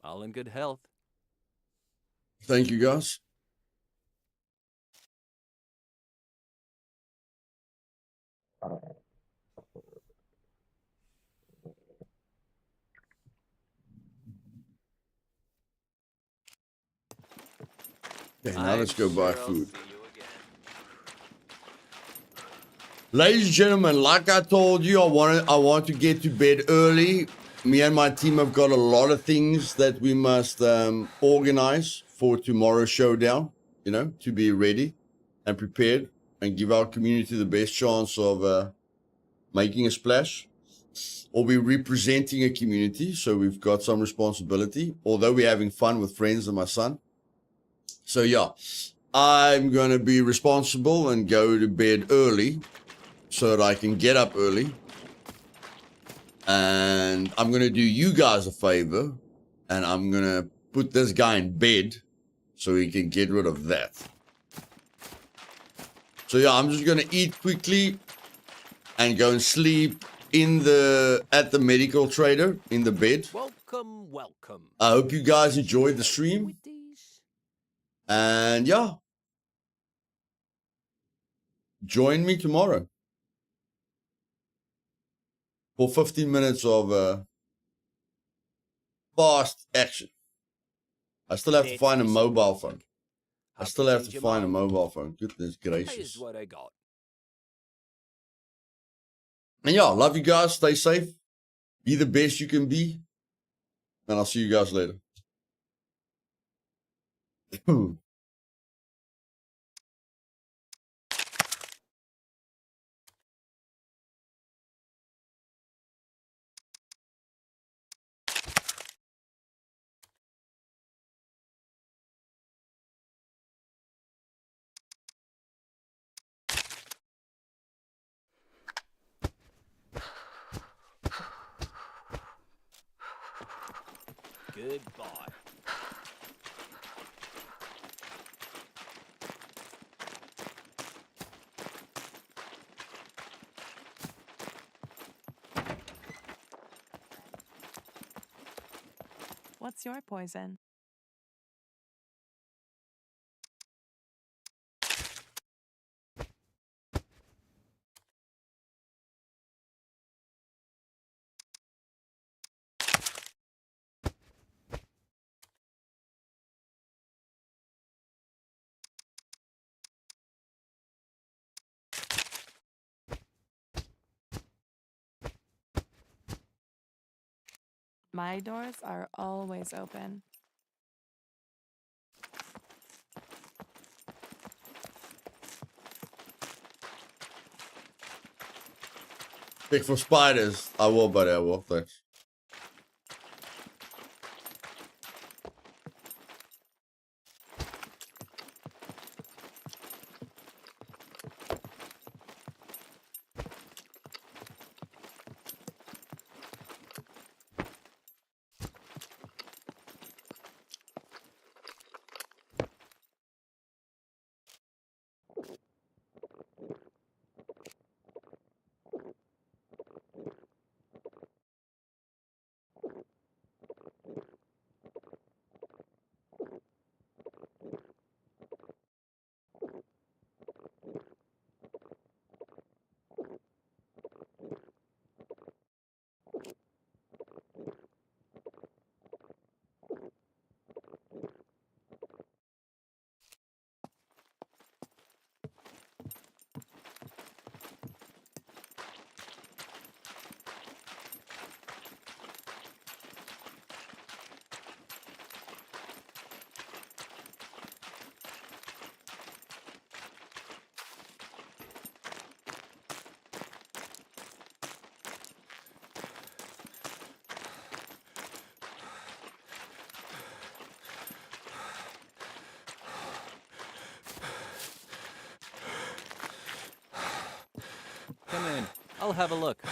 Speaker 2: All in good health.
Speaker 1: Thank you, guys. Okay, now let's go buy food. Ladies and gentlemen, like I told you, I want to get to bed early. Me and my team have got a lot of things that we must organize for tomorrow's showdown, you know, to be ready and prepared and give our community the best chance of making a splash. or we're representing a community, so we've got some responsibility, although we're having fun with friends and my son. So yeah, I'm going to be responsible and go to bed early so that I can get up early. And I'm going to do you guys a favor, and I'm going to put this guy in bed so he can get rid of that. So yeah, I'm just going to eat quickly and go and sleep at the medical trader in the bed.
Speaker 2: Welcome, welcome.
Speaker 1: I hope you guys enjoyed the stream.
Speaker 2: Witties.
Speaker 1: And yeah, join me tomorrow for 15 minutes of fast action. I still have to find a mobile phone. I still have to find a mobile phone. Goodness
Speaker 2: Here's
Speaker 1: gracious.
Speaker 2: what I got.
Speaker 1: And yeah, love you guys. Stay safe. Be the best you can be. And I'll see you guys later.
Speaker 2: Goodbye.
Speaker 5: What's your poison? My doors are always open.
Speaker 1: Pick for spiders. I will, buddy. I will. Thanks.
Speaker 4: Come in. I'll have a look.